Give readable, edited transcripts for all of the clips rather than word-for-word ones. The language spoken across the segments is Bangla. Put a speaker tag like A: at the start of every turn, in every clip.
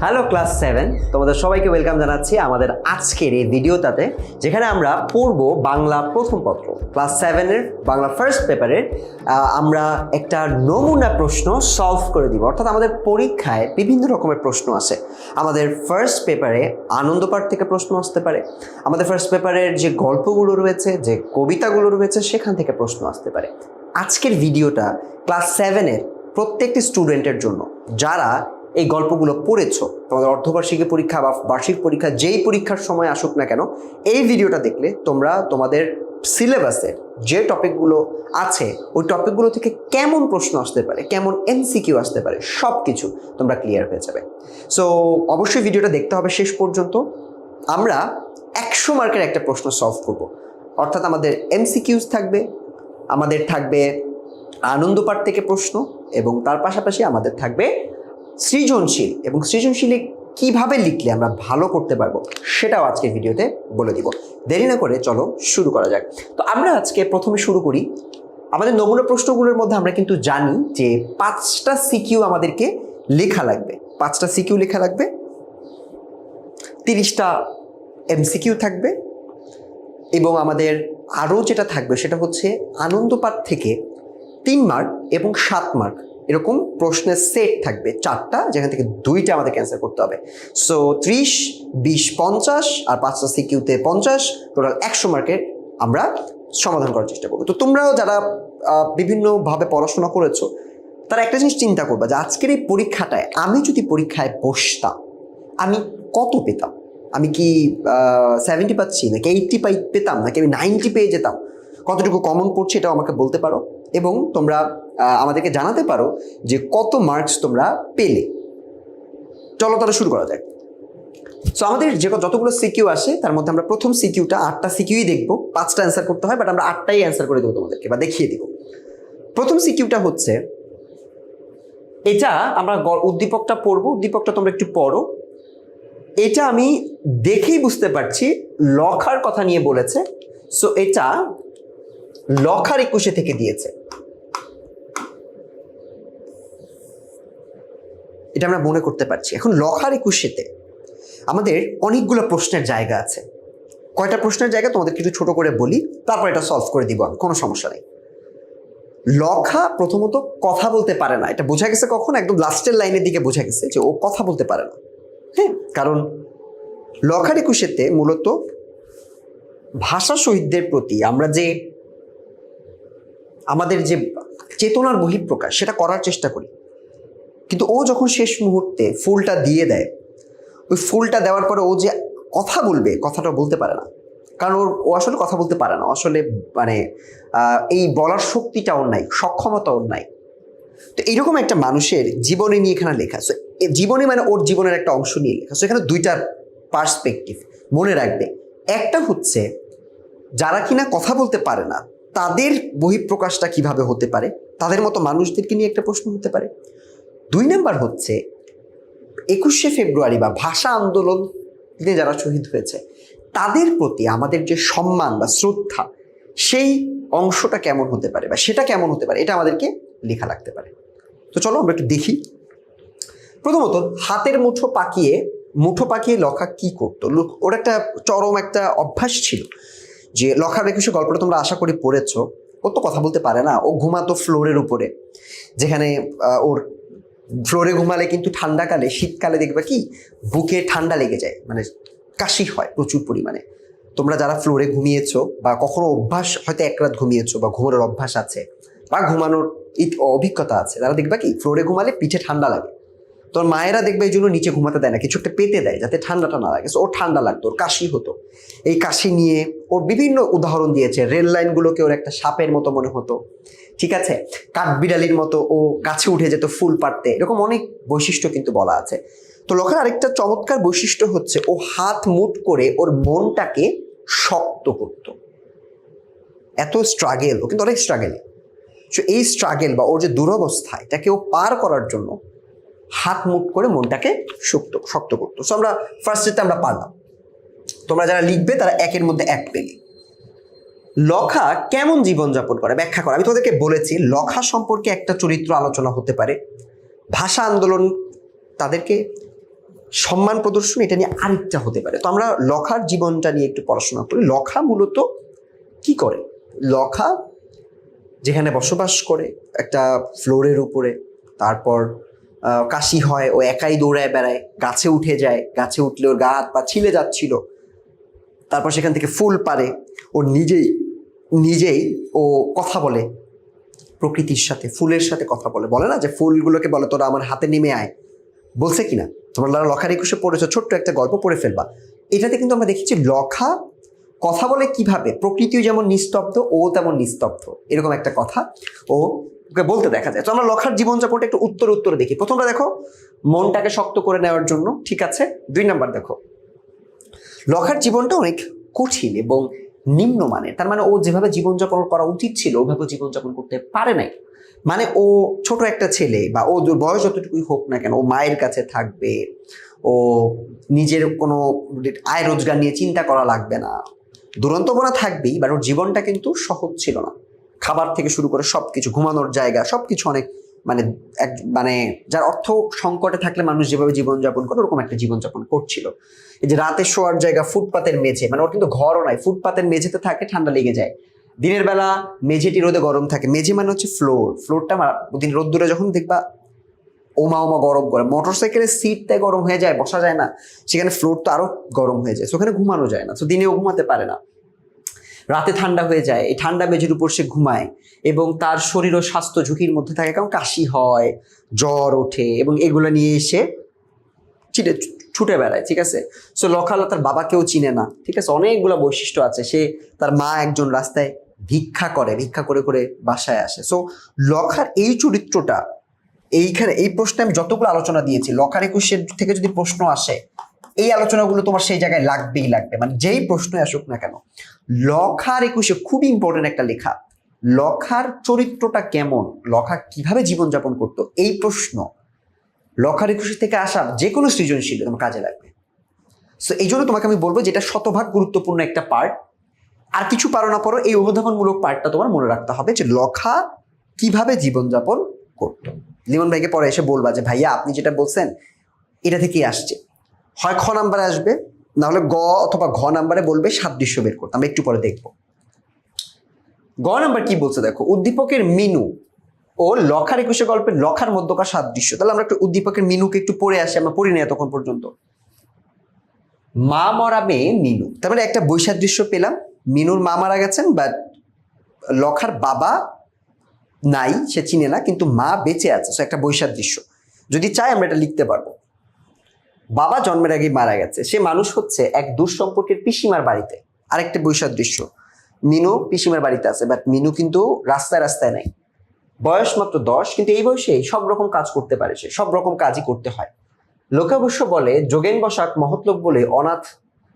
A: হ্যালো ক্লাস 7, তোমাদের সবাইকে ওয়েলকাম জানাচ্ছি আমাদের আজকের এই ভিডিওটাতে, যেখানে আমরা পড়ব বাংলা প্রথম পত্র ক্লাস 7-এর বাংলা ফার্স্ট পেপারের আমরা একটা নমুনা প্রশ্ন সলভ করে দিব। অর্থাৎ আমাদের পরীক্ষায় বিভিন্ন রকমের প্রশ্ন আসে। আমাদের ফার্স্ট পেপারে আনন্দ পাঠ থেকে প্রশ্ন আসতে পারে, আমাদের ফার্স্ট পেপারের যে গল্পগুলো রয়েছে, যে কবিতাগুলো রয়েছে, সেখান থেকে প্রশ্ন আসতে পারে। আজকের ভিডিওটা ক্লাস 7-এর প্রত্যেকটি স্টুডেন্টের জন্য, যারা এই গল্পগুলো পড়েছো, তোমাদের অর্ধবার্ষিকী পরীক্ষা বা বার্ষিক পরীক্ষা যেই পরীক্ষার সময় আসুক না কেন, এই ভিডিওটা দেখলে তোমরা তোমাদের সিলেবাসের যে টপিকগুলো আছে ওই টপিকগুলো থেকে কেমন প্রশ্ন আসতে পারে, কেমন এমসিকিউ আসতে পারে, সব কিছু তোমরা ক্লিয়ার হয়ে যাবে। সো অবশ্যই ভিডিওটা দেখতে হবে শেষ পর্যন্ত। আমরা 100 মার্কের একটা প্রশ্ন সলভ করব। অর্থাৎ আমাদের এমসিকিউস থাকবে, আমাদের থাকবে আনন্দ পাঠ থেকে প্রশ্ন, এবং তার পাশাপাশি আমাদের থাকবে সৃজনশীল। এবং সৃজনশীলে কিভাবে লিখলে আমরা ভালো করতে পারবো সেটাও আজকের ভিডিওতে বলে দিব। দেরি না করে চলো শুরু করা যাক। তো আমরা আজকে প্রথমে শুরু করি। আমাদের নমুনা প্রশ্নগুলোর মধ্যে আমরা কিন্তু জানি যে 5টা সিকিউ আমাদেরকে লেখা লাগবে, 5টা সিকিউ লেখা লাগবে, 30টা এমসিকিউ থাকবে, এবং আমাদের আরও যেটা থাকবে সেটা হচ্ছে আনন্দ পাঠ থেকে 3 মার্ক এবং 7 মার্ক এরকম প্রশ্নের সেট থাকবে 4টা, যেখান থেকে 2টা আমাদের ক্যান্সেল করতে হবে। সো 30, 20, 50 আর 5টা সিকিউতে 50, টোটাল 100 মার্কের আমরা সমাধান করার চেষ্টা করবো। তো তোমরাও যারা বিভিন্নভাবে পড়াশোনা করেছো, তারা একটা জিনিস চিন্তা করবা যে আজকের এই পরীক্ষাটায় আমি যদি পরীক্ষায় বসতাম আমি কত পেতাম। আমি কি 70 পাচ্ছি, নাকি 80 পেতাম, নাকি আমি 90 পেয়ে যেতাম? কতটুকু কমন পড়ছে এটাও আমাকে বলতে পারো, এবং তোমরা আমাদেরকে জানাতে পারো যে কত মার্কস তোমরা পেলে। চলো তাহলে শুরু করা যাক। সো আমাদের যতগুলো সিকিউ আসে তার মধ্যে আমরা প্রথম সিকিউটা 8টা সিকিউই দেখবো। 5টা অ্যান্সার করতে হয়, বাট আমরা 8টাই অ্যান্সার করে দেবো তোমাদেরকে বা দেখিয়ে দিব। প্রথম সিকিউটা হচ্ছে এটা, আমরা উদ্দীপকটা পড়বো, উদ্দীপকটা তোমরা একটু পড়ো। এটা আমি দেখেই বুঝতে পারছি লখার কথা নিয়ে বলেছে। সো এটা লখার 21 থেকে দিয়েছে, এটা আমরা মনে করতে পারছি। এখন লখার 21-তে আমাদের অনেকগুলো প্রশ্নের জায়গা আছে। কয়টা প্রশ্নের জায়গা তোমাদের কিছু ছোট করে বলি, তারপর এটা সলভ করে দিব আমি, কোনো সমস্যা নেই। লখা প্রথমত কথা বলতে পারে না, এটা বোঝা গেছে কখন? একদম লাস্টের লাইনের দিকে বোঝা গেছে যে ও কথা বলতে পারে না। হ্যাঁ, কারণ লখার 21-তে মূলত ভাষা শহীদদের প্রতি আমরা যে আমাদের যে চেতনার বহিঃপ্রকাশ সেটা করার চেষ্টা করি, কিন্তু ও যখন শেষ মুহূর্তে ফুলটা দিয়ে দেয়, ওই ফুলটা দেওয়ার পরে ও যে কথা বলবে, কথাটা বলতে পারে না। কারণ ও আসলে কথা বলতে পারে না, আসলে মানে এই বলার শক্তিটা ওর নাই, সক্ষমতা ওর নাই। তো এইরকম একটা মানুষের জীবনে নিয়ে এখানে লেখা। সো জীবনে মানে ওর জীবনের একটা অংশ নিয়ে লেখা। সো এখানে 2টা পার্সপেক্টিভ মনে রাখবে। একটা হচ্ছে যারা কিনা কথা বলতে পারে না তাদের বহিঃপ্রকাশটা কিভাবে হতে পারে, তাদের মতো মানুষদেরকে নিয়ে একটা প্রশ্ন হতে পারে। 2 নাম্বার হচ্ছে 21শে ফেব্রুয়ারি বা ভাষা আন্দোলনে যারা শহীদ হয়েছে তাদের প্রতি আমাদের যে সম্মান বা শ্রদ্ধা, সেই অংশটা কেমন হতে পারে বা সেটা কেমন হতে পারে, এটা আমাদেরকে লেখা লাগতে পারে। তো চলো আমরা একটু দেখি। প্রথমত, হাতের মুঠো পাকিয়ে লখা কি করতো? ওর একটা চরম একটা অভ্যাস ছিল যে লখার 21 গল্পটা তোমরা আশা করি পড়েছো। ও তো কথা বলতে পারে না, ও ঘুমাতো ফ্লোরের উপরে, যেখানে ওর ফ্লোরে ঘুমালে কিন্তু ঠান্ডাকালে, শীতকালে দেখবে কি বুকে ঠান্ডা লেগে যায়, মানে কাশি হয় প্রচুর পরিমাণে। তোমরা যারা ফ্লোরে ঘুমিয়েছো বা কখনো অভ্যাস, হয়তো এক রাত ঘুমিয়েছো বা ঘুমানোর অভ্যাস আছে বা ঘুমানোর অভিজ্ঞতা আছে, তারা দেখবা কি ফ্লোরে ঘুমালে পিঠে ঠান্ডা লাগে। তোর মায়েরা দেখবে এই জন্য নিচে ঘুমাতে দেয় না, কিছু একটা পেতে দেয় যাতে ঠান্ডাটা না লাগে। ওর ঠান্ডা লাগতো, ওর কাশি হতো। এই কাশি নিয়ে ওর বিভিন্ন উদাহরণ দিয়েছে। রেল লাইনগুলোকে ওর একটা সাপের মতো মনে হতো, ঠিক আছে, কাঠবিড়ালির মতো ও গাছে উঠে যেত ফুল পাড়তে, এরকম অনেক বৈশিষ্ট্য কিন্তু বলা আছে। তো লখার আরেকটা চমৎকার বৈশিষ্ট্য হচ্ছে ও হাত মুঠ করে ওর মনটাকে শক্ত করত। এত স্ট্রাগেল, ও কিন্তু অনেক স্ট্রাগেল। সো এই স্ট্রাগেল বা ওর যে দুরবস্থা, এটাকে ও পার করার জন্য হাত মুঠ করে মনটাকে শক্ত করতো। সো আমরা ফার্স্টেতে আমরা পারলাম। তোমরা যারা লিখবে তারা 1-এর মধ্যে 1 পেলে। লখা কেমন জীবনযাপন করে ব্যাখ্যা করা। আমি তোমাদেরকে বলেছি লখা সম্পর্কে একটা চরিত্র আলোচনা হতে পারে। ভাষা আন্দোলন তাদেরকে সম্মান প্রদর্শন, এটা নিয়ে আরেকটা হতে পারে। তো আমরা লখার জীবনটা নিয়ে একটু পড়াশোনা করি। লখা মূলত কি করে? লখা যেখানে বসবাস করে একটা ফ্লোরের উপরে, তারপর কাশি হয়, ও একাই দৌড়ায় বেড়ায়, গাছে উঠে যায়, গাছে উঠলে ওর গা হাত পা ছিলে যাচ্ছিল, তারপর সেখান থেকে ফুল পারে, ও নিজেই নিজেই ও কথা বলে প্রকৃতির সাথে, ফুলের সাথে কথা বলে। বলে না যে ফুলগুলোকে বলে তোরা আমার হাতে নেমে আয়, বলছে কিনা? তোমরা লখার 21 পড়েছো, ছোট্ট একটা গল্প পড়ে ফেলবা। এটাতে কিন্তু আমরা দেখেছি লখা কথা বলে কিভাবে, প্রকৃতিও যেমন নিস্তব্ধ, ও তেমন নিস্তব্ধ, এরকম একটা কথা ও ওকে বলতে দেখা যায়। তো আমরা লখার জীবনযাপনটা একটু উত্তর দেখি। প্রথমটা দেখো, মনটাকে শক্ত করে নেওয়ার জন্য, ঠিক আছে। 2 নাম্বার দেখো, লখার জীবনটা অনেক কঠিন এবং নিম্নমানের। তার মানে ও যেভাবে জীবনযাপন করা উচিত ছিল ওভাবে জীবনযাপন করতে পারে নাই। মানে ও ছোট একটা ছেলে, বা ও বয়স যতটুকুই হোক না কেন, ও মায়ের কাছে থাকবে, ও নিজের কোনো আয় রোজগার নিয়ে চিন্তা করা লাগবে না, দুরন্তপনা থাকবেই, বাট ওর জীবনটা কিন্তু সহজ ছিল না। খাবার থেকে শুরু করে সবকিছু, ঘুমানোর জায়গা, সবকিছু অনেক মানে যার অর্থ সংকটে থাকলে মানুষ যেভাবে জীবনযাপন করে ওরকম একটা জীবনযাপন করছিল। এই যে রাতে শোয়ার জায়গা ফুটপাতের মেঝে, মানে ওর কিন্তু ঘরও নাই, ফুটপাতের মেঝেতে থাকে, ঠান্ডা লেগে যায়। দিনের বেলা মেঝেটি রোদে গরম থাকে। মেঝে মানে হচ্ছে ফ্লোরটা দিন রোদ্দুরে যখন দেখবা ওমা গরম করে, মোটরসাইকেলের সিটটাই গরম হয়ে যায়, বসা যায় না, সেখানে ফ্লোর তো আরো গরম হয়ে যায়, ওখানে ঘুমানো যায় না। তো দিনেও ঘুমাতে পারে না, রাতে ঠান্ডা হয়ে যায়, এই ঠান্ডা মেঝের উপর সে ঘুমায়, এবং তার শরীর ও স্বাস্থ্য ঝুঁকির মধ্যে থাকে, কারণ কাশি হয়, জ্বর ওঠে, এবং এগুলো নিয়ে এসে ছুটে বেড়ায়, ঠিক আছে। সো লখালা তার বাবাকেও চিনে না, ঠিক আছে, অনেকগুলো বৈশিষ্ট্য আছে। সে তার মা একজন রাস্তায় ভিক্ষা করে করে বাসায় আসে। সো লখার এই চরিত্রটা, এইখানে এই প্রশ্নে আমি যতগুলো আলোচনা দিয়েছি, লখার 21 থেকে যদি প্রশ্ন আসে, এই আলোচনাগুলো তোমার সেই জায়গায় লাগবেই লাগবে, মানে যেই প্রশ্ন আসুক না কেন। লখার 21 খুবই ইম্পর্টেন্ট একটা লেখা। লখার চরিত্রটা কেমন, লখা কিভাবে জীবনযাপন করতো, এই প্রশ্ন লখার 21 থেকে আসা যে কোনো সৃজনশীল তোমার কাজে লাগবে। সো এই জন্য তোমাকে আমি বলবো যে এটা শতভাগ গুরুত্বপূর্ণ একটা পার্ট। আর কিছু পারো না পারো, এই অনুধাবনমূলক পার্টটা তোমার মনে রাখতে হবে, যে লখা কিভাবে জীবনযাপন করতো। লিমন ভাইকে পরে এসে বলবা যে ভাইয়া আপনি যেটা বলছেন এটা থেকেই আসছে, হয় খ নাম্বারে আসবে, না হলে গ অথবা ঘ নাম্বারে বলবে সাদৃশ্য বের করতে, আমরা একটু পরে দেখবো। গ নাম্বার কি বলছে দেখো, উদ্দীপকের মিনু ও লখার 21 গল্পের লখার মধ্যকার সাদৃশ্য। তাহলে আমরা একটু উদ্দীপকের মিনুকে একটু পড়ে আসি, আমরা পড়ি না এতক্ষণ পর্যন্ত। মা মরা মেয়ে মিনু, তার মানে একটা বৈসাদৃশ্য পেলাম। মিনুর মা মারা গেছেন, বাট লখার বাবা নাই, সে চিনে না, কিন্তু মা বেঁচে আছে, সো একটা বৈসাদৃশ্য। যদি চাই আমরা এটা লিখতে পারবো। বাবা জন্মের আগেই মারা গেছে, সে মানুষ হচ্ছে এক দুঃসম্পর্কের পিসিমার বাড়িতে, আরেকটা বৈসাদৃশ্য। মিনু পিসিমার বাড়িতে আছে, বাট মিনু কিন্তু রাস্তায় রাস্তায় নাই। বয়স মাত্র 10, কিন্তু এই বয়সে সব রকম কাজ করতে পারে, সে সব রকম কাজই করতে হয়। লোকে অবশ্য বলে যোগেন বসাক মহৎলোক বলে অনাথ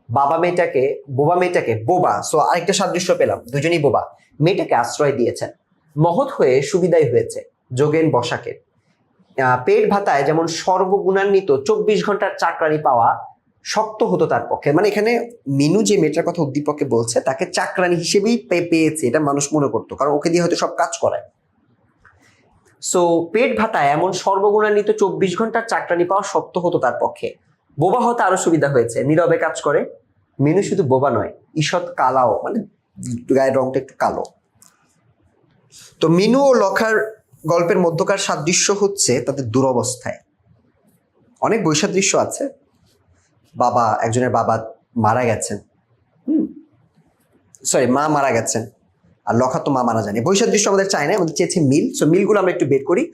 A: বোবা মেয়েটাকে বোবা, সো আরেকটা সাদৃশ্য পেলাম, দুজনেই বোবা, মেয়েটাকে আশ্রয় দিয়েছেন। মহৎ হয়ে সুবিধাই হয়েছে যোগেন বসাকের। পেট ভাতায় যেমন সর্বগুণান্বিত 24 ঘন্টার চাকরানি পাওয়া শক্ত হতো তার পক্ষে। মানে এখানে মিনু যে মেয়েটার কথা উদ্দীপকে বলছে, তাকে চাকরানি হিসেবেই পেয়েছে, এটা মানুষ মনে করতো, কারণ ওকে দিয়ে হয়তো সব কাজ করায়। সো পেট ভাতায় এমন সর্বগুণান্বিত 24 ঘন্টার চাকরানি পাওয়া শক্ত হতো তার পক্ষে। বোবা হতে আরো সুবিধা হয়েছে, নীরবে কাজ করে। মিনু শুধু বোবা নয়, ঈষৎ কালাও, মানে গায়ের রংটা একটু কালো। তো মিনু ও লখার গল্পের মধ্যকার সাদৃশ্য হচ্ছে তাদের দুরবস্থায়। অনেক বৈসাদৃশ্য আছে। একজনের বাবা মারা গেছেন, মা মারা গেছেন, আর লখা তো মা মারা যায়নি। বৈসাদৃশ্য আমাদের চাই না, আমাদের চেয়েছে মিল। সো মিলগুলো আমরা একটু বের করি।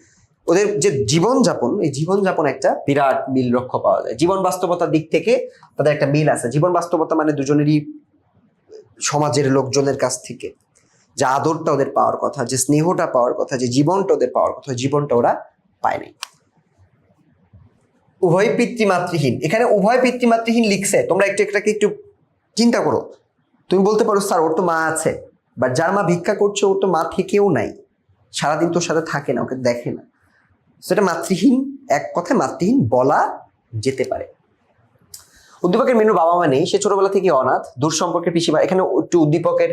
A: ওদের যে জীবনযাপন, এই জীবনযাপন একটা বিরাট মিল লক্ষ্য পাওয়া যায়। জীবন বাস্তবতার দিক থেকে তাদের একটা মিল আছে। জীবন বাস্তবতা মানে দুজনেরই সমাজের লোকজনের কাছ থেকে যে আদরটা ওদের পাওয়ার কথা, যে স্নেহটা পাওয়ার কথা, যে জীবনটা ওদের পাওয়ার কথা, জীবনটা ওরা পায় নাই। উভয় পিতৃমাতৃহীন, এখানে উভয় পিতৃমাতৃহীন লিখছে, তোমরা এটাকে একটু চিন্তা করো। তুমি বলতে পারো স্যার ওর তো মা আছে, বাট যার মা ভিক্ষা করছে ওর তো মা থেকেও নাই, সারাদিন তোর সাথে থাকে না, ওকে দেখে না, সেটা মাতৃহীন। এক কথায় মাতৃহীন বলা যেতে পারে। উদ্দীপকের মিনু বাবা মা নেই, সে ছোটবেলা থেকে অনাথ, দূর সম্পর্কের পিসিমা। এখানে একটু উদ্দীপকের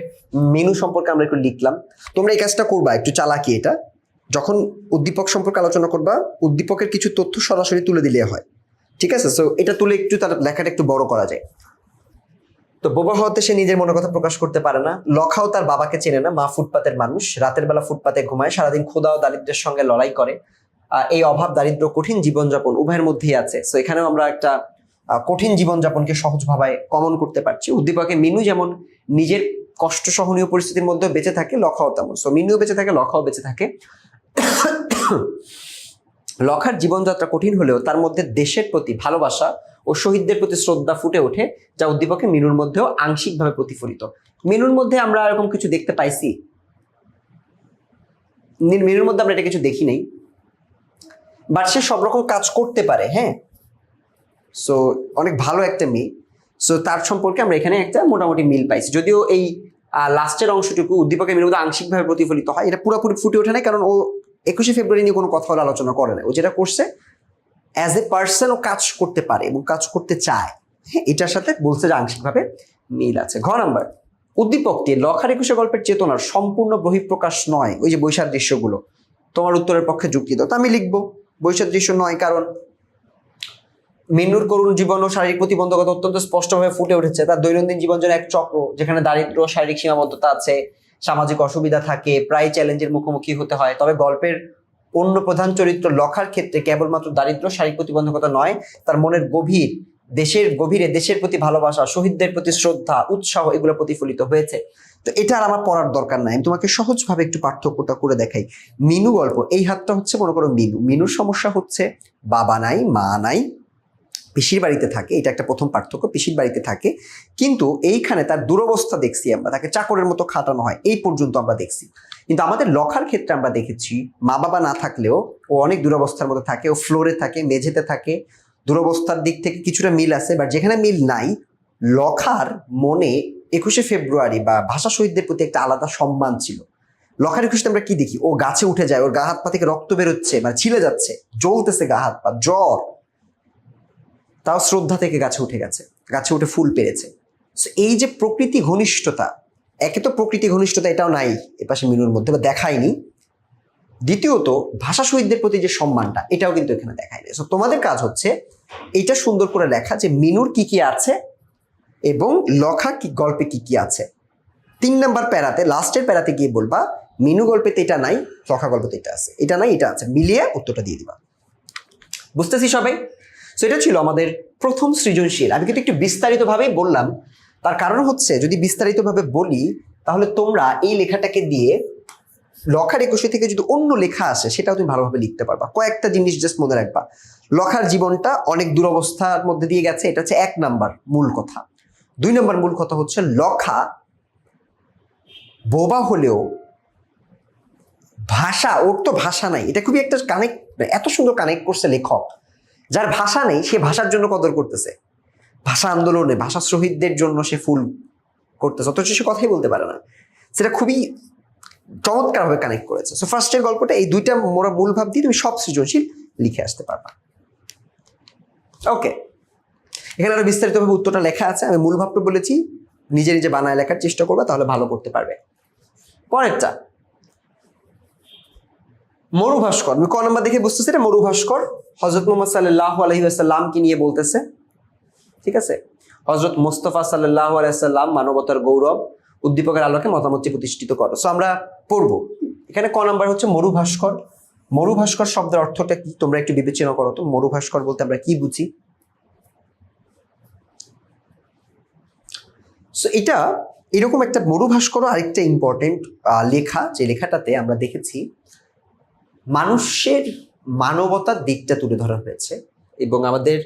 A: মিনু সম্পর্কে আমরা একটু লিখলাম। তোমরা এই কাজটা করবা, একটু চালাকি এটা। যখন উদ্দীপক সম্পর্কে আলোচনা করবা, উদ্দীপকের কিছু তথ্য সরাসরি তুলে দিলে হয়, ঠিক আছে, সো এটা তুলে একটু তার লেখাটা একটু বড় করা যায়। তো বোবা হওয়াতে সে নিজের মনের কথা প্রকাশ করতে পারে না। লখাও তার বাবাকে চেনে না, মা ফুটপাতের মানুষ, রাতের বেলা ফুটপাতে ঘুমায়, সারাদিন ক্ষুধা ও দারিদ্র্যের সঙ্গে লড়াই করে। এই অভাব, দারিদ্র্য, কঠিন জীবনযাপন উভয়ের মধ্যেই আছে। সো এখানেও আমরা একটা কঠিন জীবনযাপনকে সহজ ভাবে কমন করতে পারছি। উদ্দীপকে মিনু যেমন নিজের কষ্ট সহনীয় পরিস্থিতির মধ্যে বেঁচে থাকে, লখাও তেমন। সো মিনুও বেঁচে থাকে, লখাও বেঁচে থাকে। লখার জীবনযাত্রা কঠিন হলেও তার মধ্যে দেশের প্রতি ভালোবাসা ও শহীদদের প্রতি শ্রদ্ধা ফুটে ওঠে, যা উদ্দীপকে মিনুর মধ্যেও আংশিকভাবে প্রতিফলিত। মিনুর মধ্যে আমরা এরকম কিছু দেখতে পাইছি? মিনুর মধ্যে আমরা এটা কিছু দেখি নাই, বাট সে সব রকম কাজ করতে পারে। হ্যাঁ, সো অনেক ভালো একটা মেয়ে। সো তার সম্পর্কে আমরা এখানে একটা মোটামুটি মিল পাইছি, যদিও এই লাস্টের অংশটুকু উদ্দীপকের মিনুর মধ্যে আংশিকভাবে প্রতিফলিত হয়। এটা পুরোপুরি ফুটে ওঠে না, কারণ ও 21শে ফেব্রুয়ারি নিয়ে কোনো কথা হলে আলোচনা করে না। ও যেটা করছে অ্যাজ এ পার্সন ও কাজ করতে পারে এবং কাজ করতে চায়। হ্যাঁ, এটার সাথে বলছে যে আংশিকভাবে মিল আছে। ঘ নাম্বার, উদ্দীপকটি লখার 21শে গল্পের চেতনার সম্পূর্ণ বহিঃপ্রকাশ নয়। ওই যে বৈসাদৃশ্যগুলো, তোমার উত্তরের পক্ষে যুক্তি দাও। তো আমি লিখবো বৈসাদৃশ্য নয়, কারণ মিনুর করুণ জীবন ও শারীরিক প্রতিবন্ধকতা অত্যন্ত স্পষ্টভাবে ফুটে উঠেছে। তার দৈনন্দিন জীবন যেন এক চক্র, যেখানে দারিদ্র্য, শারীরিক সীমাবদ্ধতা আছে, সামাজিক অসুবিধা থাকে, প্রায় চ্যালেঞ্জের মুখোমুখি হতে হয়। তবে গল্পের অন্য প্রধান চরিত্র লখার ক্ষেত্রে কেবলমাত্র দারিদ্র্য, শারীরিক প্রতিবন্ধকতা নয়, তার মনের গভীরে দেশের প্রতি ভালোবাসা, শহীদদের প্রতি শ্রদ্ধা, উৎসাহ এগুলো প্রতিফলিত হয়েছে। তো এটা আর আমার পড়ার দরকার নাই, আমি তোমাকে সহজভাবে একটু পার্থক্যটা করে দেখাই। মিনু গল্প, এই হাতটা হচ্ছে মনে করো মিনুর সমস্যা হচ্ছে বাবা নাই, মা নাই, পিসির বাড়িতে থাকে। এটা একটা প্রথম পার্থক্য, পিসির বাড়িতে থাকে। কিন্তু এইখানে তার দুরবস্থা দেখছি আমরা, তাকে চাকরের মতো খাটানো হয়, এই পর্যন্ত আমরা দেখছি। কিন্তু আমাদের লখার ক্ষেত্রে আমরা দেখেছি মা বাবা না থাকলেও ও অনেক দুরবস্থার মধ্যে থাকে, ও ফ্লোরে থাকে, মেঝেতে থাকে। দুরবস্থার দিক থেকে কিছুটা মিল আছে, বাট যেখানে মিল নাই, লখার মনে 21শে ফেব্রুয়ারি বা ভাষা শহীদদের প্রতি একটা আলাদা সম্মান ছিল। লখার 21শে আমরা কি দেখি, ও গাছে উঠে যায়, ওর গা হাত পা থেকে রক্ত বেরোচ্ছে, মানে ছিলে যাচ্ছে, জ্বলতেছে গা হাত পা, জ্বর, তাও শ্রদ্ধা থেকে গাছে উঠে গেছে, গাছে উঠে ফুল পেরেছে। এই যে প্রকৃতি ঘনিষ্ঠতা, একে তো প্রকৃতি ঘনিষ্ঠতা এটাও নাই এপাশে মিনুর মধ্যে, বা দেখায়নি। দ্বিতীয়ত ভাষা শহীদদের প্রতি যে সম্মানটা, এটাও কিন্তু এখানে দেখায়নি। সো তোমাদের কাজ হচ্ছে এটা সুন্দর করে লেখা যে মিনুর কি কি আছে এবং লখা কি গল্পে কি কি আছে। 3 নাম্বার প্যারাতে, লাস্টের প্যারাতে গিয়ে বলবা মিনু গল্পেতে এটা নাই, লখা গল্পতে এটা আছে, এটা নাই, এটা আছে, মিলিয়ে উত্তরটা দিয়ে দিবা। বুঝতেছি সবাই? সো এটা ছিল আমাদের প্রথম সৃজনশীল। আমি কিন্তু একটু বিস্তারিতভাবেই বললাম, তার কারণ হচ্ছে যদি বিস্তারিতভাবে বলি তাহলে তোমরা এই লেখাটাকে দিয়ে লখার 21শে থেকে যদি অন্য লেখা আসে সেটাও তুমি ভালোভাবে লিখতে পারবা। কয়েকটা জিনিস জাস্ট মনে রাখবা, লখার জীবনটা অনেক দুরবস্থার মধ্যে দিয়ে গেছে, এটা হচ্ছে 1 নাম্বার মূল কথা। 2 নাম্বার মূল কথা হচ্ছে লখা বোবা হলেও ভাষা, ওর তো ভাষা নাই, এটা খুবই একটা কানেক্ট, এত সুন্দর কানেক্ট করছে লেখক। যার ভাষা নেই সে ভাষার জন্য কদর করতেছে, ভাষা আন্দোলনে, ভাষা শহীদদের জন্য সে ফুল করতেছে, অথচ সে কথাই বলতে পারে না। সেটা খুবই চমৎকারভাবে কানেক্ট করেছে। সো ফার্স্টের গল্পটা এই 2টা মোরা মূল ভাব দিয়ে তুমি সব সৃজনশীল লিখে আসতে পারবা। ওকে, এখানে আরো বিস্তারিতভাবে উত্তরটা লেখা আছে, আমি মূল ভাবটা বলেছি, নিজে নিজে বানায় লেখার চেষ্টা করবা, তাহলে ভালো করতে পারবে। পরেরটা মরু ভাস্কর, আমি ক নাম্বার দেখে বুঝতেছি এটা মরু ভাস্কর। হযরত মুহাম্মদ সাল্লাল্লাহু আলাইহি ওয়াসাল্লাম কি নিয়ে বলতেছে, ঠিক আছে? হযরত মুস্তাফা সাল্লাল্লাহু আলাইহি ওয়াসাল্লাম মানবতার গৌরব, উদ্দীপকের আলোকে মতামতটি প্রতিষ্ঠিত করো। সো আমরা পড়বো এখানে ক নাম্বার হচ্ছে মরু ভাস্কর। মরু ভাস্কর শব্দের অর্থটা কি তোমরা একটু বিবেচনা করো তো। মরু ভাস্কর বলতে আমরা কি বুঝি? সো এটা এরকম একটা মরু ভাস্কর, আরেকটা ইম্পর্টেন্ট লেখা, যে লেখাটাতে আমরা দেখেছি মানুষের মানবতার দিকটা তুলে ধরা হয়েছে, এবং আমাদের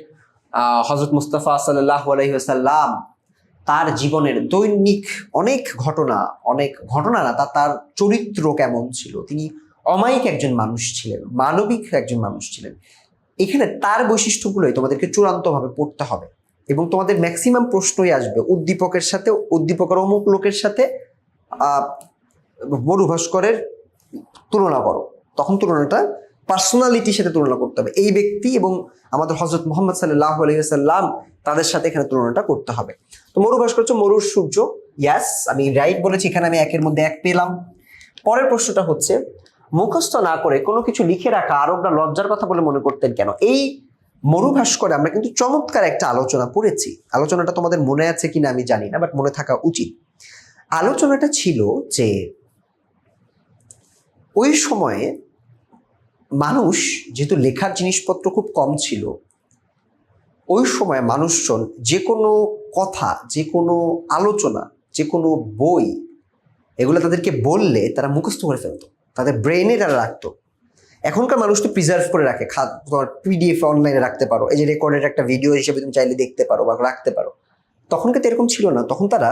A: হযরত মুস্তাফা সাল্লাল্লাহু আলাইহি ওয়াসাল্লাম তার জীবনের দৈনিক অনেক ঘটনা না, তার চরিত্র কেমন ছিল, তিনি অমায়িক একজন মানুষ ছিলেন, মানবিক একজন মানুষ ছিলেন। এখানে তার বৈশিষ্ট্যগুলোই তোমাদেরকে চূড়ান্তভাবে পড়তে হবে, এবং তোমাদের ম্যাক্সিমাম প্রশ্নই আসবে উদ্দীপকের অমুক লোকের সাথে মরু ভাস্করের তুলনা করো, তখন তুলনাটা পার্সোনালিটির সাথে তুলনা করতে হবে। এই ব্যক্তি এবং আমাদের হযরত মুহাম্মদ সাল্লাল্লাহু আলাইহি ওয়াসাল্লাম, তাদের সাথে এখানে তুলনাটা করতে হবে। তো মরু ভাস্কর হচ্ছে মরুর সূর্য। ইয়াস, আমি রাইট বলেছি, এখানে আমি 1-এর মধ্যে 1 পেলাম। পরের প্রশ্নটা হচ্ছে মুখস্থ না করে কোনো কিছু লিখে রাখা আরবরা লজ্জার কথা বলে মনে করতেন কেন? এই মরু ভাস্করে আমরা কিন্তু চমৎকার একটা আলোচনা পড়েছি। আলোচনাটা তোমাদের মনে আছে কিনা আমি জানি না, বাট মনে থাকা উচিত। আলোচনাটা ছিল যে ওই সময়ে মানুষ যেহেতু লেখার জিনিসপত্র খুব কম ছিল, ওই সময় মানুষজন যে কোনো কথা, যে কোনো আলোচনা, যে কোনো বই, এগুলো তাদেরকে বললে তারা মুখস্থ করে ফেলতো, তাদের ব্রেনে তারা রাখতো। এখনকার মানুষ তো প্রিজার্ভ করে রাখে, তোমার পিডিএফ অনলাইনে রাখতে পারো, এই যে রেকর্ডেড একটা ভিডিও হিসেবে তুমি চাইলে দেখতে পারো বা রাখতে পারো। তখন কিন্তু এরকম ছিল না, তখন তারা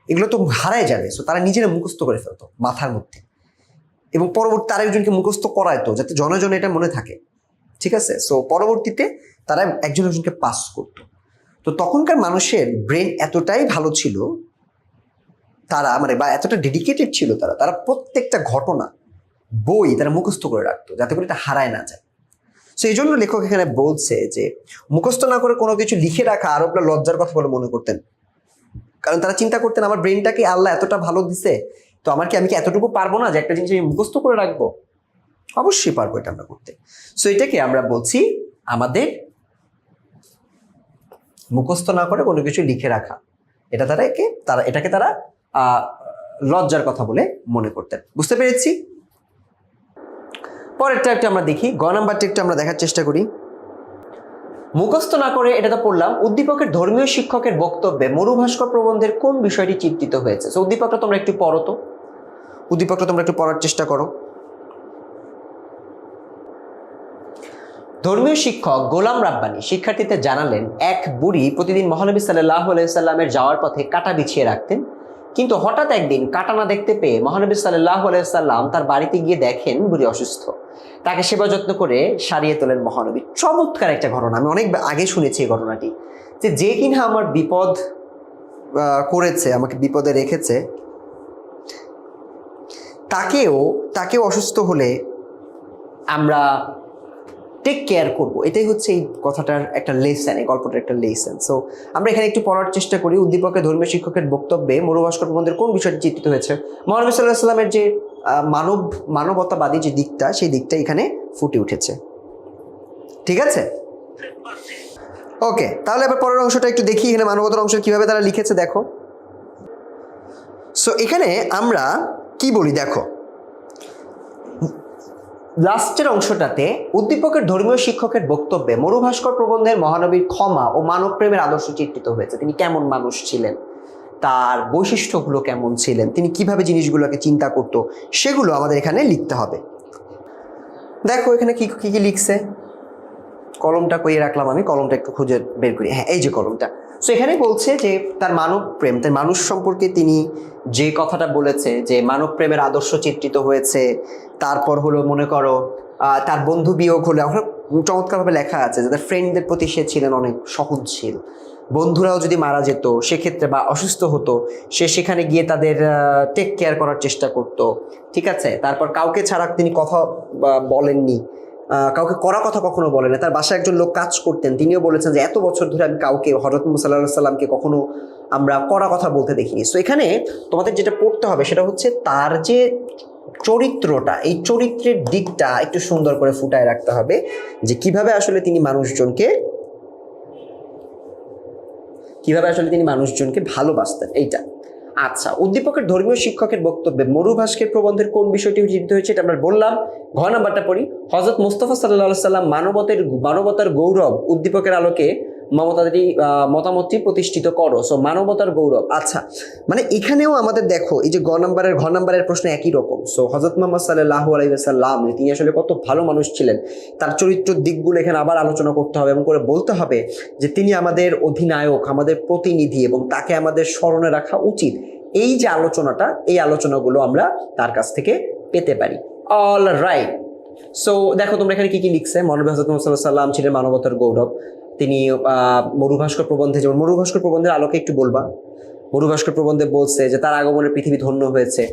A: এগুলো তো হারায় যাবে, সো তারা নিজেরা মুখস্থ করে ফেলতো মাথার মধ্যে, এবং পরবর্তী আরেকজনকে মুখস্থ করাইতো যাতে জনে জনে এটা মনে থাকে। ঠিক আছে, সো পরবর্তীতে তারা একজন একজনকে পাস করতো। তো তখনকার মানুষের ব্রেন এতটাই ভালো ছিল, তারা বা এতটা ডেডিকেটেড ছিল, তারা প্রত্যেকটা ঘটনা, বই তারা মুখস্থ করে রাখতো যাতে করে এটা হারায় না যায়। সো এই জন্য লেখক এখানে বলছে যে মুখস্থ না করে কোনো কিছু লিখে রাখা আরবরা লজ্জার কথা বলে মনে করতেন, কারণ তারা চিন্তা করতেন আমার ব্রেনটাকে আল্লাহ এতটা ভালো দিছে, তো আমি কি এতটুকু পারবো না যে একটা জিনিস আমি মুখস্থ করে রাখবো? অবশ্যই পারবো এটা আমরা করতে। সো এটাকে আমরা বলছি আমাদের মুখস্থ না করে কোনো কিছু লিখে রাখা, এটাকে তারা লজ্জার কথা বলে মনে করতেন। বুঝতে পেরেছি? পরেরটা একটু আমরা দেখি, গ নাম্বারটা একটু আমরা দেখার চেষ্টা করি। মুখস্থ না করে, এটা তো পড়লাম, উদ্দীপকের ধর্মীয় শিক্ষকের বক্তব্যে মরু ভাস্কর প্রবন্ধের কোন বিষয়টি চিত্রিত হয়েছে? তো উদ্দীপকটা তোমরা একটু পড়ো, তো উদ্দীপকটা তোমরা একটু পড়ার চেষ্টা করো। ধর্মীয় শিক্ষক গোলাম রাব্বানী শিক্ষার্থীদের জানালেন, এক বুড়ি প্রতিদিন মহানবী সাল্লাল্লাহু আলাইহি সাল্লামের যাওয়ার পথে কাঁটা বিছিয়ে রাখতেন, কিন্তু হঠাৎ একদিন কাঁটা না দেখতে পেয়ে মহানবী সাল্লাল্লাহু আলাইহি সাল্লাম তার বাড়িতে গিয়ে দেখেন বুড়ি অসুস্থ। তাকে সেবা যত্ন করে সারিয়ে তোলেন মহানবী। চমৎকার একটা ঘটনা, আমি অনেক আগে শুনেছি এই ঘটনাটি, যে কিনা আমার বিপদ করেছে, আমাকে বিপদে রেখেছে, তাকেও অসুস্থ হলে আমরা টেক কেয়ার করবো। এটাই হচ্ছে এই কথাটার একটা লেসন, এই গল্পটার একটা লেসন। সো আমরা এখানে একটু পড়ার চেষ্টা করি। উদ্দীপকের ধর্মীয় শিক্ষকের বক্তব্যে মরু ভাস্কর প্রবন্ধের কোন বিষয়টি চিত্রিত হয়েছে? মহানবী সাল্লাল্লাহু আলাইহি সাল্লামের যে মানবতাবাদী যে দিকটা, সেই দিকটা এখানে ফুটে উঠেছে। ঠিক আছে, ওকে, তাহলে এবার পরের অংশটা একটু দেখি, এখানে মানবতার অংশ কিভাবে তারা লিখেছে দেখো। সো এখানে আমরা কি বলি দেখো, লাস্টের অংশটাতে উদ্দীপকের ধর্মীয় শিক্ষকের বক্তব্যে মরু ভাস্কর প্রবন্ধের মহানবীর ক্ষমা ও মানব প্রেমের আদর্শ চিত্রিত হয়েছে। তিনি কেমন মানুষ ছিলেন, তার বৈশিষ্ট্যগুলো কেমন ছিলেন, তিনি কিভাবে জিনিসগুলোকে চিন্তা করতো, সেগুলো আমাদের এখানে লিখতে হবে। দেখো এখানে কি কি কি লিখছে, কলমটা কইয়ে রাখলাম আমি, কলমটা একটু খুঁজে বের করি। হ্যাঁ, এই যে কলমটা। সো এখানে বলছে যে তার মানব প্রেম, তার মানুষ সম্পর্কে তিনি যে কথাটা বলেছে যে মানব প্রেমের আদর্শ চিত্রিত হয়েছে। তারপর হলো মনে করো তার বন্ধু বিয়োগ হলে চমৎকারভাবে লেখা আছে যে তার ফ্রেন্ডদের প্রতি সে ছিলেন অনেক সহনশীল। বন্ধুরাও যদি মারা যেত সেক্ষেত্রে বা অসুস্থ হতো, সে সেখানে গিয়ে তাদের টেক কেয়ার করার চেষ্টা করত। ঠিক আছে, তারপর কাউকে ছাড়া তিনি কথা বলেননি, কাউকে করা কথা কখনো বলেন না। তার বাসায় একজন লোক কাজ করতেন, তিনিও বলেছেন যে এত বছর ধরে আমি কাউকে, হযরত মুহাম্মদ সাল্লাল্লাহু আলাইহি সাল্লামকে কখনো আমরা করা কথা বলতে দেখিনি। সো এখানে তোমাদের যেটা পড়তে হবে সেটা হচ্ছে তার যে চরিত্রটা, এই চরিত্রের দিকটা একটু সুন্দর করে ফুটায় রাখতে হবে, যে কিভাবে আসলে তিনি মানুষজনকে ভালোবাসতেন, এইটা। আচ্ছা, উদ্দীপকের ধর্মীয় শিক্ষকের বক্তব্যে মরু ভাস্কর প্রবন্ধের কোন বিষয়টি চিত্রিত হয়েছে এটা আমরা বললাম। ঘ নাম্বারটা পড়ি। হযরত মুস্তাফা সাল্লাল্লাহু আলাইহি সাল্লাম মানবতার গৌরব উদ্দীপকের আলোকে মতামতটি প্রতিষ্ঠিত করো। সো মানবতার গৌরব। আচ্ছা, মানে এখানেও আমাদের দেখো এই যে ঘ নাম্বারের প্রশ্ন একই রকম। সো হযরত মুহাম্মদ সাল্লাল্লাহু আলাইহি ওয়াসাল্লাম তিনি আসলে কত ভালো মানুষ ছিলেন, তার চরিত্রের দিকগুলো এখানে আবার আলোচনা করতে হবে এবং করে বলতে হবে যে তিনি আমাদের অধিনায়ক, আমাদের প্রতিনিধি, এবং তাকে আমাদের স্মরণে রাখা উচিত। এই যে আলোচনাটা, এই আলোচনাগুলো আমরা তার কাছ থেকে পেতে পারি। All right. সো দেখো তোমরা এখানে কি কি লিখছে। মহানবী হযরত মুহাম্মদ সাল্লাল্লাহু আলাইহি ওয়াসাল্লাম ছিলেন মানবতার গৌরব। তিনি মরু ভাস্কর প্রবন্ধে, যেমন মরু ভাস্কর প্রবন্ধের আলোকে একটু বলবা। মরু ভাস্কর প্রবন্ধে বলছে যে তার আগমনে পৃথিবী ধন্য হয়েছে।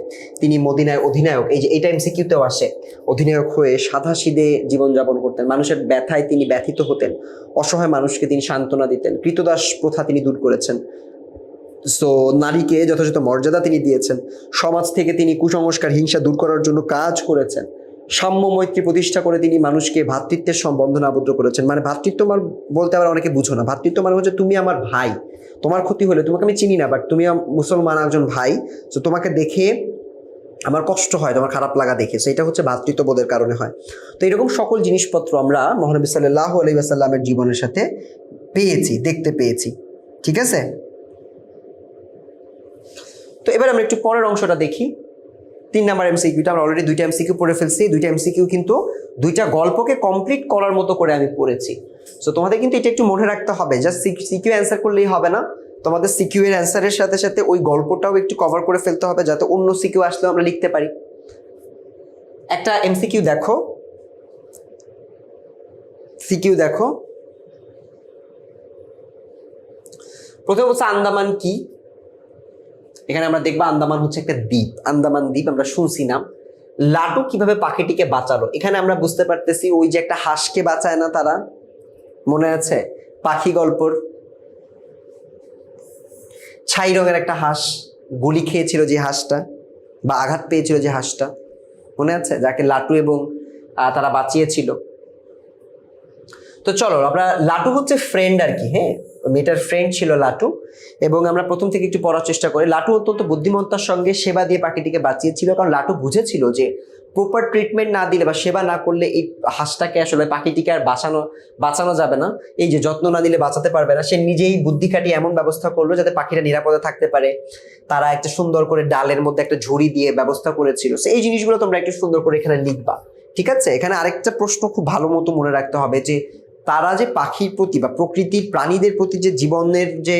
A: তিনি মদিনায় অধিনায়ক, এইটা এমসিকিউতেও আসে, অধিনায়ক হয়ে সাধাসিধে জীবনযাপন করতেন। মানুষের ব্যথায় তিনি ব্যথিত হতেন, অসহায় মানুষকে তিনি সান্ত্বনা দিতেন। কৃতদাস প্রথা তিনি দূর করেছেন। সো নারীকে যথাযথ মর্যাদা তিনি দিয়েছেন। সমাজ থেকে তিনি কুসংস্কার, হিংসা দূর করার জন্য কাজ করেছেন। সাম্য মৈত্রী প্রতিষ্ঠা করে তিনি মানুষকে ভ্রাতৃত্বের বন্ধনে আবদ্ধ করেছেন। মানে ভ্রাতৃত্ব বলতে আবার অনেকে বুঝো না। ভ্রাতৃত্ব মানে হচ্ছে তুমি আমার ভাই, তোমার ক্ষতি হলে, তোমাকে আমি চিনি না বাট তুমি মুসলমান একজন ভাই, তো তোমাকে দেখে আমার কষ্ট হয়, তোমার খারাপ লাগা দেখে, সেটা হচ্ছে ভ্রাতৃত্ববোধের কারণে হয়। তো এরকম সকল জিনিসপত্র আমরা মহানবী সাল্লাল্লাহু আলাইহি ওয়াসাল্লামের জীবনের সাথে পেয়েছি, দেখতে পেয়েছি। ঠিক আছে, তো এবার আমরা একটু পরের অংশটা দেখি। 3 নাম্বার এমসিকিউটা আমরা অলরেডি 2টা এমসিকিউ পড়ে ফেলছি। 2টা এমসিকিউ কিন্তু 2টা গল্পকে কমপ্লিট করার মতো করে আমি পড়েছি। সো তোমাদের কিন্তু এটা একটু মনে রাখতে হবে, জাস্ট সিকিউ অ্যান্সার করলেই হবে না, তোমাদের সিকিউ এর অ্যান্সারের সাথে সাথে ওই গল্পটাও একটু কভার করে ফেলতে হবে, যাতে অন্য সিকিউ আসলেও আমরা লিখতে পারি। একটা এমসিকিউ দেখো, সিকিউ দেখো। প্রথমে হচ্ছে আন্দামান কি? এখানে আমরা দেখবো আন্দামান হচ্ছে একটা দ্বীপ, আন্দামান দ্বীপ আমরা শুনছি নাম। লাটু কিভাবে পাখিটিকে বাঁচালো? এখানে আমরা বুঝতে পারতেছি ওই যে একটা হাঁসকে বাঁচায় না তারা, মনে আছে পাখি গল্পর? ছাই রঙের একটা হাঁস গুলি খেয়েছিল যে হাঁসটা, বা আঘাত পেয়েছিল যে হাঁসটা, মনে আছে? যাকে লাটু এবং তারা বাঁচিয়েছিল। তো চলো আমরা, লাটু হচ্ছে ফ্রেন্ড আর কি, হ্যাঁ, মেয়েটার ফ্রেন্ড ছিল লাটু, এবং আমরা প্রথম থেকে একটু পড়ার চেষ্টা করি। লাটু অত্যন্ত বুদ্ধিমত্তার সঙ্গে সেবা দিয়ে পাখিটিকে বাঁচিয়েছিল, কারণ লাটু বুঝেছিল যে প্রপার ট্রিটমেন্ট না দিলে বা সেবা না করলে এই হাঁসটাকে আসলে পাখিটিকে আর বাঁচানো যাবে না, এই যে যত্ন না দিলে বাঁচাতে পারবে না। সে নিজেই বুদ্ধি খাটিয়ে এমন ব্যবস্থা করলো যাতে পাখিটা নিরাপদে থাকতে পারে। তারা একটা সুন্দর করে ডালের মধ্যে একটা ঝুড়ি দিয়ে ব্যবস্থা করেছিল। এই জিনিসগুলো তোমরা একটু সুন্দর করে এখানে লিখবা। ঠিক আছে, এখানে আরেকটা প্রশ্ন খুব ভালো মতো মনে রাখতে হবে যে তারা যে পাখির প্রতি বা প্রকৃতির প্রাণীদের প্রতি যে জীবনের যে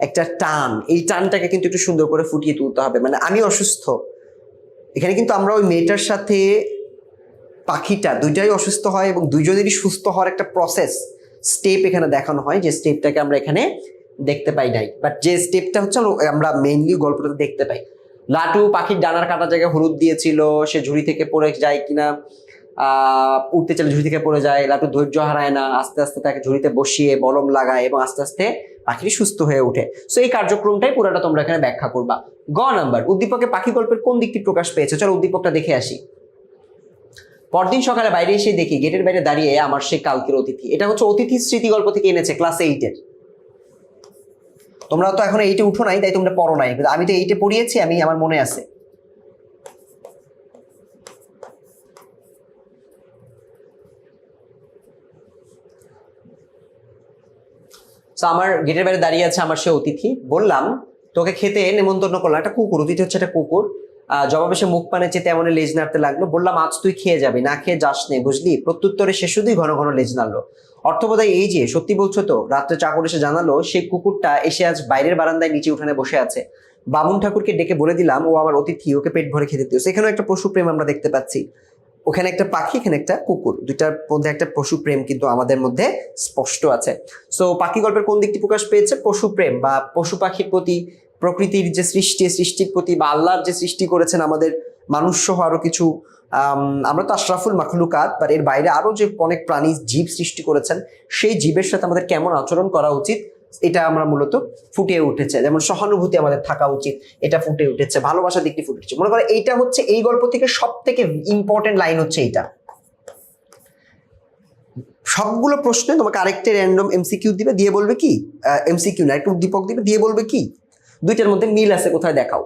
A: একটা টান, এই টানটাকে কিন্তু একটু সুন্দর করে ফুটিয়ে তুলতে হবে। মানে আমি অসুস্থ, এখানে কিন্তু আমরা ওই মেয়েটার সাথে পাখিটা দুইটাই অসুস্থ হয় এবং দুইজনেরই সুস্থ হওয়ার একটা প্রসেস, স্টেপ এখানে দেখানো হয়, যে স্টেপটাকে আমরা এখানে দেখতে পাই নাই, বাট যে স্টেপটা হচ্ছে আমরা মেইনলি গল্পটাতে দেখতে পাই। লাটু পাখির ডানার কাটা জায়গায় হলুদ দিয়েছিল, সে ঝুড়ি থেকে পড়ে যায় কিনা, উঠতে চলে ঝুড়ি থেকে পড়ে যায়, লাটু ধৈর্য হারায় না, আস্তে আস্তে তাকে ঝুড়িতে বসিয়ে মলম লাগায় এবং আস্তে আস্তে পাখিটি সুস্থ হয়ে ওঠে। সো এই কার্যক্রমটাই পুরোটা তোমরা এখানে ব্যাখ্যা করবা। গ নাম্বার, উদ্দীপকে পাখি গল্পের কোন দিকটি প্রকাশ পেয়েছে? চলো উদ্দীপকটা দেখে আসি। পরদিন সকালে বাইরে এসে দেখি গেটের বাইরে দাঁড়িয়ে আমার সেই কালকের অতিথি। এটা হচ্ছে অতিথির স্মৃতি গল্প থেকে এনেছে, ক্লাস 8-এর। তোমরা তো এখন 8-এ উঠো নাই, তাই তোমরা পড়ো নাই, কিন্তু আমি তো 8-এ পড়িয়েছি, আমি আমার মনে আছে। আমার গেটের বাইরে দাঁড়িয়ে আছে আমার সে অতিথি, বললাম তোকে খেতে নেমন্তন্ন করলাম। একটা কুকুর, অতিথি হচ্ছে একটা কুকুর। জবাবে সে মুখ পানে চেতে এমন লেজ নাড়তে লাগলো। বললাম আজ তুই খেয়ে যাবি, না খেয়ে যাস নে, বুঝলি? প্রত্যুত্তরে সে শুধুই ঘন ঘন লেজ নাড়লো। অর্থবোধহয় এই যে, সত্যি বলছো তো? রাত্রে চাকর এসে জানালো সেই কুকুরটা এসে আজ বাইরের বারান্দায় নিচে উঠানে বসে আছে। বামুন ঠাকুরকে ডেকে বলে দিলাম ও আমার অতিথি, ওকে পেট ভরে খেতে দিও। সেখানেও একটা পশু প্রেম আমরা দেখতে পাচ্ছি। ওখানে একটা পাখি, এখানে একটা কুকুর, দুইটার মধ্যে একটা পশু প্রেম কিন্তু আমাদের মধ্যে স্পষ্ট আছে। সো পাখি গল্পের কোন দিকটি প্রকাশ পেয়েছে? পশু প্রেম বা পশু পাখির প্রতি, প্রকৃতির যে সৃষ্টির প্রতি, বা আল্লাহর যে সৃষ্টি করেছেন আমাদের মানুষ সহ আরো কিছু, আমরা তো আশরাফুল মাখলুকাত, বা এর বাইরে আরো যে অনেক প্রাণী জীব সৃষ্টি করেছেন, সেই জীবের সাথে আমাদের কেমন আচরণ করা উচিত, এটা আমরা মূলত ফুটিয়ে উঠেছে। যেমন সহানুভূতি আমাদের থাকা উচিত, এটা ফুটে উঠেছে। ভালোবাসার দিকটি ফুটে উঠেছে। মনে করো এইটা হচ্ছে এই গল্প থেকে সব থেকে ইম্পর্টেন্ট লাইন হচ্ছে এইটা। সবগুলো প্রশ্নে তোমাকে আরেকটা র্যান্ডম এমসিকিউ দিবে, দিয়ে বলবে কি, এমসিকিউ না, একটা উদ্দীপক দিবে, দিয়ে বলবে কি দুইটার মধ্যে মিল আছে কোথায় দেখাও।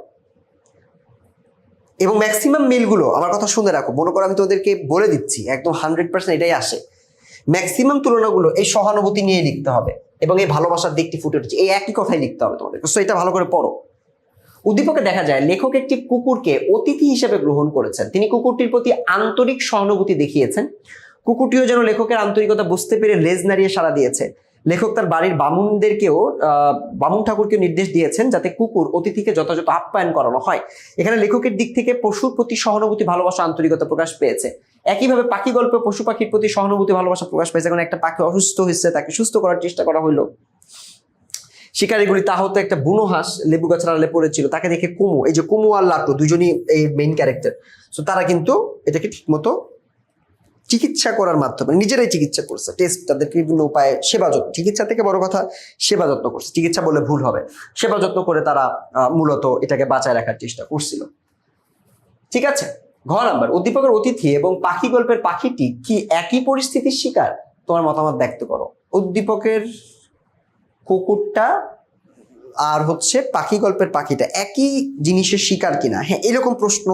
A: এবং ম্যাক্সিমাম মিলগুলো, আমার কথা শুনে রাখো, মনে করো আমি তোমাদেরকে বলে দিচ্ছি একদম 100% এটাই আসে। ম্যাক্সিমাম তুলনাগুলো এই সহানুভূতি নিয়ে লিখতে হবে এবং এই ভালোবাসার দিকটি ফুটে উঠেছে, এই একই কথাই লিখতে হবে তোমাদের। সো এটা ভালো করে পড়ো। উদ্দীপকে দেখা যায় লেখক একটি কুকুরকে অতিথি হিসেবে গ্রহণ করেছেন। তিনি কুকুরটির প্রতি আন্তরিক সহানুভূতি দেখিয়েছেন। কুকুরটিও যেন লেখকের আন্তরিকতা বুঝতে পেরে লেজ নাড়িয়ে সাড়া দিয়েছে। লেখক তার বাড়ির বামুন ঠাকুরকে নির্দেশ দিয়েছেন যাতে কুকুর অতিথিকে যথাযথ আপ্যায়ন করানো হয়। এখানে লেখকের দিক থেকে পশুর প্রতি সহানুভূতি, ভালোবাসা, আন্তরিকতা প্রকাশ পেয়েছে। একইভাবে পাখি গল্পে পশু পাখির প্রতি সহানুভূতি, ভালোবাসা প্রকাশ পেয়েছে। কারণ একটা পাখি অসুস্থ হয়েছে, তাকে সুস্থ করার চেষ্টা করা হলো। শিকারীগুলি তাহত একটা বুনো হাঁস লেবু গাছের আড়ালে পড়েছিল, তাকে দেখে কুমু, এই যে কুমু আর লাটু দুজনই এই মেইন ক্যারেক্টার, সো তারা কিন্তু এটাকে ঠিকমতো চিকিৎসা করার মাধ্যমে নিজেরাই চিকিৎসা করছে। টেস্ট, তাদেরকে বিভিন্ন উপায়ে সেবা যত্ন, চিকিৎসা থেকে বড় কথা সেবা যত্ন করছে, চিকিৎসা বললে ভুল হবে, সেবা যত্ন করে তারা মূলত এটাকে বাঁচায় রাখার চেষ্টা করছিল। ঠিক আছে, ঘ নাম্বার, উদ্দীপকের অতিথি এবং পাখি গল্পের পাখিটি কি একই পরিস্থিতির শিকার? তোমার মতামত ব্যক্ত করো। উদ্দীপকের কুকুরটা আর হচ্ছে পাখি গল্পের পাখিটা একই জিনিসের শিকার কিনা, হ্যাঁ এরকম প্রশ্ন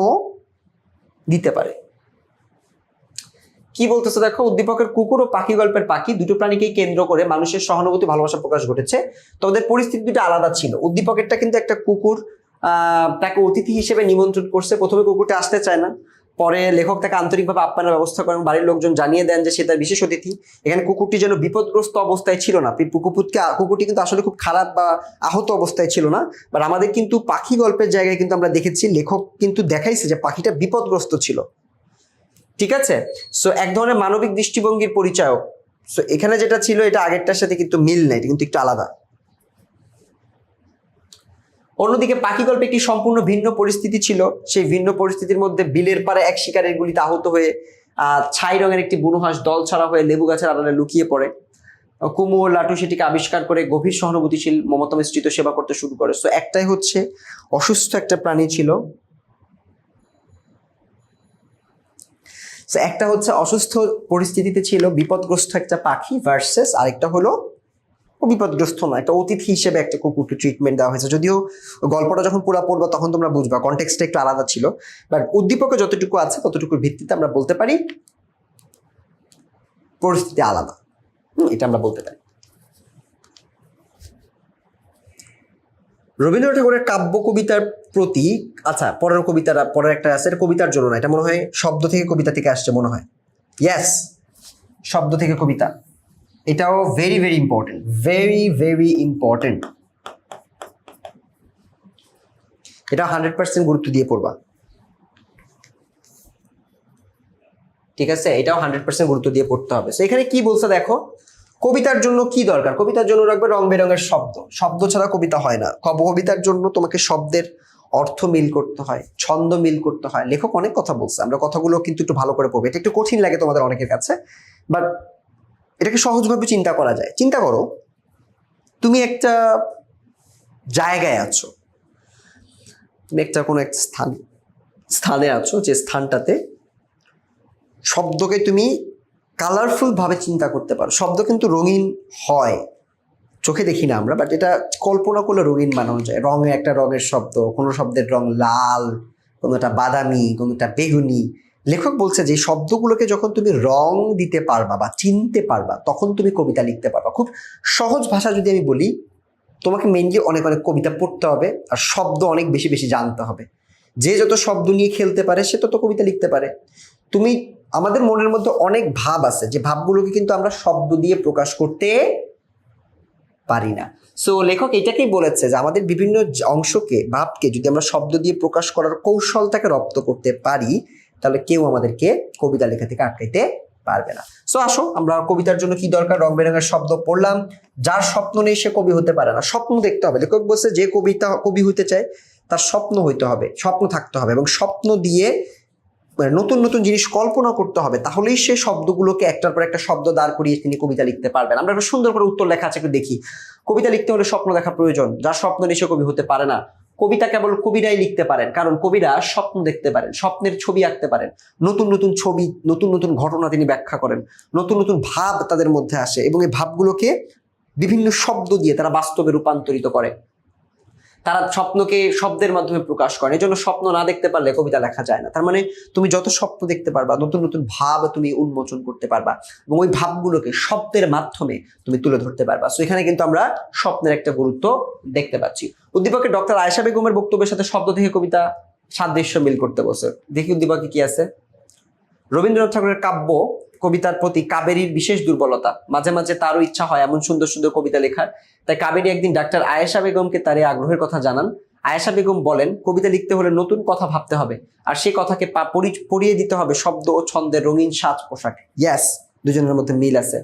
A: দিতে পারে। কি বলতেছে দেখো, উদ্দীপকের কুকুর ও পাখি গল্পের পাখি দুটো প্রাণীকেই কেন্দ্র করে মানুষের সহানুভূতি ভালোবাসা প্রকাশ ঘটেছে, তোমাদের পরিস্থিতি দুটো আলাদা ছিল। উদ্দীপকেরটা কিন্তু একটা কুকুর তাকে অতিথি হিসেবে নিমন্ত্রণ করছে, প্রথমে কুকুরটা আসতে চায় না, পরে লেখক তাকে আন্তরিকভাবে আপ্যায়নের ব্যবস্থা করেন, বাড়ির লোকজন জানিয়ে দেন যে সে তার বিশেষ অতিথি। এখানে কুকুরটি যেন বিপদগ্রস্ত অবস্থায় ছিল না, কুকুরটি কিন্তু আসলে খুব খারাপ বা আহত অবস্থায় ছিল না, বাট আমাদের কিন্তু পাখি গল্পের জায়গায় কিন্তু আমরা দেখেছি লেখক কিন্তু দেখাইছে যে পাখিটা বিপদগ্রস্ত ছিল। ঠিক আছে, সো এক ধরনের মানবিক দৃষ্টিভঙ্গির পরিচয়ক। সো এখানে যেটা ছিল এটা আগেরটার সাথে কিন্তু মিল নাই, এটা কিন্তু একটু আলাদা। অন্যদিকে পাখি গল্পে একটি সম্পূর্ণ ভিন্ন পরিস্থিতি ছিল, সেই ভিন্ন পরিস্থিতির মধ্যে বিলের পারে এক শিকারের গুলিতে আহত হয়ে ছাই রঙের একটি বুনো হাঁস দল ছাড়া হয়ে লেবু গাছের আড়ালে লুকিয়ে পড়ে। কুমু ও লাটু সেটিকে আবিষ্কার করে গভীর সহানুভূতিশীল মমতা মিশ্রিত সেবা করতে শুরু করে। সো একটাই হচ্ছে অসুস্থ একটা প্রাণী ছিল, একটা হচ্ছে অসুস্থ পরিস্থিতিতে ছিল বিপদগ্রস্ত একটা পাখি ভার্সেস আরেকটা হলো বিপদগ্রস্ত না, একটা অতিথি হিসেবে একটা কুকুরকে ট্রিটমেন্ট দেওয়া হয়েছে। যদিও গল্পটা যখন পুরো পড়বো তখন তোমরা বুঝবা কনটেক্সটটা একটু আলাদা ছিল, বাট উদ্দীপকে যতটুকু আছে ততটুকুর ভিত্তিতে আমরা বলতে পারি পরিস্থিতি আলাদা, এটা আমরা বলতে পারি। রবীন্দ্রনাথ ঠাকুরের কাব্য কবিতার প্রতি, আচ্ছা পরের কবিতাটা পরের একটা আছে, এটা কবিতার জন্য না, এটা মনে হয় শব্দ থেকে কবিতা থেকে আসছে মনে হয়। ইয়েস, শব্দ থেকে কবিতা, এটাও very very important, very very important. এটা 100% গুরুত্ব দিয়ে পড়বা, ঠিক আছে, এটাও 100% গুরুত্ব দিয়ে পড়তে হবে। তো এখানে কি বলছে দেখো, কবিতার জন্য কি দরকার, কবিতার জন্য রাখবে রং বেরঙের শব্দ, শব্দ ছাড়া কবিতা হয় না। কবিতার জন্য তোমাকে শব্দের অর্থ মিল করতে হয়, ছন্দ মিল করতে হয়। লেখক অনেক কথা বলছে, আমরা কথাগুলো কিন্তু একটু ভালো করে পড়বো। এটা একটু কঠিন লাগে তোমাদের অনেকের কাছে, বাট এটাকে সহজভাবে চিন্তা করা যায়। চিন্তা করো, তুমি একটা জায়গায় আছো, তুমি একটা কোনো একটা স্থানে আছো, যে স্থানটাতে শব্দকে তুমি কালারফুল ভাবে চিন্তা করতে পারো। শব্দ কিন্তু রঙিন হয়, চোখে দেখি না আমরা, বাট এটা কল্পনা করলে রঙিন বানানো যায়। রঙে একটা রঙের শব্দ, কোনো শব্দের রং লাল, কোনোটা বাদামি, কোনোটা বেগুনি। লেখক বলছে যে শব্দগুলোকে যখন তুমি রং দিতে পারবা বা চিনতে পারবা তখন তুমি কবিতা লিখতে পারবা। খুব সহজ ভাষা যদি আমি বলি, তোমাকে মেইনলি অনেক অনেক কবিতা পড়তে হবে আর শব্দ অনেক বেশি বেশি জানতে হবে। যে যত শব্দ নিয়ে খেলতে পারে সে তত কবিতা লিখতে পারে। তুমি, আমাদের মনের মধ্যে অনেক ভাব আছে, যে ভাবগুলোকে কিন্তু আমরা শব্দ দিয়ে প্রকাশ করতে পারি না। সো লেখক এটাকেই বলেছে যে আমাদের বিভিন্ন অংশকে, ভাবকে যদি আমরা শব্দ দিয়ে প্রকাশ করার কৌশলটাকে রপ্ত করতে পারি, তাহলে কেউ আমাদেরকে কবিতা লেখা থেকে আটকাইতে পারবে না। সো আসো, আমরা কবিতার জন্য কি দরকার, রং বেরঙের শব্দ পড়লাম। যার স্বপ্ন নেই সে কবি হতে পারে না, স্বপ্ন দেখতে হবে। লেখক বলছে যে কবি হতে চায় তার স্বপ্ন হইতে হবে, স্বপ্ন থাকতে হবে, এবং স্বপ্ন দিয়ে নতুন নতুন জিনিস কল্পনা করতে হবে, তাহলেই সে শব্দগুলোকে একটার পর একটা শব্দ দাঁড় করিয়ে তিনি কবিতা লিখতে পারবেন। আমরা একটা সুন্দর করে উত্তর লেখা আছে, একটু দেখি। কবিতা লিখতে হলে স্বপ্ন দেখা প্রয়োজন, যার স্বপ্ন নেই সে কবি হতে পারে না। কবিতা কেবল কবিরাই লিখতে পারেন, কারণ কবিরা স্বপ্ন দেখতে পারেন, স্বপ্নের ছবি আঁকতে পারেন, নতুন নতুন ছবি, নতুন নতুন ঘটনা তিনি ব্যাখ্যা করেন, নতুন নতুন ভাব তাদের মধ্যে আসে, এবং এই ভাবগুলোকে বিভিন্ন শব্দ দিয়ে তারা বাস্তবে রূপান্তরিত করে। তারা স্বপ্নকে শব্দের মাধ্যমে প্রকাশ করেন। এই জন্য স্বপ্ন না দেখতে পারলে কবিতা লেখা যায় না। তার মানে তুমি যত স্বপ্ন দেখতে পারবা, নতুন নতুন ভাব তুমি উন্মোচন করতে পারবা, এবং ওই ভাবগুলোকে শব্দের মাধ্যমে তুমি তুলে ধরতে পারবা। সো এখানে কিন্তু আমরা স্বপ্নের একটা গুরুত্ব দেখতে পাচ্ছি। উদ্দীপকে ডক্টর আয়েশা বেগমের বক্তব্যের সাথে শব্দ থেকে কবিতা সাদৃশ্য মিল করতে বসে। দেখি উদ্দীপকে কি আছে। রবীন্দ্রনাথ ঠাকুরের কাব্য কবিতার প্রতি কাবেরীর বিশেষ দুর্বলতা, মাঝে মাঝে তারও ইচ্ছা হয় এমন সুন্দর সুন্দর কবিতা লেখার। তাই কাবেরী একদিন ডাক্তার আয়েশা বেগমকে তার এই আগ্রহের কথা জানান। আয়েশা বেগম বলেন, কবিতা লিখতে হলে নতুন কথা ভাবতে হবে, আর সেই কথাকে পরিয়ে দিতে হবে শব্দ ও ছন্দের রঙিন সাজ পোশাক। ইয়াস, দুজনের মধ্যে মিল আছে,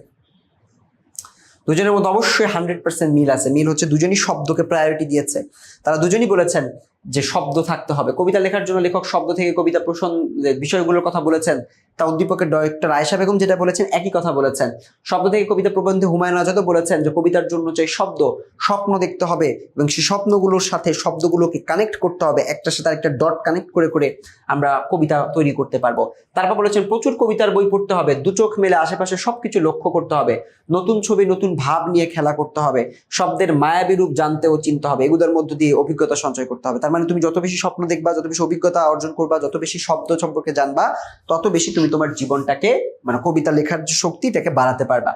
A: দুজনের মধ্যে অবশ্যই 100% মিল আছে। মিল হচ্ছে দুজনই শব্দকে প্রায়োরিটি দিয়েছে। তারা দুজনই বলেছেন যে শব্দ থাকতে হবে। কবিতা লেখার জন্য লেখক শব্দ থেকে কবিতা প্রসঙ্গ বিষয়গুলোর কথা বলেছেন। তা উদ্দীপকের ডক্টর আয়েশা বেগম যেটা বলেছেন একই কথা বলেছেন। শব্দ থেকে কবিতা প্রবন্ধে হুমায়ুন আজাদও বলেছেন যে কবিতার জন্য চাই শব্দ, স্বপ্ন দেখতে হবে এবং সেই স্বপ্নগুলোর সাথে শব্দগুলোকে কানেক্ট করতে হবে, একটার সাথে আরেকটা ডট কানেক্ট করে করে আমরা কবিতা তৈরি করতে পারবো। তারপর বলেছেন প্রচুর কবিতার বই পড়তে হবে, দু চোখ মেলে আশেপাশে সবকিছু লক্ষ্য করতে হবে, নতুন ছবি নতুন ভাব নিয়ে খেলা করতে হবে, শব্দের মায়াবী রূপ জানতে ও চিনতে হবে, এগুলোর মধ্য দিয়ে অভিজ্ঞতা সঞ্চয় করতে হবে। তার মানে তুমি যত বেশি স্বপ্ন দেখবা, যত বেশি অভিজ্ঞতা অর্জন করবা, যত বেশি শব্দ সম্পর্কে জানবা, তত বেশি তুমি তোমার জীবনটাকে মানে কবিতা লেখার যে শক্তি এটাকে বাড়াতে পারবা।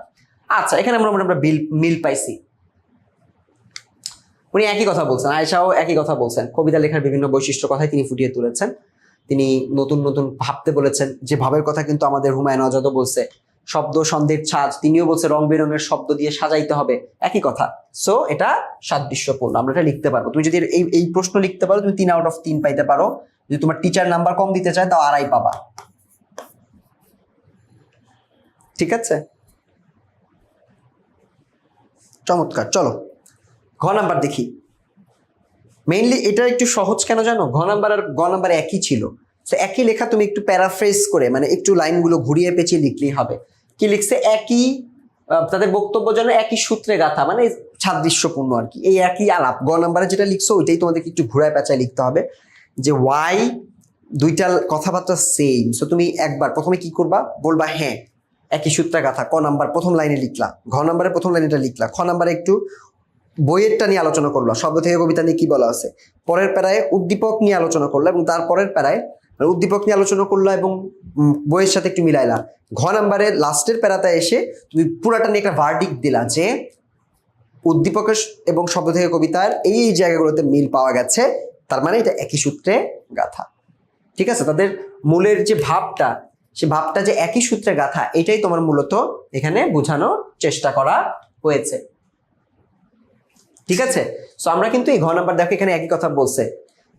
A: আচ্ছা, এখানে আমরা মিল পাইছি। উনি একই কথা বলছেন, আয়েশাও একই কথা বলছেন, কবিতা লেখার বিভিন্ন বৈশিষ্ট্য কথাই তিনি ফুটিয়ে তুলেছেন। তিনি নতুন নতুন ভাবতে বলেছেন, যে ভাবের কথা কিন্তু আমাদের হুমায়ুন আজাদও বলছে। শব্দ সন্দেহের ছাঁচ, তিনিও বলছে রং বেরঙের শব্দ দিয়ে সাজাইতে হবে, একই কথা। সো এটা সাদৃশ্যপূর্ণ, আমরা এটা লিখতে পারবো। তুমি যদি এই প্রশ্ন লিখতে পারো, তুমি 3 আউট অফ 3 পাইতে পারো। যদি তোমার টিচার নাম্বার কম দিতে চায় তাও 2.5 পাবা। ঠিক আছে, চমৎকার। চলো ঘ নাম্বার দেখি। মেইনলি এটা একটু সহজ কেন জানো, ঘ নাম্বার আর গ নাম্বার একই ছিল। তো একই লেখা তুমি একটু প্যারাফ্রেজ করে মানে একটু লাইনগুলো ঘুরিয়ে পেঁচিয়ে লিখলেই হবে। কি লিখছে, একই তাদের বক্তব্য যেন একই সূত্রে গাথা, মানে সাদৃশ্যপূর্ণ আর কি, এই একই আলাপ। গ নাম্বারে যেটা লিখছো ওইটাই তোমাদেরকে একটু ঘুরায় পেঁচায় লিখতে হবে, যে ওয়াই দুইটা কথাবার্তা সেম। সো তুমি একবার প্রথমে কি করবা, বলবা হ্যাঁ একই সূত্রে গাথা, ক নাম্বার প্রথম লাইনে লিখলা, ঘ নাম্বারে প্রথম লাইনেটা লিখলা, খ নাম্বারে একটু বইয়েরটা নিয়ে আলোচনা করলো, শব্দ থেকে কবিতা নিয়ে কি বলা আছে, পরের প্যারায় উদ্দীপক নিয়ে আলোচনা করলো এবং তার পরের প্যারায় উদ্দীপক নিয়ে আলোচনা করলো এবং বইয়ের সাথে একটু মিলাইলা। ঘ নাম্বারে লাস্টের প্যারাতে এসে তুমি পুরাটা নিয়ে একটা ভার্ডিক্ট দিলা যে উদ্দীপকের এবং শব্দ থেকে কবিতার এই জায়গাগুলোতে মিল পাওয়া গেছে, তার মানে এটা একই সূত্রে গাথা। ঠিক আছে, তাদের মূলের যে ভাবটা, সে ভাবটা যে একই সূত্রে গাথা, এটাই তোমার মূলত এখানে বোঝানোর চেষ্টা করা হয়েছে। ঠিক আছে, সো আমরা কিন্তু এই ঘ নাম্বার দেখো এখানে একই কথা বলছে,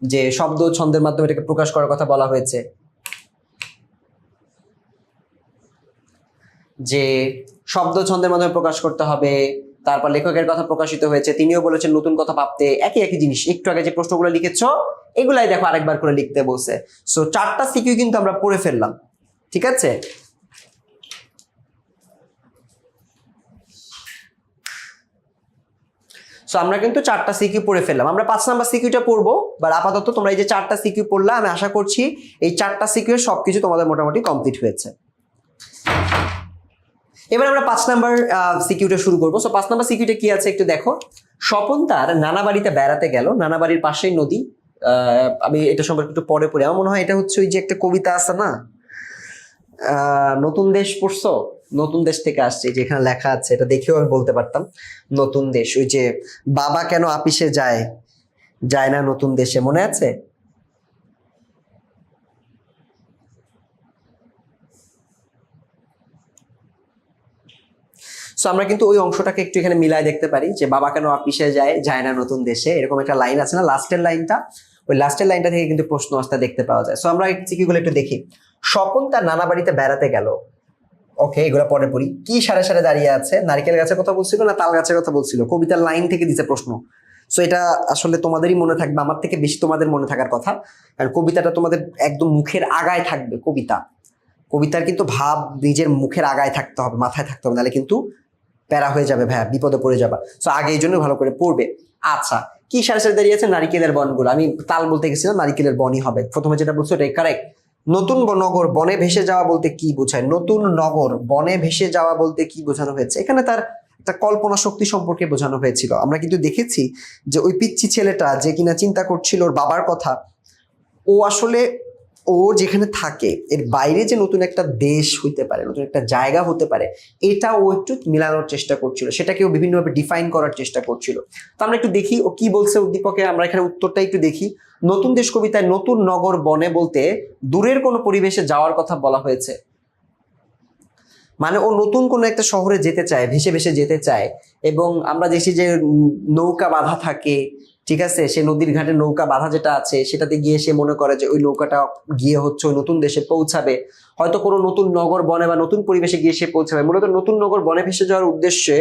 A: যে শব্দ ছন্দের মাধ্যমে এটাকে প্রকাশ করার কথা বলা হয়েছে, যে শব্দ ছন্দের মাধ্যমে প্রকাশ করতে হবে। তারপর লেখকের কথা প্রকাশিত হয়েছে, তিনিও বলেছেন নতুন কথা ভাবতে, একই একই জিনিস। একটু আগে যে প্রশ্নগুলো লিখেছো এগুলাই দেখো আরেকবার করে লিখতে বলছে। সো 4টা সিকিউ কিন্তু আমরা পড়ে ফেললাম। ঠিক আছে, সো আমরা কিন্তু 4টা সিকিউ পড়ে ফেললাম। আমরা 5 নাম্বার সিকিউটা পড়বো, বাট আপাতত তোমরা এই যে 4টা সিকিউ পড়লা, আমি আশা করছি এই 4টা সিকিউ সবকিছু তোমাদের মোটামুটি কমপ্লিট হয়েছে। এবার আমরা 5 নাম্বার সিকিউটা শুরু করবো। সো 5 নাম্বার সিকিউটা কি আছে একটু দেখো। স্বপন তার নানা বাড়িতে বেড়াতে গেল, নানা বাড়ির পাশেই নদী। আমি এটা সম্পর্কে একটু পরে পড়ি, আমার মনে হয় এটা হচ্ছে ওই যে একটা কবিতা আছে না, নতুন দেশ পড়ছো, নতুন দেশ থেকে আসছে, যেখানে লেখা আছে, এটা দেখেও আমি বলতে পারতাম নতুন দেশ। ওই যে বাবা কেন আপিসে যায়, যায় না নতুন দেশে, মনে আছে? সো আমরা কিন্তু ওই অংশটাকে একটু এখানে মিলায় দেখতে পারি, যে বাবা কেন আপিসে যায়, যায় না নতুন দেশে, এরকম একটা লাইন আছে না লাস্টের লাইনটা, ওই লাস্টের লাইনটা থেকে কিন্তু প্রশ্ন আসতে দেখতে পাওয়া যায়। সো আমরা এই চিকিগুলো একটু দেখি। স্বপন তার নানা বাড়িতে বেড়াতে গেল, ওকে এগুলো পরে পড়ি। কি সারে সারে দাঁড়িয়ে আছে, নারকেল গাছের কথা বলছিল না তাল গাছের কথা বলছিল, কবিতার লাইন থেকে দিছে প্রশ্ন। সো এটা আসলে তোমাদেরই মনে থাকবে, আমার থেকে বেশি তোমাদের মনে থাকার কথা, কারণ কবিতাটা তোমাদের একদম মুখের আগায় থাকবে। কবিতার কিন্তু ভাব নিজের মুখের আগায় থাকতে হবে, মাথায় থাকতে হবে, নাহলে কিন্তু প্যারা হয়ে যাবে ভাইয়া, বিপদে পড়ে যাবা। সো আগে এই জন্য ভালো করে পড়বে। আচ্ছা, কি সারে সারে দাঁড়িয়ে আছে, নারিকেলের বনগুলো, আমি তাল বলতে গেছিলাম, নারিকেলের বনই হবে প্রথমে যেটা বলছো, এটাই কারেক্ট। নতুন নগর বনে ভেসে যাওয়া বলতে কি বোঝায়, নতুন নগর বনে ভেসে যাওয়া বলতে কি বোঝানো হয়েছে, এখানে তার একটা কল্পনা শক্তি সম্পর্কে বোঝানো হয়েছিল। আমরা কিন্তু দেখেছি যে ওই পিচ্চি ছেলেটা যে কিনা চিন্তা করছিল ওর বাবার কথা, ও আসলে ও যেখানে থাকে এর বাইরে যে নতুন একটা দেশ হইতে পারে, নতুন একটা জায়গা হতে পারে, এটা ও একটু মিলানোর চেষ্টা করছিল, সেটাকে ও বিভিন্নভাবে ডিফাইন করার চেষ্টা করছিল। তো আমরা একটু দেখি ও কি বলছে উদ্দীপকে, আমরা এখানে উত্তরটা একটু দেখি। নতুন দেশ কবিতায় নতুন নগর বনে বলতে দূরের কোনো পরিবেশে যাওয়ার কথা বলা হয়েছে, মানে ও নতুন কোনো একটা শহরে যেতে চায়, ভেসে ভেসে যেতে চায়। এবং আমরা দেখছি যে নৌকা বাঁধা থাকে, ঠিক আছে, সে নদীর ঘাটে নৌকা বাঁধা যেটা আছে সেটাতে গিয়ে সে মনে করে যে ওই নৌকাটা গিয়ে হচ্ছে ওই নতুন দেশে পৌঁছাবে, হয়তো কোনো নতুন নগর বনে বা নতুন পরিবেশে গিয়ে সে পৌঁছাবে। মূলত নতুন নগর বনে ভেসে যাওয়ার উদ্দেশ্যে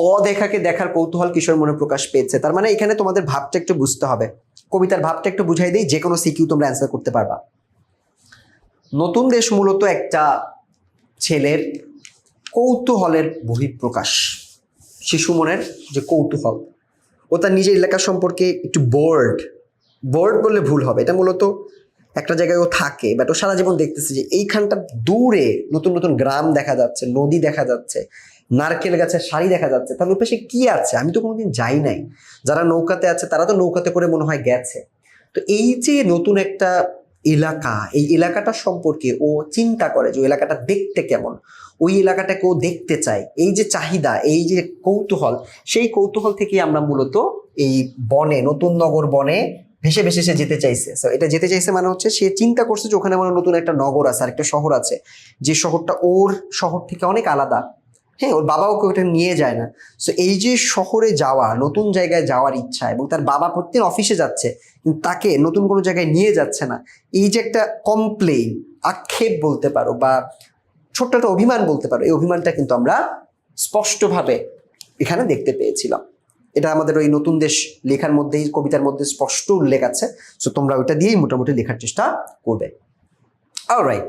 A: অদেখাকে দেখার কৌতূহল কিশোর মনে প্রকাশ পেয়েছে। তার মানে এখানে তোমাদের ভাবটা একটু বুঝতে হবে, কবিতার ভাবটা একটু বুঝাই দিই, যে কোনো সিকিউ তোমরা অ্যান্সার করতে পারবা। নতুন দেশ মূলত একটা ছেলের কৌতূহলের বহিঃপ্রকাশ, শিশু মনের যে কৌতূহল, ও তার নিজের এলাকা সম্পর্কে একটু বোর্ড বললে ভুল হবে, এটা মূলত একটা জায়গায় ও থাকে, বাট ও সারা জীবন দেখতেছে যে এইখানটা দূরে নতুন নতুন গ্রাম দেখা যাচ্ছে, নদী দেখা যাচ্ছে, নারকেল গাছের সারি দেখা যাচ্ছে, তার পাশে কি আছে আমি তো কোনোদিন যাই নাই, যারা নৌকাতে আছে তারা তো নৌকাতে করে মনে হয় গেছে। তো এই যে নতুন একটা এলাকা, এই এলাকাটা সম্পর্কে ও চিন্তা করে যে ওই এলাকাটা দেখতে কেমন, ওই এলাকাটাকে ও দেখতে চায়, এই যে চাহিদা, এই যে কৌতূহল, সেই কৌতূহল থেকে আমরা মূলত এই বনে, নতুন নগর বনে ভেসে ভেসে সে যেতে চাইছে। এটা যেতে চাইছে মানে হচ্ছে সে চিন্তা করছে যে ওখানে আমার নতুন একটা নগর আছে, আর একটা শহর আছে, যে শহরটা ওর শহর থেকে অনেক আলাদা। হ্যাঁ, ওর বাবা ওকে ওটা নিয়ে যায় না। সো এই যে শহরে যাওয়া, নতুন জায়গায় যাওয়ার ইচ্ছা, এবং তার বাবা প্রত্যেক অফিসে যাচ্ছে কিন্তু তাকে নতুন কোনো জায়গায় নিয়ে যাচ্ছে না, এই যে একটা কমপ্লেইন, আক্ষেপ বলতে পারো বা ছোট্ট একটা অভিমান বলতে পারো, এই অভিমানটা কিন্তু আমরা স্পষ্টভাবে এখানে দেখতে পেয়েছিলাম। এটা আমাদের ওই নতুন দেশ লেখার মধ্যেই, কবিতার মধ্যে স্পষ্ট উল্লেখ আছে। সো তোমরা ওইটা দিয়েই মোটামুটি লেখার চেষ্টা করবে। অলরাইট,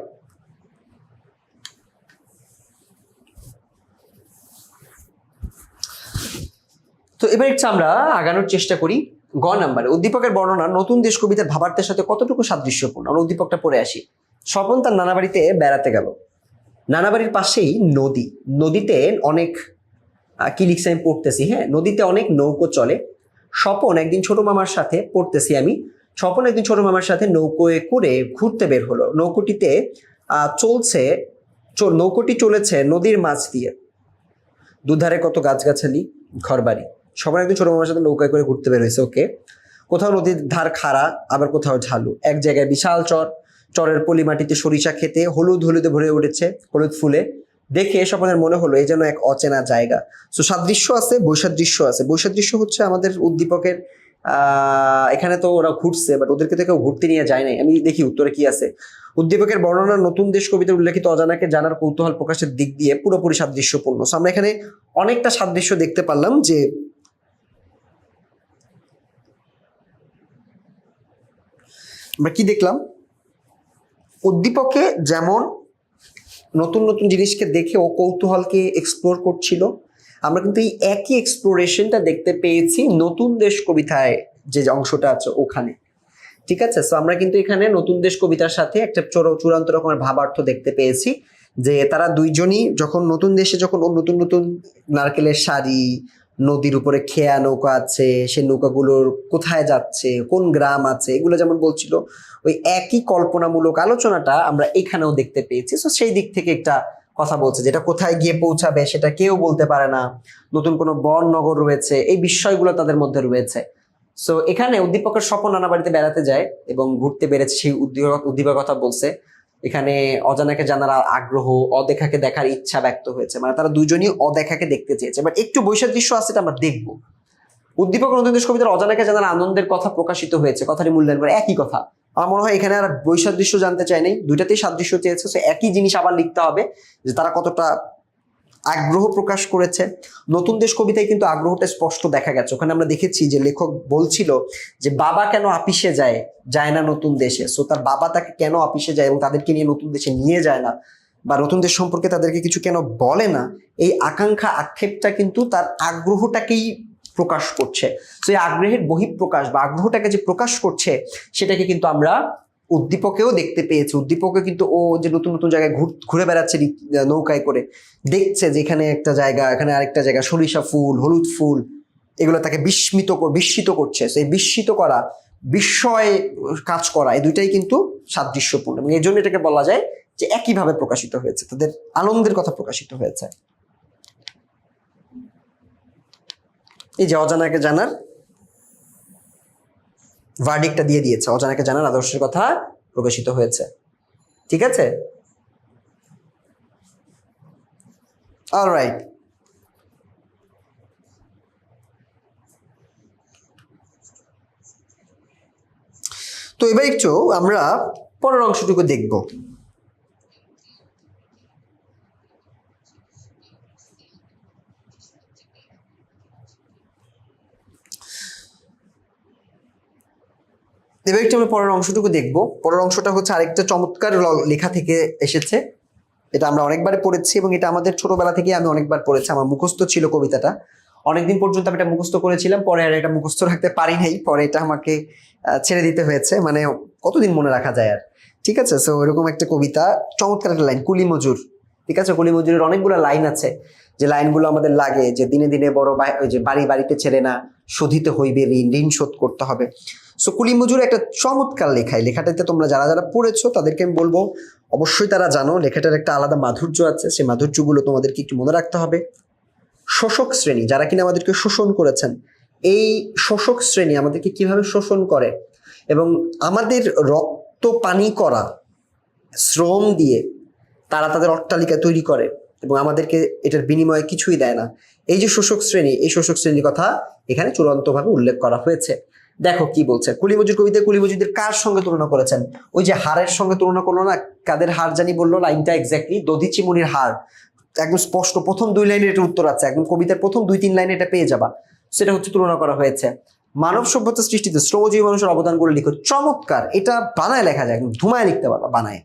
A: তো এবার একটু আমরা আগানোর চেষ্টা করি। গ নাম্বারে উদ্দীপকের বর্ণনা নতুন দেশ কবিতার ভাবার্থের সাথে কতটুকু সাদৃশ্যপূর্ণ। আমরা উদ্দীপকটা পড়ে আসি। স্বপন তার নানা বাড়িতে বেড়াতে গেল, নানা বাড়ির পাশেই নদী, নদীতে অনেক কি লিখছে আমি পড়তেছি, হ্যাঁ, নদীতে অনেক নৌকো চলে। স্বপন একদিন ছোট মামার সাথে, পড়তেছি আমি, স্বপন একদিন ছোট মামার সাথে নৌকোয় করে ঘুরতে বের হলো। নৌকোটিতে নৌকোটি চলেছে নদীর মাছ দিয়ে, দুধারে কত গাছগাছালি, ঘরবাড়ি। স্বপন একদিন ছোট মামার সাথে নৌকায় করে ঘুরতে বের হয়েছে। ওকে, কোথাও নদীর ধার খাড়া, আবার কোথাও ঢালু, এক জায়গায় বিশাল চরের পলি মাটিতে সরিষা খেতে হলুদে ভরে উঠেছে, হলুদ ফুলে। দেখে স্বপনের মনে হলো এই যেন এক অচেনা জায়গা। সো সাদৃশ্য আছে, বৈসাদৃশ্য আছে। বৈসাদৃশ্য হচ্ছে আমাদের উদ্দীপকের এখানে তো ওরা ঘুরছে, বাট ওদেরকে তো কেউ ঘুরতে নিয়ে যায় নাই। আমি দেখি উত্তরে কি আছে। উদ্দীপকের বর্ণনা নতুন দেশ কবিতার উল্লেখিত অজানাকে জানার কৌতূহল প্রকাশের দিক দিয়ে পুরোপুরি সাদৃশ্যপূর্ণ। সো আমরা এখানে অনেকটা সাদৃশ্য দেখতে পারলাম। যে আমরা কি দেখলাম, উদ্দীপকে যেমন নতুন নতুন জিনিসকে দেখে ও কৌতূহলকে এক্সপ্লোর করছিল, আমরা কিন্তু এই একই এক্সপ্লোরেশনটা দেখতে পেয়েছি নতুন দেশ কবিতায় যে অংশটা আছে ওখানে। ঠিক আছে, সো আমরা কিন্তু এখানে নতুন দেশ কবিতার সাথে একটা চূড়ান্ত রকমের ভাবার্থ দেখতে পেয়েছি, যে তারা দুইজনই যখন নতুন দেশে, যখন নতুন নতুন নারকেলের শাড়ি, নদীর উপরে খেয়া নৌকা আছে, সে নৌকাগুলোর কোথায় যাচ্ছে, কোন গ্রাম আছে, এগুলো যেমন বলছিল, ওই একই কল্পনামূলক আলোচনাটা আমরা এখানেও দেখতে পেয়েছি। সো সেই দিক থেকে একটা কথা বলছে, যেটা কোথায় গিয়ে পৌঁছাবে সেটা কেউ বলতে পারে না, নতুন কোনো বন নগর রয়েছে, এই বিষয়গুলো তাদের মধ্যে রয়েছে। সো এখানে উদ্দীপকের স্বপন নানা বাড়িতে বেড়াতে যায় এবং ঘুরতে বেড়েছে, সেই উদ্দীপক কথা বলছে। এখানে অজানাকে জানার আগ্রহ, অদেখাকে দেখার ইচ্ছা ব্যক্ত হয়েছে, মানে তারা দুজনই অদেখাকে দেখতে চেয়েছে। বাট একটু বৈসাদৃশ্য আছে, এটা আমরা দেখবো। উদ্দীপক নতুন দেশ কবিতার অজানাকে জানার আনন্দের কথা প্রকাশিত হয়েছে, কথাটি মূল্যায়ন করে একই কথা। আমার মনে হয় এখানে আর বৈসাদৃশ্য জানতে চাই নাই, দুইটাতেই সাদৃশ্য চেয়েছে। সো একই জিনিস আবার লিখতে হবে, যে তারা কতটা আগ্রহ প্রকাশ করেছে। নতুন দেশ কবিতায় কিন্তু আগ্রহটা স্পষ্ট দেখা গেছে। ওখানে আমরা দেখেছি যে লেখক বলছিল যে বাবা কেন আপিসে যায় না নতুন দেশে। সো তার বাবা তাকে কেন আপিসে যায় এবং তাদেরকে নিয়ে নতুন দেশে নিয়ে যায় না, বা নতুন দেশ সম্পর্কে তাদেরকে কিছু কেন বলে না, এই আকাঙ্ক্ষা, আক্ষেপটা কিন্তু তার আগ্রহটাকেই প্রকাশ করছে। তো এই আগ্রহের বহিঃপ্রকাশ বা আগ্রহটাকে যে প্রকাশ করছে, সেটাকে কিন্তু আমরা উদ্দীপকেও দেখতে পেয়েছি। উদ্দীপকে কিন্তু ও যে নতুন নতুন জায়গায় ঘুরে বেড়াচ্ছে নৌকায় করে, দেখছে যে এখানে একটা জায়গা, এখানে আরেকটা জায়গা, সরিষা ফুল, হলুদ ফুল, এগুলো তাকে বিস্মিত করছে। সেই বিস্মিত করা, বিস্ময় কাজ করা, এই দুইটাই কিন্তু সাদৃশ্যপূর্ণ, এবং এই জন্য এটাকে বলা যায় যে একইভাবে প্রকাশিত হয়েছে, তাদের আনন্দের কথা প্রকাশিত হয়েছে। এই যে অজানাকে জানার ভার্ডিক্টটা দিয়ে দিয়েছে, অজানাকে জানার আদর্শের কথা প্রকাশিত হয়েছে। ঠিক আছে, অলরাইট। তো এবার একটু আমরা পরের অংশটুকু দেখব। এবার একটু আমরা পরের অংশটুকু দেখবো। পরের অংশটা হচ্ছে আরেকটা চমৎকার লেখা থেকে এসেছে। এটা আমরা অনেকবার পড়েছি এবং এটা আমাদের ছোটবেলা থেকে আমি অনেকবার পড়েছি। আমার মুখস্থ ছিল কবিতাটা, অনেকদিন পর্যন্ত আমি এটা মুখস্থ করেছিলাম, পরে আর এটা মুখস্থ রাখতে পারি নাই, পরে এটা আমাকে ছেড়ে দিতে হয়েছে। মানে কতদিন মনে রাখা যায় আর, ঠিক আছে। সো এরকম একটা কবিতা, চমৎকার একটা লাইন, কুলি মজুর, ঠিক আছে। কুলি মজুরের অনেকগুলো লাইন আছে, যে লাইনগুলো আমাদের লাগে, যে দিনে দিনে বড় ওই যে বাড়ি বাড়িতে ছেড়ে না, শোধিতে হইবে ঋণ, ঋণ শোধ করতে হবে। সো কুলি মজুর একটা চমৎকার লেখায়, লেখাটাতে তোমরা যারা যারা পড়েছো তাদেরকে আমি বলবো অবশ্যই তারা জানো লেখাটার একটা আলাদা মাধুর্য আছে, সেই মাধুর্যগুলো তোমাদেরকে একটু মনে রাখতে হবে। শোষক শ্রেণী যারা কিনা আমাদেরকে শোষণ করেছেন, এই শোষক শ্রেণী আমাদেরকে কিভাবে শোষণ করে এবং আমাদের রক্ত পানি করা শ্রম দিয়ে তারা তাদের অট্টালিকা তৈরি করে এবং আমাদেরকে এটার বিনিময়ে কিছুই দেয় না। এই যে শোষক শ্রেণী, এই শোষক শ্রেণীর কথা এখানে চূড়ান্তভাবে উল্লেখ করা হয়েছে। দেখো কি বলছে কুলি মজুর কবিতায়। কুলি মজুরদের কার সঙ্গে তুলনা করেছেন? ওই যে হাড়ের সঙ্গে তুলনা করলো না, কাদের হাড় জানি বললো লাইনটা এক্স্যাক্টলি, দধিচি মুনির হাড়, একদম স্পষ্ট প্রথম 2 লাইনের এটা উত্তর আছে, একদম কবিতার প্রথম 2-3 লাইনে এটা পেয়ে যাবা। সেটা হচ্ছে তুলনা করা হয়েছে। মানব সভ্যতা সৃষ্টিতে শ্রমজীবী মানুষের অবদানগুলো লিখো। চমৎকার, এটা বানায় লেখা যায়, একদম ধুমায় লিখতে পারবা বানায়,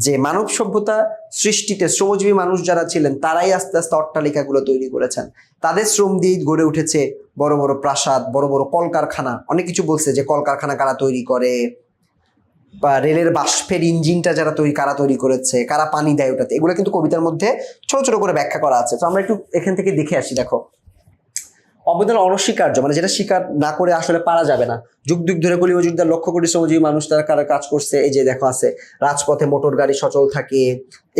A: যে মানব সভ্যতা সৃষ্টিতে শ্রমজীবী মানুষ যারা ছিলেন তারাই আস্তে আস্তে অট্টালিকাগুলো তৈরি করেছেন, তাদের শ্রম দিয়েই গড়ে উঠেছে বড় বড় প্রাসাদ, বড় বড় কলকারখানা। অনেক কিছু বলছে যে কলকারখানা কারা তৈরি করে, বা রেলের বাষ্পের ইঞ্জিনটা যারা কারা তৈরি করেছে, কারা পানি দেয় ওটাতে, এগুলো কিন্তু কবিতার মধ্যে ছোট ছোট করে ব্যাখ্যা করা আছে। তো আমরা একটু এখান থেকে দেখে আসি। দেখো, অবদান অনস্বীকার্য, মানে যেটা স্বীকার না করে আসলে পারা যাবে না। যুগ যুগ ধরে কুলি মজুরদার লক্ষ কোটি শ্রমজীবী মানুষ তারা কারা কাজ করছে, এই যে দেখো আছে, রাজপথে মোটর গাড়ি সচল থাকে,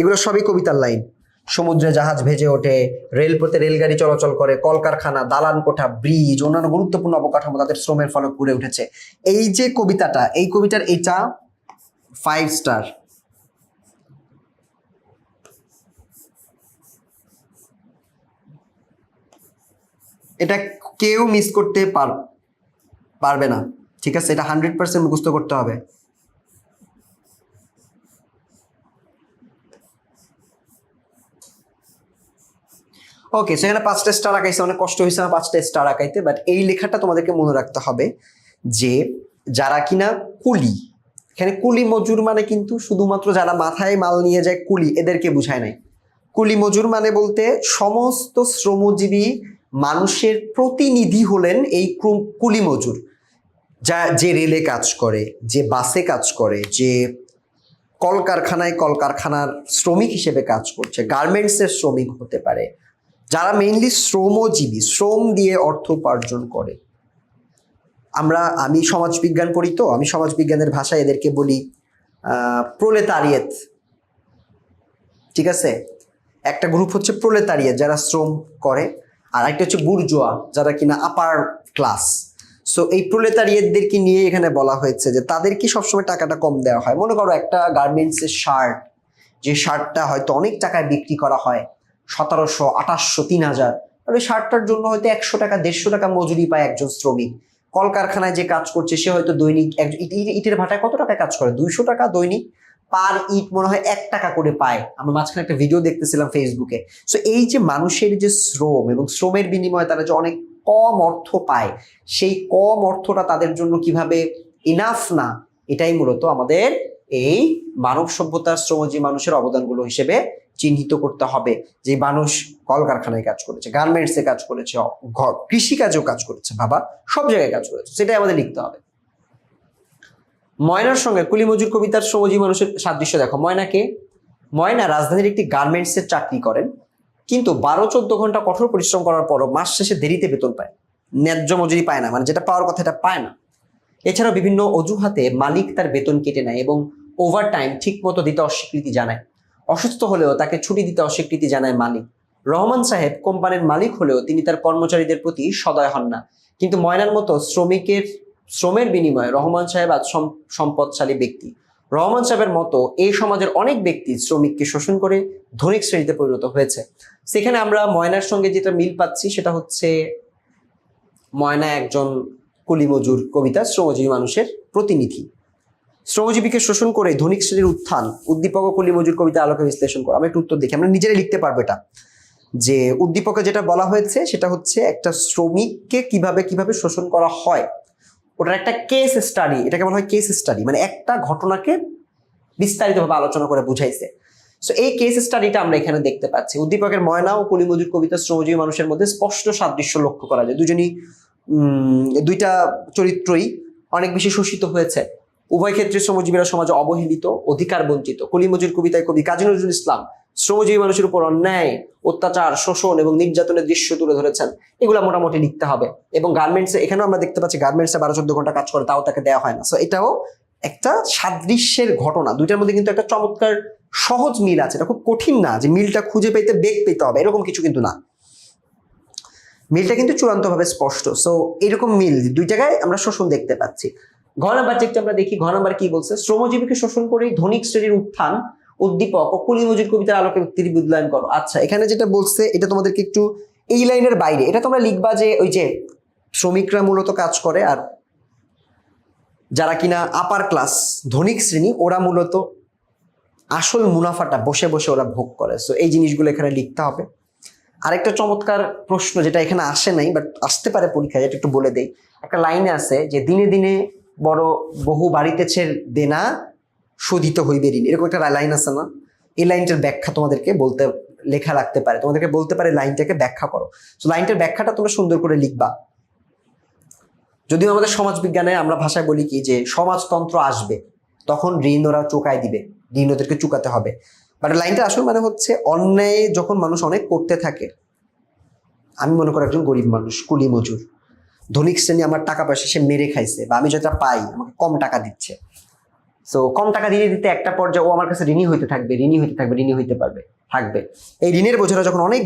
A: এগুলো সবই কবিতার লাইন। সমুদ্রে জাহাজ ভেসে ওঠে, রেলপথে রেলগাড়ি চলাচল করে, কলকারখানা, দালান কোঠা, ব্রিজ, অন্যান্য গুরুত্বপূর্ণ অবকাঠামো তাদের শ্রমের ফলে গড়ে উঠেছে। এই যে কবিতাটা, এই কবিতার এটা 5 স্টার। এটা কেউ মিস করতে পারবে না, ঠিক আছে। এটা 100% মুখস্থ করতে হবে। ওকে, সেখানে 5টা স্টার আঁকাইছে, অনেক কষ্ট হয়েছে আমার 5টা স্টার আঁকাইতে, বাট এই লেখাটা তোমাদেরকে মনে রাখতে হবে যে যারা কিনা কুলি, এখানে কুলি মজুর মানে কিন্তু শুধুমাত্র যারা মাথায় মাল নিয়ে যায় কুলি এদেরকে বুঝায় নাই। কুলি মজুর মানে বলতে সমস্ত শ্রমজীবী মানুষের প্রতিনিধি হলেন এই কুলি মজুর, যে রেলে কাজ করে, যে বাসে কাজ করে, যে কলকারখানার শ্রমিক হিসেবে কাজ করছে, গার্মেন্টসের শ্রমিক হতে পারে, যারা মেইনলি শ্রমজীবী, শ্রম দিয়ে অর্থ উপার্জন করে। আমি সমাজবিজ্ঞান পড়ি, তো আমি সমাজবিজ্ঞানের ভাষায় এদেরকে বলি প্রোলেতারিয়েত, ঠিক আছে। একটা গ্রুপ হচ্ছে প্রোলেতারিয়েত যারা শ্রম করে, আর একটা হচ্ছে বুর্জোয়া যারা কিনা আপার ক্লাস। সো এই প্রোলেতারিয়েতদেরকে নিয়ে এখানে বলা হয়েছে যে তাদেরকে সবসময় টাকাটা কম দেওয়া হয়। মনে করো একটা গার্মেন্টসের শার্ট, যে শার্টটা হয়তো অনেক টাকায় বিক্রি করা হয়, 1700, 2800, 3000, আর ওই শার্টটার জন্য হয়তো 100 টাকা 150 টাকা মজুরি পায় একজন শ্রমিক। কলকারখানায় যে কাজ করছে সে হয়তো দৈনিক ইটের ভাটায় কত টাকায় কাজ করে, 200 টাকা দৈনিক, পার ইট মনে হয় 1 টাকা করে পায়। আমরা মাঝখানে একটা ভিডিও দেখতেছিলাম ফেসবুকে। সো এই যে মানুষের যে শ্রম এবং শ্রমের বিনিময়ে তারা যে অনেক কম অর্থ পায়, সেই কম অর্থটা তাদের জন্য কিভাবে ইনাফ না, এটাই মূলত আমাদের এই মানব সভ্যতার শ্রমজীবী মানুষের অবদানগুলো হিসেবে চিহ্নিত করতে হবে। যে মানুষ কলকারখানায় কাজ করেছে, গার্মেন্টসে কাজ করেছে, কৃষিকাজেও কাজ করেছে, বাবা সব জায়গায় কাজ করেছে, সেটাই আমাদের লিখতে হবে। ময়নার সঙ্গে কুলি মজুর কবিতার শ্রমজীবী মানুষের সাদৃশ্য দেখো। ময়না রাজধানীর একটি গার্মেন্টসের চাকরি করেন, কিন্তু 12-14 ঘন্টা কঠোর পরিশ্রম করার পরও মাস শেষে দেরিতে বেতন পায়, ন্যায্য মজুরি পায় না, মানে যেটা পাওয়ার কথা এটা পায় না। এছাড়াও বিভিন্ন অজুহাতে মালিক তার বেতন কেটে নেয় এবং ওভারটাইম ঠিক মতো দিতে অস্বীকৃতি জানায়। অসুস্থ হলেও তাকে ছুটি দিতে অস্বীকৃতি জানায় মালিক। রহমান সাহেব কোম্পানির মালিক হলেও তিনি তার কর্মচারীদের প্রতি সদয় হন না। কিন্তু ময়নার মতো শ্রমের বিনিময়ে রহমান সাহেব আজ সম্পদশালী ব্যক্তি। রহমান সাহেবের মতো এই সমাজের অনেক ব্যক্তি শ্রমিককে শোষণ করে ধনিক শ্রেণীতে পরিণত হয়েছে। সেখানে আমরা ময়নার সঙ্গে যেটা মিল পাচ্ছি সেটা হচ্ছে ময়না একজন কুলি মজুর কবিতা, শ্রমজীবী মানুষের প্রতিনিধি। শ্রমজীবীকে শোষণ করে ধনিক শ্রেণীর উত্থান, উদ্দীপক ও কুলি মজুর কবিতা আলোকে বিশ্লেষণ করো। আমরা একটু উত্তর দেখি, আমরা নিজেরাই লিখতে পারবো এটা। যে উদ্দীপকে যেটা বলা হয়েছে সেটা হচ্ছে একটা শ্রমিককে কিভাবে শোষণ করা হয়, ওটার একটা কেস স্টাডি, এটাকে বলা হয় কেস স্টাডি, মানে একটা ঘটনাকে বিস্তারিতভাবে আলোচনা করে বুঝাইছে। সো এই কেস স্টাডিটা আমরা এখানে দেখতে পাচ্ছি। উদ্দীপকের ময়না ও কলি মজুর কবিতা শ্রমজীবী মানুষের মধ্যে স্পষ্ট সাদৃশ্য লক্ষ্য করা যায়। দুইটা চরিত্রই অনেক বেশি শোষিত হয়েছে। উভয় ক্ষেত্রে শ্রমজীবীরা সমাজে অবহেলিত, অধিকার বঞ্চিত। কলি মজুর কবিতায় কবি কাজী নজরুল ইসলাম শ্রমজীবী মানুষের উপর অন্যায়, অত্যাচার, শোষণ এবং নির্যাতনের দৃশ্য তুলে ধরেছেন। এগুলা মোটামুটি লিখতে হবে। এবং গার্মেন্টসে, এখানেও আমরা দেখতে পাচ্ছি গার্মেন্টসে 12-14 ঘন্টা কাজ করে, তাও তাকে দেওয়া হয় না। সো এটাও একটা সাদৃশ্যের ঘটনা। দুইটার মধ্যে কিন্তু একটা চমৎকার সহজ মিল আছে। এটা খুব কঠিন না যে মিলটা খুঁজে পেতে বেগ পেতে হবে, এরকম কিছু কিন্তু না। মিলটা কিন্তু চূড়ান্তভাবে স্পষ্ট। সো এরকম মিল দুই জায়গায় আমরা শোষণ দেখতে পাচ্ছি। ঘ নাম্বার যেটা আমরা দেখি, ঘ নাম্বার কি বলছে? শ্রমজীবীকে শোষণ করে ধনিক শ্রেণীর উত্থান, উদ্দীপক ও কুলি মজুর কবিতার আলোকে ব্যক্তির মূল্যায়ন করো। আচ্ছা, এখানে যেটা বলছে এটা তোমাদেরকে একটু এই লাইনের বাইরে, এটা তোমরা লিখবা যে ওই যে শ্রমিকরা মূলত কাজ করে, আর যারা কিনা আপার ক্লাস ধনিক শ্রেণী, ওরা মূলত আসল মুনাফাটা বসে বসে ওরা ভোগ করে। সো এই জিনিসগুলো এখানে লিখতে হবে। আরেকটা চমৎকার প্রশ্ন যেটা এখানে আসে নাই বাট আসতে পারে পরীক্ষায়, যেটা একটু বলে দেই। একটা লাইনে আছে যে দিনে দিনে বড় বহু বাড়িতেছে দেনা, শোধিত হইবে ঋণ, এরকম একটা লাইন আছে না? এই লাইনটার ব্যাখ্যা তোমাদেরকে বলতে, লেখা রাখতে পারে, তোমাদেরকে বলতে পারে লাইনটাকে ব্যাখ্যা করো। তো লাইনটার ব্যাখ্যাটা তোমরা সুন্দর করে লিখবা। যদিও আমাদের সমাজ বিজ্ঞানে আমরা ভাষায় বলি কি যে সমাজতন্ত্র আসবে, তখন ঋণ ওরা চুকাই দিবে, ঋণ ওদেরকে চুকাতে হবে। বাট লাইনটা আসল মানে হচ্ছে অন্যায় যখন মানুষ অনেক করতে থাকে, আমি মনে করি একজন গরিব মানুষ, কুলি মজুর, ধনিক শ্রেণী আমার টাকা পয়সা সে মেরে খাইছে, বা আমি যেটা পাই আমাকে কম টাকা দিচ্ছে। সো কম টাকা দিতে দিতে একটা পর্যায়ে ও আমার কাছে ঋণী হইতে থাকবে, ঋণী হইতে থাকবে, ঋণী হইতে পারবে থাকবে। এই ঋণের বোঝাটা যখন অনেক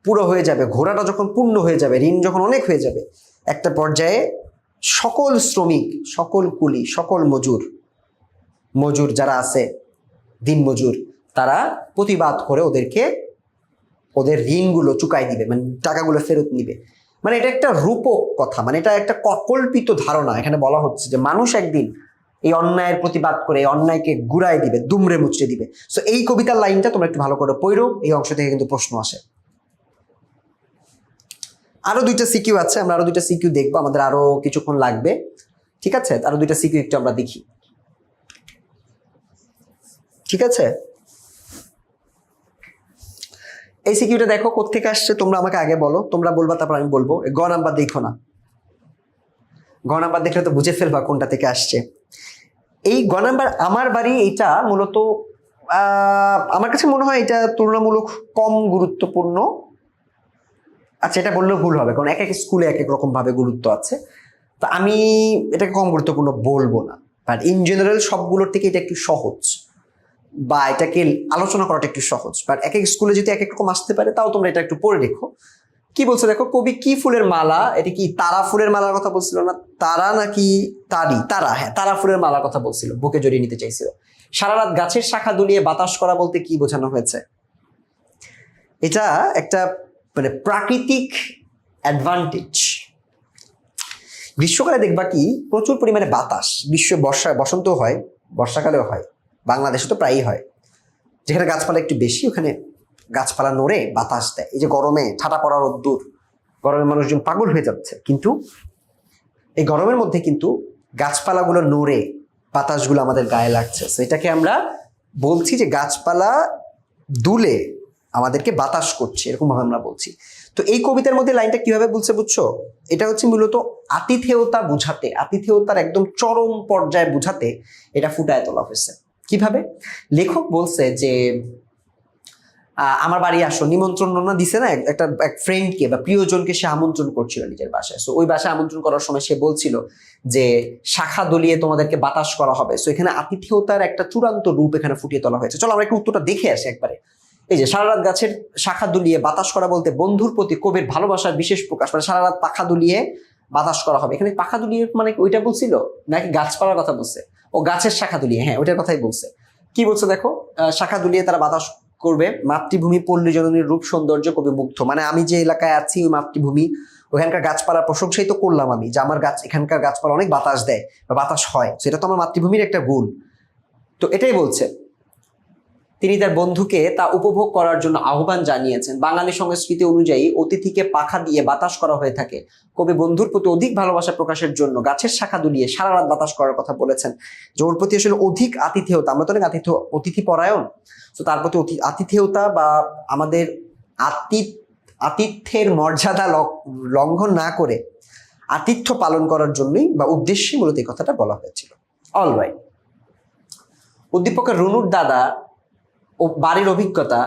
A: পুরো হয়ে যাবে, ঘোড়াটা যখন পূর্ণ হয়ে যাবে, ঋণ যখন অনেক হয়ে যাবে, একটা পর্যায়ে সকল শ্রমিক, সকল কুলি, সকল মজুর যারা আছে, দিন মজুর, তারা প্রতিবাদ করে ওদেরকে ওদের ঋণগুলো চুকাই দিবে, মানে টাকাগুলো ফেরত নিবে। মানে এটা একটা রূপক কথা, মানে এটা একটা কল্পিত ধারণা। এখানে বলা হচ্ছে যে মানুষ একদিন এই অন্যায়ের প্রতিবাদ করে এই অন্যায়কে গুড়াই দিবে, দুমড়ে মুচড়ে দিবে। সো এই কবিতার লাইনটা তোমরা একটু ভালো করে পড়ো, এই অংশ থেকে কিন্তু প্রশ্ন আসে। আরো দুইটা সিকিউ আছে, আমরা আরো দুইটা সিকিউ দেখবো, আমাদের আরো কিছুক্ষণ লাগবে, ঠিক আছে? আরো দুইটা সিকিউ একটু আমরা দেখি, ঠিক আছে? এই সিকিউটা দেখো কোত্থেকে আসছে, তোমরা আমাকে আগে বলো, তোমরা বলবা তারপর আমি বলবো। গ নাম্বার দেখো না, গ নাম্বার দেখলে তো বুঝে ফেলবা কোনটা থেকে আসছে। এই গ নাম্বার আমার বাড়ি, এটা মূলত আমার কাছে মনে হয় এটা তুলনামূলক কম গুরুত্বপূর্ণ। আচ্ছা, এটা বললেও ভুল হবে, কারণ এক এক স্কুলে এক এক রকম ভাবে গুরুত্ব আছে, তো আমি এটাকে কম গুরুত্বপূর্ণ বলবো না। বাট ইন জেনারেল সবগুলোর থেকে এটা একটু সহজ, বা এটাকে আলোচনা করাটা একটু সহজ। বাট এক এক স্কুলে যদি এক এক রকম আসতে পারে, তাও তোমরা এটা একটু পড়ে দেখো। কি বলছে দেখো, কবি কি ফুলের মালা, এটা কি তারা ফুলের মালার কথা বলছিল না? তারা নাকি তারা, হ্যাঁ তারা ফুলের মালার কথা বলছিল, বুকে জড়িয়ে নিতে চাইছিল। সারা রাত গাছের শাখা দুলিয়ে বাতাস করা বলতে কি বোঝানো হয়েছে? এটা একটা মানে প্রাকৃতিক অ্যাডভান্টেজ। গ্রীষ্মকালে দেখবা কি প্রচুর পরিমাণে বাতাস, বসন্ত হয়, বর্ষাকালেও হয়, বাংলাদেশে তো প্রায়ই হয়, যেখানে গাছপালা একটু বেশি ওখানে গাছপালা নড়ে বাতাস দেয়। এই যে গরমে ঠাটা পড়া রোদ্দুর, গরমে মানুষজন পাগল হয়ে যাচ্ছে, কিন্তু এই গরমের মধ্যে কিন্তু গাছপালাগুলো নড়ে বাতাসগুলো আমাদের গায়ে লাগছে। তো এটাকে আমরা বলছি যে গাছপালা দুলে আমাদেরকে বাতাস করছে, এরকম ভাবে আমরা বলছি। তো এই কবিতার মধ্যে লাইনটা কিভাবে বলছে বুঝছো? এটা হচ্ছে মূলত আতিথেয়তা বুঝাতে, আতিথেয়তার একদম চরম পর্যায়ে বুঝাতে এটা ফুটায় তোলা হয়েছে। কিভাবে? লেখক বলছে যে আমার বাড়ি আসো, নিমন্ত্রণ না দিছে না একটা এক ফ্রেন্ডকে বা প্রিয়জনকে, সে আমন্ত্রণ করছিল নিজের বাসায়। সো ওই বাসায় আমন্ত্রণ করার সময় সে বলছিল যে শাখা দলিয়ে তোমাদেরকে বাতাস করা হবে। সো এখানে আতিথেয়তার একটা চূড়ান্ত রূপ এখানে ফুটিয়ে তোলা হয়েছে। চলো আমরা একটু উত্তরটা দেখে আসি একবারে। এই যে সারা রাত গাছের শাখা দুলিয়ে বাতাস করা বলতে বন্ধুর প্রতি কবির ভালোবাসার বিশেষ প্রকাশ, মানে সারা রাত পাখা দুলিয়ে বাতাস করা হবে। এখানে পাখা দুলিয়ে মানে ওইটা বলছিল নাকি গাছপালার কথা বলছে? ও গাছের শাখা দুলিয়ে, হ্যাঁ ওইটার কথাই বলছে। কি বলছে দেখো, শাখা দুলিয়ে তারা বাতাস করবে, মাতৃভূমি পল্লী জননীর রূপ সৌন্দর্য কবি মুগ্ধ। মানে আমি যে এলাকায় আছি ওই মাতৃভূমি, ওখানকার গাছপালার প্রশংসাই তো করলাম আমি, যে আমার এখানকার গাছপালা অনেক বাতাস দেয় বা বাতাস হয়, সেটা তো আমার মাতৃভূমির একটা গুণ। তো এটাই বলছে। তিনি তার বন্ধুকে তা উপভোগ করার জন্য আহ্বান জানিয়েছেন। বাঙালি সংস্কৃতি অনুযায়ী অতিথিকে পাখা দিয়ে বাতাস করা হয়ে থাকে। কবি বন্ধুর প্রতি অধিক ভালোবাসা প্রকাশের জন্য গাছের শাখা দুলিয়ে সারা রাত বাতাস করার কথা বলেছেন। যে ওর প্রতি আসলে অধিক আতিথেয়তা, আমরা তো অনেক অতিথি পরায়ণ, তো তার প্রতি আতিথেয়তা বা আমাদের আতিথ্যের মর্যাদা লঙ্ঘন না করে আতিথ্য পালন করার জন্যই বা উদ্দেশ্যে মূলত এই কথাটা বলা হয়েছিল। অলরাইট, উদ্দীপকের রুনুর দাদা ও বাড়ির অভিজ্ঞতা,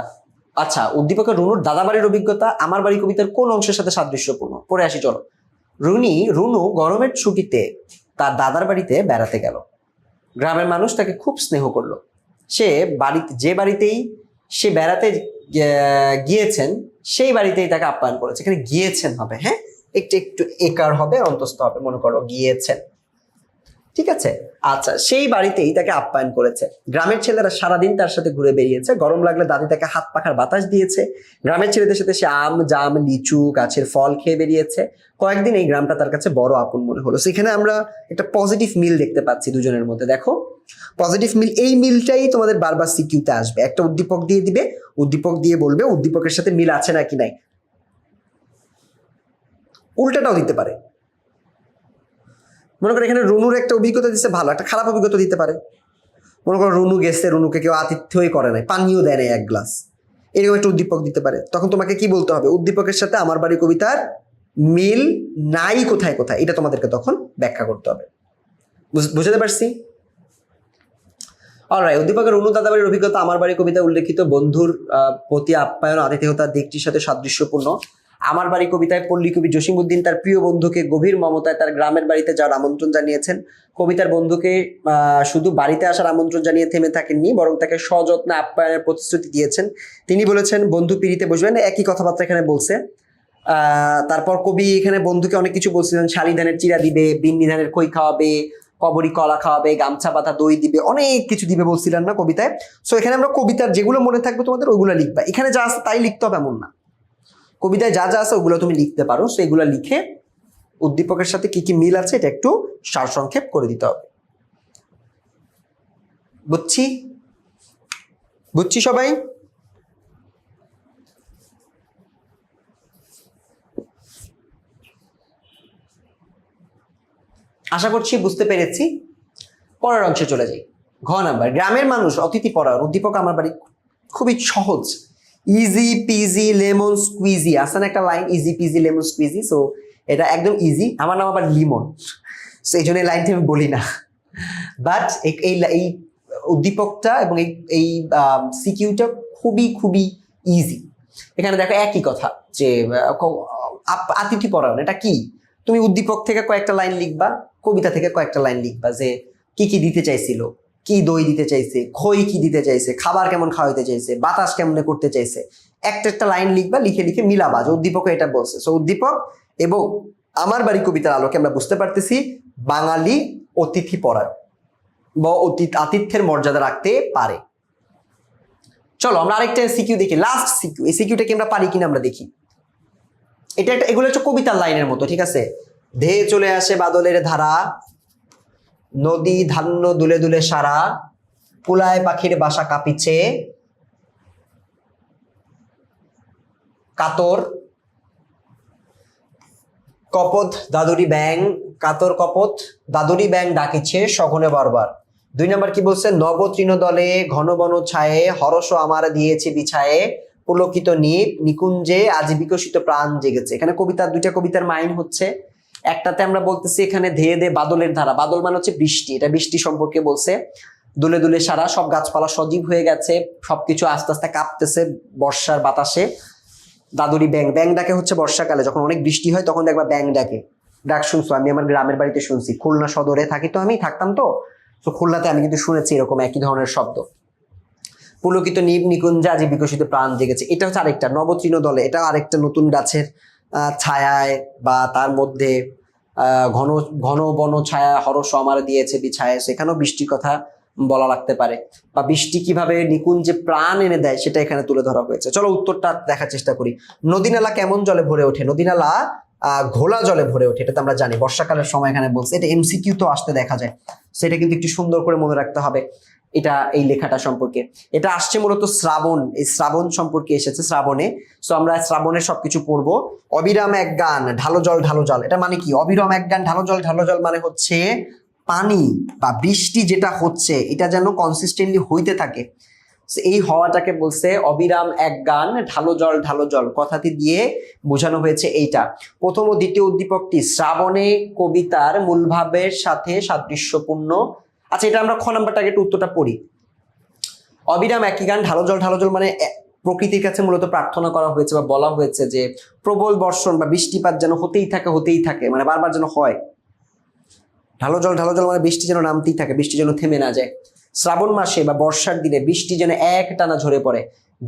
A: আচ্ছা, উদ্দীপকের রুনুর দাদা বাড়ির অভিজ্ঞতা আমার বাড়ি কবিতার কোন অংশের সাথে সাদৃশ্যপূর্ণ? পড়ে আসি চলো। রুনু গরমের ছুটিতে তার দাদার বাড়িতে বেড়াতে গেল। গ্রামের মানুষ তাকে খুব স্নেহ করলো। সে যে বাড়িতেই সে বেড়াতে গিয়েছেন সেই বাড়িতেই তাকে আপ্যায়ন করেছে। এখানে গিয়েছেন হবে, হ্যাঁ, একটু একটু একার হবে, অন্তস্থ হবে, মনে করো গিয়েছেন, ঠিক আছে। আচ্ছা, সেই বাড়িতেই তাকে আপ্যায়ন করেছে। গ্রামের ছেলেরা সারাদিন তার সাথে ঘুরে বেরিয়েছে। গরম লাগলে দাদি তাকে হাত পাখার বাতাস দিয়েছে। গ্রামের ছেলেদের সাথে সে আম, জাম, লিচু গাছের ফল খেয়ে বেরিয়েছে। কয়েকদিন এই গ্রামটা তার কাছে বড় আপন মনে হলো। সেখানে আমরা একটা পজিটিভ মিল দেখতে পাচ্ছি দুজনের মধ্যে। দেখো, পজিটিভ মিল, এই মিলটাই তোমাদের বারবার সিকিউতে আসবে। একটা উদ্দীপক দিয়ে দিবে, উদ্দীপক দিয়ে বলবে উদ্দীপকের সাথে মিল আছে নাকি নাই। উল্টাটাও দিতে পারে। মনে করো এখানে রুনুর একটা অভিজ্ঞতা দিচ্ছে, ভালো একটা খারাপ অভিজ্ঞতা দিতে পারে। মনে করো রুনু গেছে, রুনুকে কেউ আতিথ্যই করে নাই, পানিও দেয় নাই এক গ্লাস, এরকম একটা উদ্দীপক দিতে পারে। তখন তোমাকে কি বলতে হবে? উদ্দীপকের সাথে আমার বাড়ি কবিতার মিল নাই কোথায় কোথায়, এটা তোমাদেরকে তখন ব্যাখ্যা করতে হবে। বুঝতে পারছি? অলরাইট, উদ্দীপকের রুনু দাদা বাড়ির অভিজ্ঞতা আমার বাড়ি কবিতায় উল্লেখিত বন্ধুর প্রতি আপ্যায়ন আতিথেয়তার দিকটির সাথে সাদৃশ্যপূর্ণ। আমার বাড়ি কবিতায় পল্লী কবি জসিমউদ্দিন তার প্রিয় বন্ধুকে গভীর মমতায় তার গ্রামের বাড়িতে যাওয়ার আমন্ত্রণ জানিয়েছেন। কবিতার বন্ধুকে শুধু বাড়িতে আসার আমন্ত্রণ জানিয়ে থেমে থাকেননি, বরং তাকে সযত্নে আপ্যায়নের প্রতিশ্রুতি দিয়েছেন। তিনি বলেছেন বন্ধু পিড়িতে বসবেন, একই কথাবার্তা এখানে বলছে। তারপর কবি এখানে বন্ধুকে অনেক কিছু বলছিলেন, শালি ধানের চিরা দিবে, বিন্নি ধানের খই খাওয়াবে, কবরি কলা খাওয়াবে, গামছা পাতা দই দিবে, অনেক কিছু দিবে বলছিলেন না কবিতায়। সো এখানে আমরা কবিতার যেগুলো মনে থাকবে তোমাদের ওইগুলো লিখবা। এখানে যা আছে তাই লিখতে হবে এমন না, কবিতায় যা যা আছে ওগুলো তুমি লিখতে পারো। সেগুলো লিখে উদ্দীপকের সাথে কি কি মিল আছে এটা একটু সারসংক্ষেপ করে দিতে হবে। বুঝছি সবাই? আশা করছি বুঝতে পেরেছি। পরের অংশে চলে যাই। ঘ নাম্বার, গ্রামের মানুষ অতিথি পরায়ণ। উদ্দীপক আমার বাড়ি খুবই সহজ, ইজি পিজি লেমন স্কুইজি, আছে না একটা line, easy PG lemon squeegee. So এটা একদম ইজি। আমার নাম আবার লিমন, সো এই জন্য এই লাইনটা আমি বলি না। বাট এই উদ্দীপকটা এবং এই সিকিউটা খুবই খুবই ইজি। এখানে দেখো একই কথা, যে আতিথি পরায়ণ এটা কি, তুমি উদ্দীপক থেকে কয়েকটা লাইন লিখবা, কবিতা থেকে কয়েকটা লাইন লিখবা, যে কি কি দিতে চাইছিল, কি দই দিতে চাইছে, খই কি দিতে চাইছে, খাবার কেমন খাওয়াইতে চাইছে, বাতাস কেমনে করতে চাইছে, একটা একটা লাইন লিখবা, লিখে লিখে মিলাবা যে উদ্দীপক এটা বলছে। সো উদ্দীপক এবং আমার বাড়ি কবিতার আলোকে আমরা বুঝতে পারতেছি বাঙালি অতিথি পরায়ণ বা আতিথ্যের মর্যাদা রাখতে পারে। চলো আমরা আরেকটা সিকিউ দেখি, লাস্ট সিকিউ। এই সিকিউটাকে আমরা পারি কিনা আমরা দেখি। এগুলো হচ্ছে কবিতার লাইনের মতো, ঠিক আছে। ধেয়ে চলে আসে বাদলের ধারা, নদী ধান্য দুলে দুলে সারা, পুলায় পাখির বাসা কাঁপিছে, কাতর কপত দাদুরি ব্যাং, কাতর কপত দাদুরি ব্যাং ডাকিছে সঘনে বারবার। 2 নম্বর কি বলছে? নব তৃণ দলে ঘন বন ছায়ে, হরস আমার দিয়েছে বিছায়ে, পুলকিত নিপ নিকুঞ্জে আজ বিকশিত প্রাণ জেগেছে। এখানে দুইটা কবিতার মাইন হচ্ছে, একটাতে আমরা বলতেছি এখানে ধেয়ে দে বাদলের ধারা, বাদল মানে হচ্ছে বৃষ্টি, এটা বৃষ্টি সম্পর্কে বলছে। দুলে দুলে সারা, সব গাছপালা সজীব হয়ে গেছে, সবকিছু আস্তে আস্তে কাঁপতেছে বর্ষার বাতাসে। দাদুরি ব্যাং, ব্যাং ডাকে হচ্ছে বর্ষাকালে যখন অনেক বৃষ্টি হয় তখন দেখবা ব্যাং ডাকে। ডাক শুনছো? আমি আমার গ্রামের বাড়িতে শুনছি, খুলনা সদরে থাকি তো, আমি থাকতাম তো খুলনাতে, আমি কিন্তু শুনেছি এরকম একই ধরনের শব্দ। পুলকিত নিপ নিকুঞ্জে আজ বিকশিত প্রাণ জেগেছে, এটা হচ্ছে আরেকটা। নবতৃণ দলে, এটা আরেকটা নতুন গাছের ছায়ায় বা তার মধ্যে ঘন ঘন বন ছায়া, হরস আমার দিয়েছে বিছায়, সেখানেও বৃষ্টির কথা বলা লাগতে পারে, বা বৃষ্টি কিভাবে নিকুঞ্জে প্রাণ এনে দেয় সেটা এখানে তুলে ধরা হয়েছে। চলো উত্তরটা দেখার চেষ্টা করি। নদী নালা কেমন জলে ভরে ওঠে? নদী নালা ঘোলা জলে ভরে ওঠে, এটা তো আমরা জানি, বর্ষাকালের সময় এখানে বলছে। এটা এমসিকিউ তো আসতে দেখা যায়, সেটা কিন্তু একটু সুন্দর করে মনে রাখতে হবে। এটা এই লেখাটা সম্পর্কে। এটা আসছে মূলত শ্রাবণ, এই শ্রাবণ সম্পর্কে এসেছে, শ্রাবণে। সো আমরা শ্রাবণের সবকিছু পড়বো। অবিরাম এক গান ঢালো জল ঢালো জল, এটা মানে কি? অবিরাম এক গান ঢালো জল মানে হচ্ছে পানি বা বৃষ্টি যেটা হচ্ছে এটা যেন কনসিস্টেন্টলি হইতে থাকে। এই হওয়াটাকে বলছে অবিরাম এক গান ঢালো জল, কথাটি দিয়ে বোঝানো হয়েছে এইটা। প্রথম ও দ্বিতীয় উদ্দীপকটি শ্রাবণে কবিতার মূলভাবের সাথে সাদৃশ্যপূর্ণ। আচ্ছা, এটা আমরা খ নাম্বারটাকে একটু উত্তরটা পড়ি। অবিরাম একই গান ঢালো জল মানে প্রকৃতির কাছে মূলত প্রার্থনা করা হয়েছে বা বলা হয়েছে যে প্রবল বর্ষণ বা বৃষ্টিপাত যেন হতেই থাকে, মানে বারবার যেন হয়। ঢালো জল মানে বৃষ্টি যেন নামতেই থাকে, বৃষ্টি যেন থেমে না যায়। শ্রাবণ মাসে বা বর্ষার দিনে বৃষ্টি যেন এক টানা ঝরে পড়ে,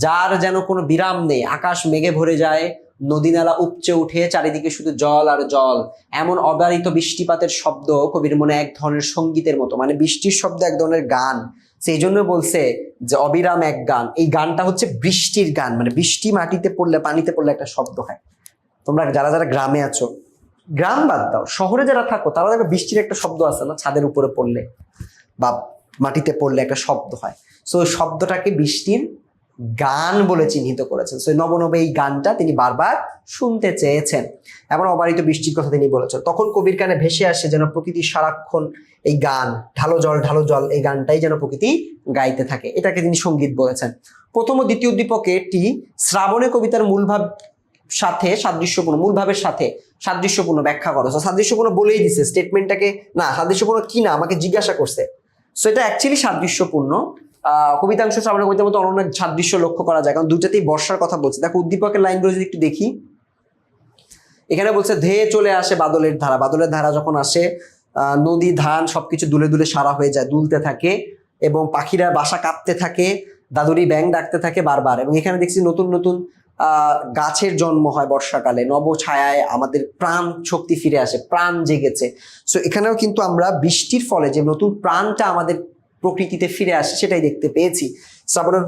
A: যার যেন কোনো বিরাম নেই। আকাশ মেঘে ভরে যায়, নদী নালা উপচে উঠে, চারিদিকে শুধু জল আর জল। এমন অবারিত বৃষ্টিপাতের শব্দ কবির মনে এক ধরনের সঙ্গীতের মতো, মানে বৃষ্টির শব্দ এক ধরনের গান। সেই জন্য বলছে যে অবিরাম এক গান। এই গানটা হচ্ছে বৃষ্টির গান, মানে বৃষ্টি মাটিতে পড়লে, পানিতে পড়লে একটা শব্দ হয়। তোমরা যারা যারা গ্রামে আছো, গ্রাম বাদ দাও, শহরে যারা থাকো, তারা দেখবে বৃষ্টির একটা শব্দ আছে না, ছাদের উপরে পড়লে বা মাটিতে পড়লে একটা শব্দ হয়। সো ওই শব্দটাকে বৃষ্টির গান বলে চিহ্নিত করেছেন। সো নবনবে এই গানটা তিনি বারবার শুনতে চেয়েছেন। এমন অবারিত বৃষ্টির কথা তিনি বলেছেন। তখন কবির কানে ভেসে আসে যেন প্রকৃতি সারাক্ষণ এই গান ঢালো জল এই গানটাই যেন প্রকৃতি গাইতে থাকে, এটাকে তিনি সঙ্গীত বলেছেন। প্রথম ও দ্বিতীয় উদ্দীপকে এটি শ্রাবণে কবিতার মূলভাব সাথে সাদৃশ্যপূর্ণ, মূলভাবের সাথে সাদৃশ্যপূর্ণ ব্যাখ্যা করো। সাদৃশ্যপূর্ণ বলেই দিছে স্টেটমেন্টটাকে, না সাদৃশ্যপূর্ণ কি না আমাকে জিজ্ঞাসা করছে। সো এটা অ্যাকচুয়ালি সাদৃশ্যপূর্ণ। কবিতাংশ শ্রাবণের কবিতার মতো অনেক সাদৃশ্য লক্ষ্য করা যায়, কারণ দুটাতেই বর্ষার কথা বলছে। দেখো উদ্দীপকের লাইনগুলো যদি একটু দেখি, এখানে বলছে ধেয়ে চলে আসে বাদলের ধারা যখন আসে, নদী ধান সবকিছু দুলে দুলে সারা হয়ে যায়, দুলতে থাকে, এবং পাখিরা বাসা কাঁপতে থাকে, দাদুরি ব্যাং ডাকতে থাকে বারবার। এবং এখানে দেখছি নতুন নতুন গাছের জন্ম হয় বর্ষাকালে, নব ছায়ায় আমাদের প্রাণ শক্তি ফিরে আসে, প্রাণ জেগেছে। সো এখানেও কিন্তু আমরা বৃষ্টির ফলে যে নতুন প্রাণটা আমাদের প্রকৃতিতে ফিরে আসে সেটাই দেখতে পেয়েছি। শ্রাবণের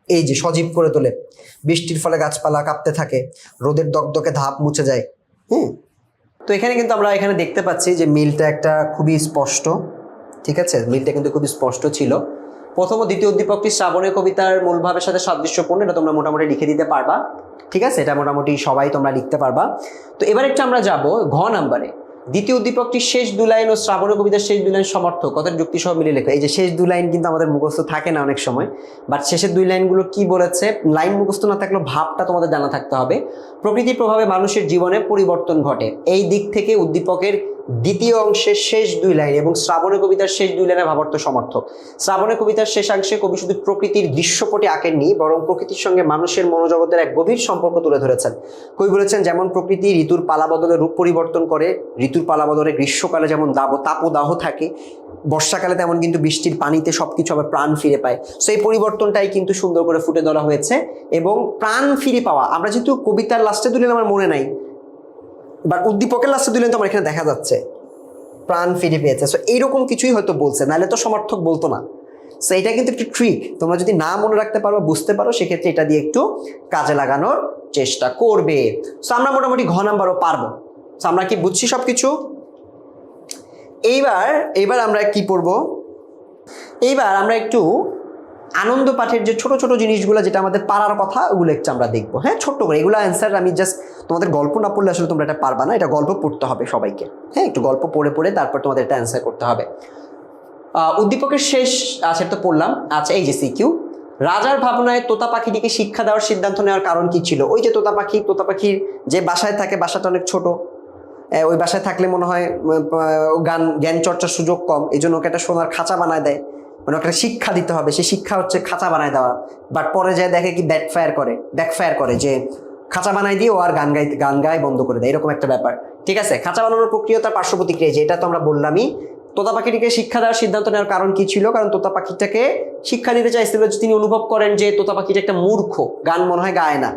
A: এই যে সজীব করে তোলে, বৃষ্টির ফলে গাছপালা কাঁপতে থাকে, রোদের দগদগে ধাপ মুছে যায়। তো এখানে কিন্তু আমরা এখানে দেখতে পাচ্ছি যে মিলটা একটা খুবই স্পষ্ট, ঠিক আছে, মিলটা কিন্তু খুবই স্পষ্ট ছিল। প্রথম ও দ্বিতীয় উদ্দীপকটি শ্রাবণের কবিতার মূলভাবের সাথে সাদৃশ্যপূর্ণ, এটা তোমরা মোটামুটি লিখে দিতে পারবা, ঠিক আছে, এটা মোটামুটি সবাই তোমরা লিখতে পারবা। তো এবার একটু আমরা যাব ঘ নাম্বারে। দ্বিতীয় উদ্দীপকটির শেষ দু লাইন ও শ্রাবণের কবিতার শেষ দু লাইন সমর্থক, কথার যুক্তি সহ মিলে লেখা। এই যে শেষ দু লাইন কিন্তু আমাদের মুখস্থ থাকে না অনেক সময়, বাট শেষের দুই লাইনগুলো কি বলেছে, লাইন মুখস্থ না থাকলেও ভাবটা তোমাদের জানা থাকতে হবে। প্রকৃতির প্রভাবে মানুষের জীবনে পরিবর্তন ঘটে, এই দিক থেকে উদ্দীপকের দ্বিতীয় অংশের শেষ দুই লাইন এবং শ্রাবণের কবিতার শেষ দুই লাইনের ভাবার্থ সমর্থক। শ্রাবণের কবিতার শেষাংশে কবি শুধু প্রকৃতির দৃশ্যপটে আঁকেননি, বরং প্রকৃতির সঙ্গে মানুষের মনোজগতের এক গভীর সম্পর্ক তুলে ধরেছেন। কবি বলেছেন, যেমন প্রকৃতি ঋতুর পালা বদলে রূপ পরিবর্তন করে, ঋতুর পালা বদলে গ্রীষ্মকালে যেমন তাপদাহ থাকে, বর্ষাকালে তেমন কিন্তু বৃষ্টির পানিতে সবকিছু আবার প্রাণ ফিরে পায়। সো এই পরিবর্তনটাই কিন্তু সুন্দর করে ফুটে ধরা হয়েছে। এবং প্রাণ ফিরে পাওয়া, আমরা যেহেতু কবিতার লাস্টে দুলেন আমার মনে নাই, বাট উদ্দীপকের লাস্টে দুলেন তো আমার এখানে দেখা যাচ্ছে প্রাণ ফিরে পেয়েছে। সো এইরকম কিছুই হয়তো বলছে, নাহলে তো সমর্থক বলতো না। সো এটা কিন্তু একটু ট্রিক, তোমরা যদি না মনে রাখতে পারো, বুঝতে পারো, সেক্ষেত্রে এটা দিয়ে একটু কাজে লাগানোর চেষ্টা করবে। সো আমরা মোটামুটি ঘ নাম্বারও পারবো। সো আমরা কি বুঝছি সব কিছু? এইবার আমরা কি পড়বো? এইবার আমরা একটু আনন্দ পাঠের যে ছোট ছোট জিনিসগুলো যেটা আমাদের পারার কথা, ওগুলো একটু আমরা দেখবো। হ্যাঁ, ছোট্ট করে এগুলো অ্যান্সার আমি জাস্ট তোমাদের গল্প না পড়লে আসলে তোমরা এটা পারবা না, এটা গল্প পড়তে হবে সবাইকে। হ্যাঁ, একটু গল্প পড়ে পড়ে তারপর তোমাদের এটা অ্যান্সার করতে হবে। উদ্দীপকের শেষ আছে তো পড়লাম। আচ্ছা, এই যে সিকিউ, রাজার ভাবনায় তোতা পাখিটিকে শিক্ষা দেওয়ার সিদ্ধান্ত নেওয়ার কারণ কি ছিল? ওই যে তোতা পাখির যে বাসায় থাকে, বাসাটা অনেক ছোট, ওই বাসায় থাকলে মনে হয় জ্ঞান চর্চার সুযোগ কম, এই জন্য ওকে একটা সোনার খাঁচা বানায় দেয়, মানে ওকে শিক্ষা দিতে হবে, সে শিক্ষা হচ্ছে খাঁচা বানায় দেওয়া। বাট পরে যায় দেখে কি ব্যাকফায়ার করে যে খাঁচা বানাই দিয়ে ও আর গান গায় বন্ধ করে দেয়, এরকম একটা ব্যাপার। ঠিক আছে, খাঁচা বানানোর প্রক্রিয়া তার পার্শ্ব প্রতিক্রিয়া, যে এটা তো আমরা বললামই। তোতা পাখিটিকে শিক্ষা দেওয়ার সিদ্ধান্ত নেওয়ার কারণ কি ছিল? কারণ তোতা পাখিটাকে শিক্ষা দিতে চাইছিল যে তিনি অনুভব করেন যে তোতা পাখিটা একটা মূর্খ, গান মনে হয় গায় না,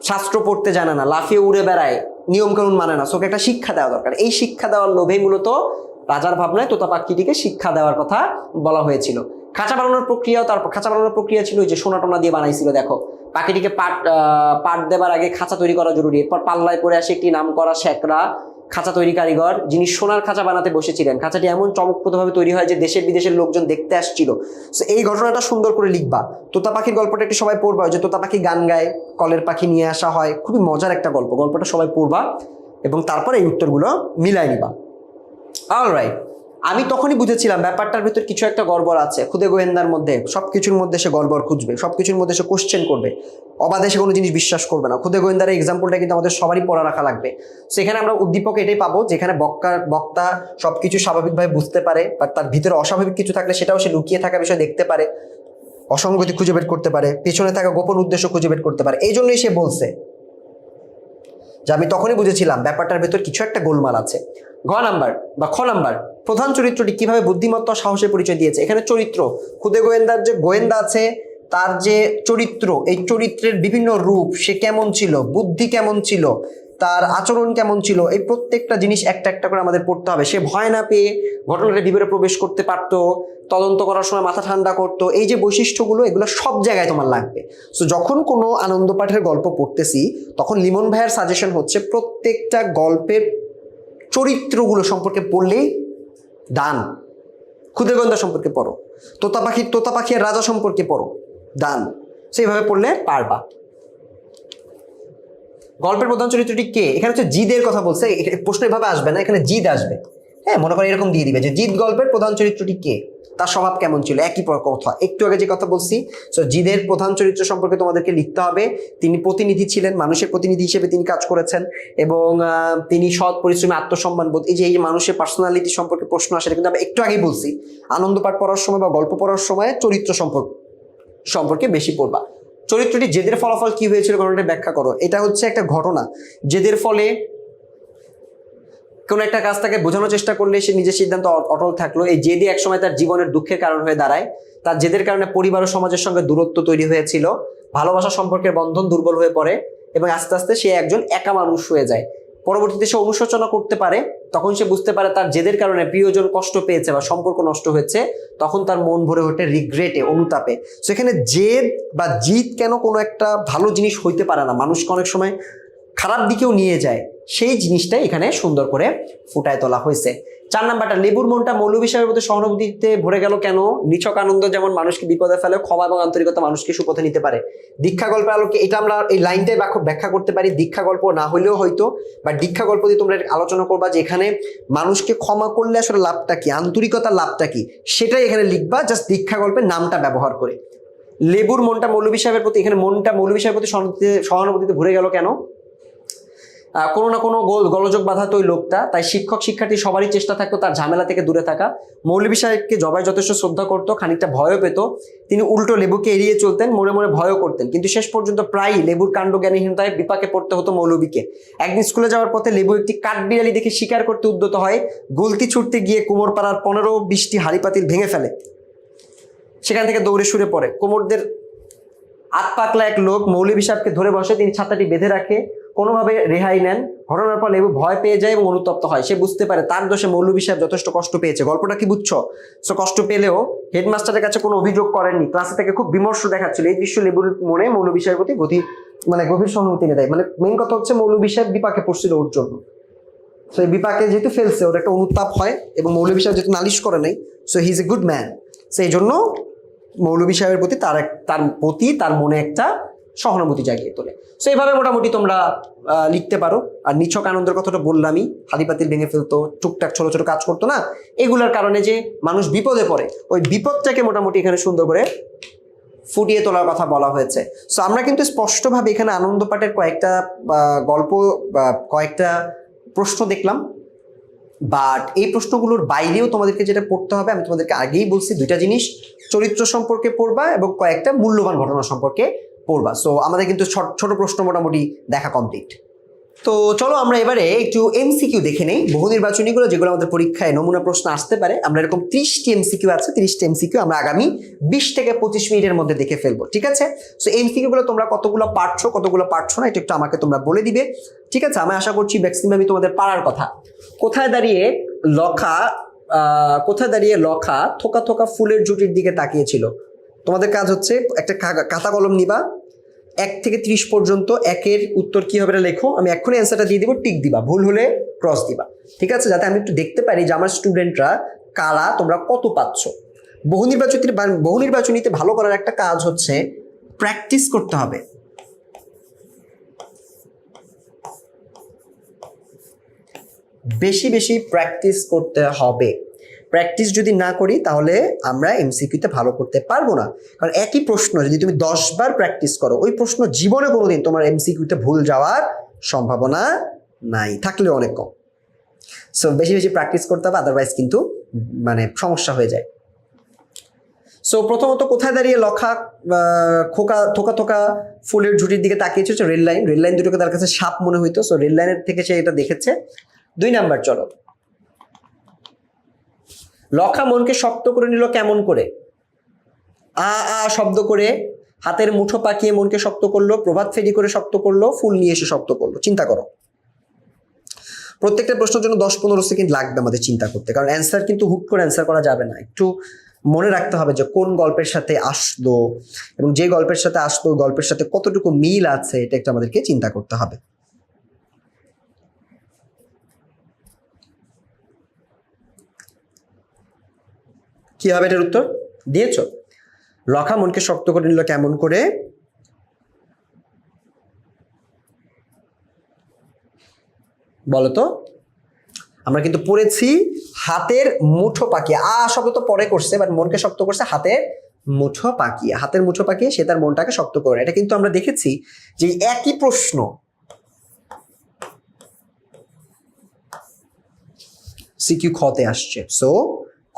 A: শাস্ত্র পড়তে জানে না, লাফিয়ে উড়ে বেড়ায়, নিয়মকানুন মানে না, সোকে একটা শিক্ষা দেওয়া দরকার। এই শিক্ষা দেওয়ার লোভে মূলত রাজার ভাবনায় তোতা পাখিটিকে শিক্ষা দেওয়ার কথা বলা হয়েছিল। খাঁচা বানানোর প্রক্রিয়া ছিল যে সোনা টোনা দিয়ে বানাইছিল। দেখো, পাখিটিকে পাট দেবার আগে খাঁচা তৈরি করা জরুরি, এরপর পাল্লায় পরে আসে একটি নাম করা শ্যাকরা, খাঁচা তৈরি কারিগর, যিনি সোনার খাঁচা বানাতে বসেছিলেন। খাঁচাটি এমন চমকপ্রদভাবে তৈরি হয় যে দেশের বিদেশের লোকজন দেখতে আসছিল। তো এই ঘটনাটা সুন্দর করে লিখবা। তোতা পাখির গল্পটা একটু সবাই পড়বা, যে তোতা পাখি গান গায়, কলের পাখি নিয়ে আসা হয়, খুবই মজার একটা গল্প। গল্পটা সবাই পড়বা এবং তারপরে এই উত্তরগুলো মিলাই নিবা। অলরাইট, আমি তখনই বুঝেছিলাম ব্যাপারটার ভিতর কিছু একটা গড়বড় আছে। খুদে গোয়েন্দার মধ্যে সবকিছুর মধ্যে সে গড়বড় খুঁজবে, সবকিছুর মধ্যে সে কোশ্চেন করবে, অবাধে সে কোনো জিনিস বিশ্বাস করবে না। খুদে গোয়েন্দার এক্সাম্পলটা কিন্তু আমাদের সবারই পড়া রাখা লাগবে। সেখানে আমরা উদ্দীপক এটাই পাবো, যেখানে বক্তা সবকিছু স্বাভাবিকভাবে বুঝতে পারে, বা তার ভিতরে অস্বাভাবিক কিছু থাকলে সেটাও সে লুকিয়ে থাকা বিষয় দেখতে পারে, অসঙ্গতি খুঁজে বের করতে পারে, পেছনে থাকা গোপন উদ্দেশ্য খুঁজে বের করতে পারে। এই জন্যই সে বলছে যে আমি তখনই বুঝেছিলাম ব্যাপারটার ভেতর কিছু একটা গোলমাল আছে। খ নাম্বার, প্রধান চরিত্রটি কিভাবে বুদ্ধিমত্তা সাহসের পরিচয় দিয়েছে। এখানে চরিত্র, খুদে গোয়েন্দার যে গোয়েন্দা আছে তার যে চরিত্র, এই চরিত্রের বিভিন্ন রূপ, সে কেমন ছিল, বুদ্ধি কেমন ছিল, তার আচরণ কেমন ছিল, এই প্রত্যেকটা জিনিস একটা একটা করে আমাদের পড়তে হবে। সে ভয় না পেয়ে ঘটনাটা ভিতরে প্রবেশ করতে পারতো, তদন্ত করার সময় মাথা ঠান্ডা করতো। এই যে বৈশিষ্ট্যগুলো, এগুলো সব জায়গায় তোমার লাগবে। সো যখন কোনো আনন্দ পাঠের গল্প পড়তেছি, তখন লিমন ভাইয়ের সাজেশন হচ্ছে প্রত্যেকটা গল্পের চরিত্রগুলো সম্পর্কে পড়লেই ডান। খুদে গোয়েন্দা সম্পর্কে পড়ো, তোতা পাখি আর রাজা সম্পর্কে পড়ো, ডান। সেইভাবে পড়লে পারবা। গল্পের প্রধান চরিত্রটি কে? এখানে হচ্ছে জিদের কথা বলছে, প্রশ্ন এভাবে আসবে না, এখানে জিদ আসবে। হ্যাঁ, মনে করে এরকম দিয়ে দিবে যে জিদ গল্পের প্রধান চরিত্রটি কে, তার স্বভাব কেমন ছিল। একই কথা, একটু আগে যে কথা বলছি। সো জিদের প্রধান চরিত্র সম্পর্কে তোমাদেরকে লিখতে হবে। তিনি প্রতিনিধি ছিলেন, মানুষের প্রতিনিধি হিসেবে তিনি কাজ করেছেন, এবং তিনি সৎ, পরিশ্রমী, আত্মসম্মান বোধ, এই যে মানুষের পার্সোনালিটি সম্পর্কে প্রশ্ন আসে, কিন্তু আমি একটু আগেই বলছি আনন্দ পাঠ পড়ার সময় বা গল্প পড়ার সময় চরিত্র সম্পর্কে বেশি পড়বা। চরিত্রটি জেদের ফলাফল কি হয়েছিল, ঘটনাটা ব্যাখ্যা করো। এটা হচ্ছে একটা ঘটনা, জেদের ফলে কোনো একটা কাজ তাকে বোঝানোর চেষ্টা করলে সে নিজের সিদ্ধান্ত অটল থাকলো। এই জেদি একসময় তার জীবনের দুঃখের কারণ হয়ে দাঁড়ায়। তার জেদের কারণে পরিবার ও সমাজের সঙ্গে দূরত্ব তৈরি হয়েছিল, ভালোবাসা সম্পর্কের বন্ধন দুর্বল হয়ে পড়ে, এবং আস্তে আস্তে সে একজন একা মানুষ হয়ে যায়। পরবর্তীতে সে অনুশোচনা করতে পারে, তখন সে বুঝতে পারে তার জেদের কারণে প্রিয়জন কষ্ট পেয়েছে বা সম্পর্ক নষ্ট হয়েছে। তখন তার মন ভরে ওঠে রিগ্রেটে, অনুতাপে। সেখানে জেদ বা জিদ কেন কোনো একটা ভালো জিনিস হইতে পারে না, মানুষকে অনেক সময় খারাপ দিকেও নিয়ে যায়, সেই জিনিসটাই এখানে সুন্দর করে ফুটায় তোলা হয়েছে। 4 নাম্বারটা, লেবুর মনটা মৌলভী সাহেবের প্রতি সহানুভূতিতে ভরে গেল কেন? নিছক আনন্দ যেমন মানুষকে বিপদে ফেলে, ক্ষমা এবং আন্তরিকতা মানুষকে সুপথে নিতে পারে। দীক্ষা গল্পের আলোকে এটা আমরা এই লাইনটাই ব্যাখ্যা করতে পারি। দীক্ষা গল্প না হলেও হয়তো, বা দীক্ষা গল্প দিয়ে তোমরা আলোচনা করবা যে এখানে মানুষকে ক্ষমা করলে আসলে লাভটা কি, আন্তরিকতার লাভটা কি, সেটাই এখানে লিখবা, জাস্ট দীক্ষা গল্পের নামটা ব্যবহার করে। লেবুর মনটা মৌলভী সাহেবের প্রতি, এখানে মনটা মৌলভী সাহেবের প্রতি সহানুভূতিতে ভরে গেল কেন? কোনো না কোনো গোলযোগ বাধা তো ওই লোকটা, তাই শিক্ষক শিক্ষার্থী সবারই চেষ্টা থাকতো তার ঝামেলা থেকে দূরে থাকা। মৌলভী সাহেবকে জবাই যথেষ্ট শ্রদ্ধা করতো, খানিকটা ভয়ও পেত। তিনি উল্টো লেবুকে এড়িয়ে চলতেন, মনে মনে ভয়ও করতেন, কিন্তু শেষ পর্যন্ত প্রায়ই লেবুর কাণ্ড জ্ঞানহীনতায় বিপাকে পড়তে হতো মৌলভীকে। একদিন স্কুলে যাওয়ার পথে লেবু একটি কাঠবিড়ালি দেখে শিকার করতে উদ্যত হয়। গলতি ছুটতে গিয়ে কুমোরপাড়ার 15-20টি হাঁড়ি পাতিল ভেঙে ফেলে, সেখান থেকে দৌড়ে সরে পড়ে। কুমোরদের আতপাকলা এক লোক মৌলভী সাহেবকে ধরে বসে, তিনি ছাতাটি বেঁধে রাখে, কোনোভাবে রেহাই নেন। ঘটনার পর লেবু ভয় পেয়ে যায় এবং অনুতপ্ত হয়। সে বুঝতে পারে তার দোষে মৌলভী সাহেব যথেষ্ট কষ্ট পেয়েছে। গল্পটা কি বুঝছো? সো কষ্ট পেলেও হেডমাস্টারের কাছে কোনো অভিযোগ করেননি, ক্লাসে থেকে খুব বিমর্ষ দেখাচ্ছিল। এই দৃশ্য লেবুর মনে মৌলভী সাহেবের প্রতি গভীর সহানুভূতি এনে দেয়। মানে মেইন কথা হচ্ছে মৌলভী সাহেব বিপাকে পড়ছিল ওর জন্য। সো এই বিপাকে যেহেতু ফেলছে, ওর একটা অনুতাপ হয়, এবং মৌলভী সাহেব যেহেতু নালিশ করে নাই, so he is a good man. সেই জন্য মৌলভী সাহেবের প্রতি তার মনে একটা সহানুভূতি জাগিয়ে তোলে। সো এইভাবে মোটামুটি তোমরা লিখতে পারো। আর নিছক আনন্দের কথাটা বললামই, হাঁড়ি পাতিল ভেঙে ফেলতো, টুকটাক ছোট ছোট কাজ করতো না, এগুলোর কারণে যে মানুষ বিপদে পড়ে, ওই বিপদটাকে মোটামুটি এখানে সুন্দর করে ফুটিয়ে তোলার কথা বলা হয়েছে। সো আমরা কিন্তু স্পষ্টভাবে এখানে আনন্দ পাঠের কয়েকটা গল্প বা কয়েকটা প্রশ্ন দেখলাম, বাট এই প্রশ্নগুলোর বাইরেও তোমাদেরকে যেটা পড়তে হবে, আমি তোমাদেরকে আগেই বলছি, দুইটা জিনিস, চরিত্র সম্পর্কে পড়বা এবং কয়েকটা মূল্যবান ঘটনা সম্পর্কে পড়বা। সো আমাদের কিন্তু ছোট প্রশ্ন মোটামুটি দেখা কমপ্লিট। তো চলো আমরা এবারে একটু এমসিকিউ দেখে নেই, বহু নির্বাচনীগুলো, যেগুলো আমাদের পরীক্ষায় নমুনা প্রশ্ন আসতে পারে। আমরা এরকম 30টি এমসিকিউ আছে, 30টি এমসিকিউ আমরা আগামী 20 থেকে 25 মিনিটের মধ্যে দেখে ফেলবো, ঠিক আছে? সো এমসিকিউগুলো তোমরা কতগুলো পারছো না, এটা একটু আমাকে তোমরা বলে দিবে, ঠিক আছে? আমি আশা করছি ম্যাক্সিমামই তোমাদের পারার কথা। কোথায় দাঁড়িয়ে লখা থোকা থোকা ফুলের জুটির দিকে তাকিয়েছিল? তোমাদের কাজ হচ্ছে একটা খাতা কলম নিবা, 1 থেকে 30 পর্যন্ত একের উত্তর কি হবে এটা লেখো। আমি এক্ষুনি অ্যান্সারটা দিয়ে দিব, টিক দিবা, ভুল হলে ক্রস দিবা, ঠিক আছে? যাতে আমি একটু দেখতে পারি যে আমার স্টুডেন্টরা কারা, তোমরা কত পাচ্ছ। বহু নির্বাচনীতে ভালো করার একটা কাজ হচ্ছে প্র্যাকটিস করতে হবে। বেশি বেশি প্র্যাকটিস করতে হবে। প্র্যাকটিস যদি না করি তাহলে আমরা এমসিকিউতে ভালো করতে পারবো না। কারণ একই প্রশ্ন যদি তুমি 10 বার প্র্যাকটিস করো, ওই প্রশ্ন জীবনে কোনোদিন তোমার এমসিকিউতে ভুল যাওয়ার সম্ভাবনা নাই, থাকলেও অনেক কম। সো বেশি বেশি প্র্যাকটিস করতে হবে, আদারওয়াইজ কিন্তু মানে সমস্যা হয়ে যায়। সো প্রথমত কোথায় দাঁড়িয়ে লখা থোকা থোকা ফুলের ঝুটির দিকে তাকিয়েছে? হচ্ছে রেল লাইন। রেল লাইন দুটোকে তার কাছে সাপ মনে হইতো, সো রেল লাইনের থেকে সে এটা দেখেছে। 2 নাম্বার, চলো। লখা মনকে শক্ত করে নিল কেমন করে? আ আ শব্দ করে, হাতের মুঠো পাকিয়ে মনকে শক্ত করলো, প্রভাত ফেরি করে শক্ত করলো, ফুল নিয়ে এসে শক্ত করলো। চিন্তা করো, প্রত্যেকটা প্রশ্নের জন্য 10-15 সেকেন্ড লাগবে আমাদের চিন্তা করতে, কারণ অ্যান্সার কিন্তু হুট করে অ্যান্সার করা যাবে না। একটু মনে রাখতে হবে যে কোন গল্পের সাথে আসলো এবং যে গল্পের সাথে আসলো গল্পের সাথে কতটুকু মিল আছে, এটা একটু আমাদেরকে চিন্তা করতে হবে। কি হবে এটার উত্তর? দিয়েছ? লখা মনকে শক্ত করে নিল কেমন করে? বলতো, আমরা কিন্তু পড়েছি হাতের মুঠো পাকিয়ে। আ শব্দ তো পরে করছে, বাট মনকে শক্ত করছে হাতের মুঠো পাকিয়ে। হাতের মুঠো পাকিয়ে সে তার মনটাকে শক্ত করে। এটা কিন্তু আমরা দেখেছি যে একই প্রশ্ন সিকিউ খতে আসছে। সো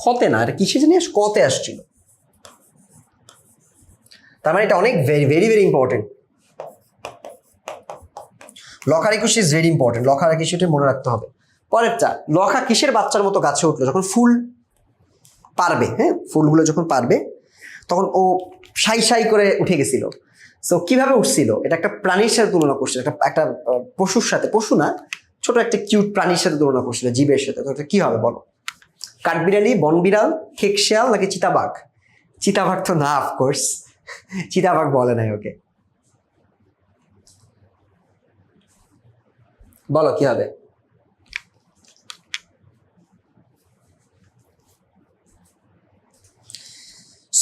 A: খতে না, এটা কিসে জানি কতে আসছিল। তার মানে এটা অনেক ভেরি ভেরি ভেরি ইম্পর্টেন্ট। লখার একুশ ইজ ভেরি ইম্পর্টেন্ট। লখার একুশ মনে রাখতে হবে। পরেরটা, লখা কিসের বাচ্চার মতো গাছে উঠলো? যখন ফুল পারবে, হ্যাঁ, ফুলগুলো যখন পারবে তখন ও সাই সাই করে উঠে গেছিল। সো কিভাবে উঠছিল? এটা একটা প্রাণীর সাথে তুলনা করছিল, একটা পশুর সাথে, পশু না, ছোট একটা কিউট প্রাণীর সাথে তুলনা করছিল, জীবের সাথে। তো কি হবে বলো? কাঠবিড়ালি, বনবিড়াল, খেকশিয়াল নাকি চিতাবাঘ? চিতাবাঘ তো না, অফকোর্স চিতাবাঘ বলে নাই ওকে। বলো কি হবে?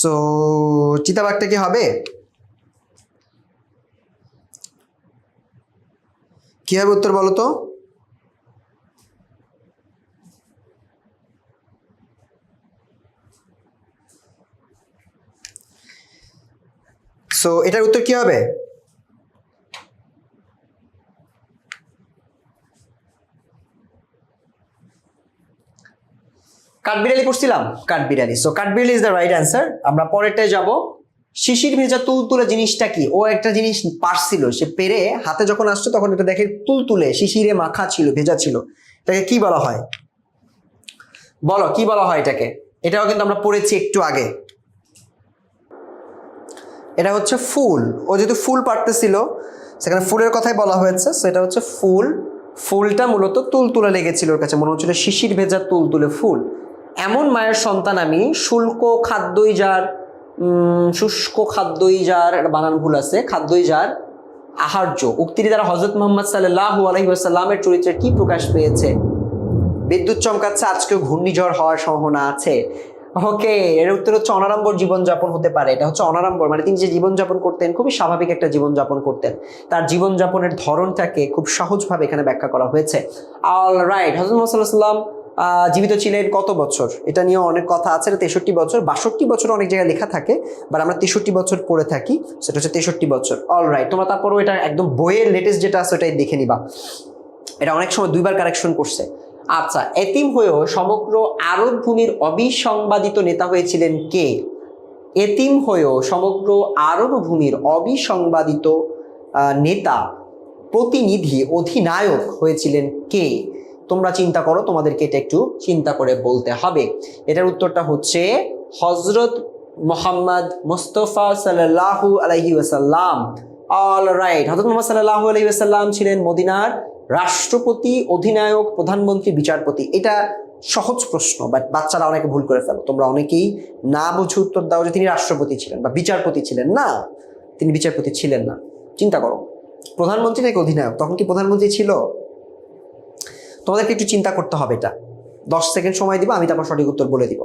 A: সো চিতাবাঘটা কি হবে? কি হবে উত্তর বলো তো? সো এটার উত্তর কি হবে? কাঠবিড়ালি পড়ছিলাম, কাঠবিড়ালি। সো কাঠবিড়ালি ইজ দ্য রাইট অ্যান্সার। আমরা পরেরটায় যাব। শিশির ভেজা তুলতুলে জিনিসটা কি? ও একটা জিনিস পারছিল, সে পেরে হাতে যখন আসছে তখন এটা দেখে তুলতুলে, শিশিরে মাখা ছিল, ভেজা ছিল। এটাকে কি বলা হয়? বলো কি বলা হয় এটাকে? এটাও কিন্তু আমরা পড়েছি একটু আগে। এটা হচ্ছে ফুল। ও যেহেতু ফুল পারতেছিল সেখানে ফুলের কথাই বলা হয়েছে। সেটা হচ্ছে ফুল। ফুলটা মূলত তুলতুলে লেগেছিল ওর কাছে, মনে হচ্ছিল শিশির ভেজা তুলতুলে ফুল। এমন মায়ের সন্তান আমি, শুষ্ক খাদ্যই যার, শুষ্ক খাদ্যই যার, একটা বানান ভুল আছে, খাদ্যই যার আহার্য। উক্তিটি দ্বারা হযরত মুহাম্মদ সাল্লাল্লাহু আলাইহি ওয়াসাল্লামের চরিত্রের কি প্রকাশ পেয়েছে? বিদ্যুৎ চমকাচ্ছে, আজকেও ঘূর্ণিঝড় হওয়ার সম্ভাবনা আছে। ওকে, এর উত্তর হচ্ছে অনাড়ম্বর জীবনযাপন হতে পারে। এটা হচ্ছে অনাড়ম্বর, মানে তিনি যে জীবনযাপন করতেন খুবই স্বাভাবিক একটা জীবনযাপন করতেন। তার জীবনযাপনের ধরনটাকে খুব সহজভাবে এখানে ব্যাখ্যা করা হয়েছে। অল রাইট, হযরত মুহাম্মদ সাল্লাল্লাহু আলাইহি ওয়াসাল্লাম জীবিত ছিলেন কত বছর? এটা নিয়ে অনেক কথা আছে। 63 বছর, 62 বছর অনেক জায়গায় লেখা থাকে, বাট আমরা 63 বছর পড়ে থাকি। সেটা হচ্ছে 63 বছর। অল রাইট, তোমরা তারপরও এটা একদম বইয়ের লেটেস্ট যেটা আছে ওটাই দেখে নিবা। এটা অনেক সময় 2বার কারেকশন করছে। আচ্ছা, এতিম হয়েও সমগ্র আরব ভূমির অবিসংবাদিত নেতা হয়েছিলেন কে? এতিম হয়েও সমগ্র আরব ভূমির অবিসংবাদিত নেতা, প্রতিনিধি, অধিনায়ক হয়েছিলেন কে? তোমরা চিন্তা করো, তোমাদেরকে এটা একটু চিন্তা করে বলতে হবে। এটার উত্তরটা হচ্ছে হযরত মুহাম্মদ মুস্তাফা সাল্লাল্লাহু আলাইহি ওয়াসাল্লাম। অল রাইট, হযরত মুহাম্মদ সাল্লাল্লাহু আলাইহি ওয়াসাল্লাম ছিলেন মদিনার রাষ্ট্রপতি, অধিনায়ক, প্রধানমন্ত্রী, বিচারপতি। এটা সহজ প্রশ্ন, বাট বাচ্চারা অনেকে ভুল করে ফেলো। তোমরা অনেকেই না বুঝে উত্তর দাও যে তিনি রাষ্ট্রপতি ছিলেন বা বিচারপতি ছিলেন। না, তিনি বিচারপতি ছিলেন না। চিন্তা করো, প্রধানমন্ত্রী নাকি অধিনায়ক? তখন কি প্রধানমন্ত্রী ছিল? তোমাদেরকে একটু চিন্তা করতে হবে এটা। 10 সেকেন্ড সময় দিব, আমি তারপর সঠিক উত্তর বলে দিব।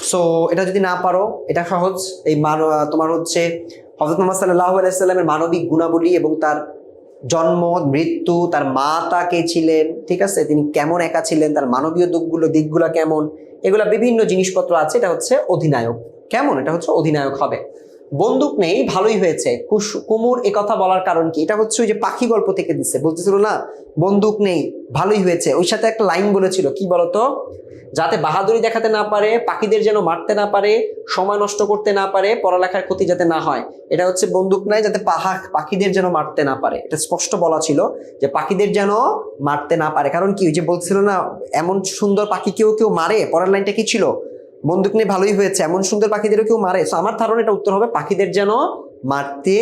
A: সো এটা যদি না পারো, এটা সহজ। এই তোমার হচ্ছে হযরত মুহাম্মদ সাল্লাল্লাহু আলাইহি সাল্লামের মানবিক গুণাবলী এবং তার জন্ম, মৃত্যু, তার মাতা কে ছিলেন, ঠিক আছে, তিনি কেমন একা ছিলেন, তার মানবীয় দিকগুলো কেমন, এগুলা বিভিন্ন জিনিসপত্র আছে। এটা হচ্ছে অধিনায়ক। কেমন? এটা হচ্ছে অধিনায়ক হবে। বন্দুক নেই, ভালোই হয়েছে। কুমুর এ কথা বলার কারণ কি? এটা হচ্ছে ওই যে পাখি গল্প থেকে দিচ্ছে, বলতেছিল না বন্দুক নেই, ভালোই হয়েছে। ওই সাথে একটা লাইন বলেছিল, কি বলতো, যাতে বাহাদুরি দেখাতে না পারে, পাখিদের যেন মারতে না পারে, সময় নষ্ট করতে না পারে, পড়ালেখার ক্ষতি যাতে না হয়। এটা হচ্ছে বন্দুক নাই, যাতে পাখিদের যেন মারতে না পারে। এটা স্পষ্ট বলা ছিল যে পাখিদের যেন মারতে না পারে। কারণ কি, ওই যে বলছিল না এমন সুন্দর পাখি কেউ কেউ মারে, পরের লাইনটা কি ছিল? বন্দুক নিয়ে ভালোই হয়েছে, এমন সুন্দর পাখিদেরও কেউ মারে। সো আমার ধারণা এটা উত্তর হবে পাখিদের যেন মারতে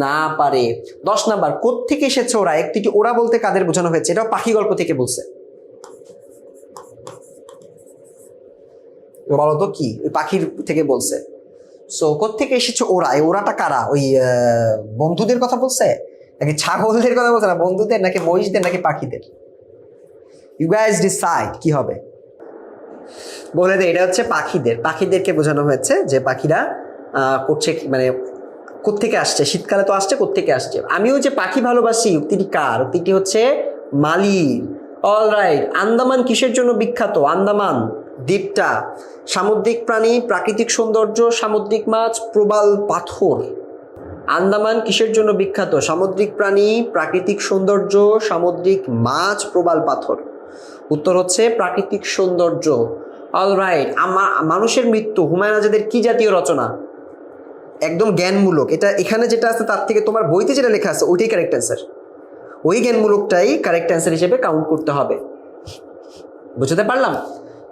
A: না পারে। 10 নাম্বার, কোত্থেকে এসেছে ওরা? একটি ওরা বলতে কাদের বোঝানো হয়েছে? এটাও পাখি গল্প থেকে বলছে। বলতো কি, ওই পাখির থেকে বলছে। সো কোত্থেকে এসেছে ওরা? এই ওরাটা কারা? ওই বন্ধুদের কথা বলছে নাকি ছাগলদের কথা বলছে? না বন্ধুদের, নাকি মহিষদের, নাকি পাখিদের? ইউ গাইজ ডিসাইড কি হবে। বলে দে, এটা হচ্ছে পাখিদের। পাখিদেরকে বোঝানো হয়েছে যে পাখিরা করছে, মানে কোত্থেকে আসছে, শীতকালে তো আসছে, কোত্থেকে আসছে। আমিও যে পাখি ভালোবাসি, উক্তিটি কার? উক্তিটি হচ্ছে মালির। অলরাইট। আন্দামান কিসের জন্য বিখ্যাত? আন্দামান দ্বীপটা সামুদ্রিক প্রাণী, প্রাকৃতিক সৌন্দর্য, সামুদ্রিক মাছ, প্রবাল পাথর। আন্দামান কিসের জন্য বিখ্যাত? সামুদ্রিক প্রাণী, প্রাকৃতিক সৌন্দর্য, সামুদ্রিক মাছ, প্রবাল পাথর। উত্তর হচ্ছে প্রাকৃতিক সৌন্দর্য। অলরাইট। মানুষের মৃত্যু হুমায়ুন আজাদের কি জাতীয় রচনা? একদম জ্ঞানমূলক। এটা এখানে যেটা আছে তার থেকে তোমার বইতে যেটা লেখা আছে ওইটাই কারেক্ট অ্যান্সার। ওই জ্ঞানমূলকটাই কারেক্ট অ্যান্সার হিসেবে কাউন্ট করতে হবে। বুঝতে পারলাম?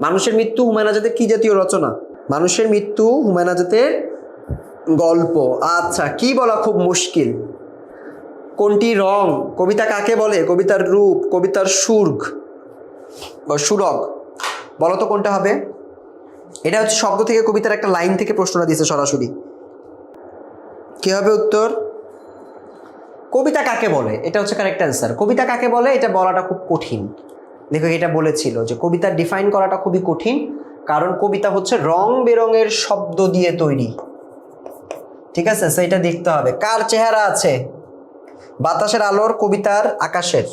A: মানুষের মৃত্যু হুমায়ুন আজাদের কি জাতীয় রচনা? মানুষের মৃত্যু হুমায়ুন আজাদের গল্প। আচ্ছা, কি বলা খুব মুশকিল। কোনটি রং? কবিতা কাকে বলে? কবিতার রূপ, কবিতার সুর্গ বা সুরগ, বলো তো কোনটা হবে? এটা হচ্ছে শব্দ থেকে, কবিতার একটা লাইন থেকে প্রশ্নটা দিয়েছে সরাসরি। কি হবে উত্তর? কবিতা কাকে বলে, এটা হচ্ছে কারেক্ট অ্যান্সার। কবিতা কাকে বলে এটা বলাটা খুব কঠিন। দেখো, এটা বলেছিল যে কবিতা ডিফাইন করাটা খুবই কঠিন, কারণ কবিতা হচ্ছে রং বেরঙের শব্দ দিয়ে তৈরি। ঠিক আছে, সেইটা দেখতে হবে। কার চেহারা আছে? বাতাসের আলোর, কবিতার, আকাশের?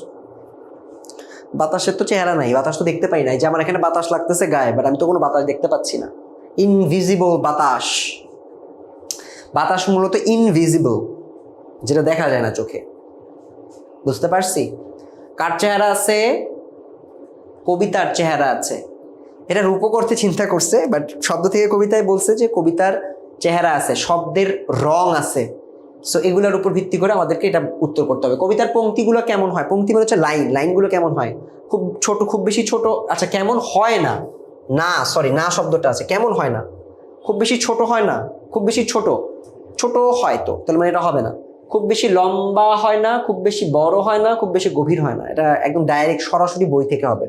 A: বাতাসের তো চেহারা নাই, বাতাস তো দেখতে পাই নাই। যে আমার এখানে বাতাস লাগতেছে গায়ে, বাট আমি তো কোনো বাতাস দেখতে পাচ্ছি না। ইনভিজিবল বাতাস। বাতাস মূলত ইনভিজিবল, যেটা দেখা যায় না চোখে। বুঝতে পারছি? কার চেহারা আছে? কবিতার চেহারা আছে। এটা রূপক অর্থে চিন্তা করছে, বাট শব্দ থেকে কবিতায় বলছে যে কবিতার চেহারা আছে, শব্দের রং আছে। সো এগুলোর উপর ভিত্তি করে আমাদেরকে এটা উত্তর করতে হবে। কবিতার পংক্তিগুলো কেমন হয়? পংক্তি মানে হচ্ছে লাইন। লাইনগুলো কেমন হয়? খুব ছোট, খুব বেশি ছোট। আচ্ছা, কেমন হয় না, না সরি, না শব্দটা আছে। কেমন হয় না, খুব বেশি ছোট হয় না, খুব বেশি ছোট ছোট হয়, তো তাহলে মানে এটা হবে না। খুব বেশি লম্বা হয় না, খুব বেশি বড় হয় না, খুব বেশি গভীর হয় না। এটা একদম ডাইরেক্ট সরাসরি বই থেকে হবে।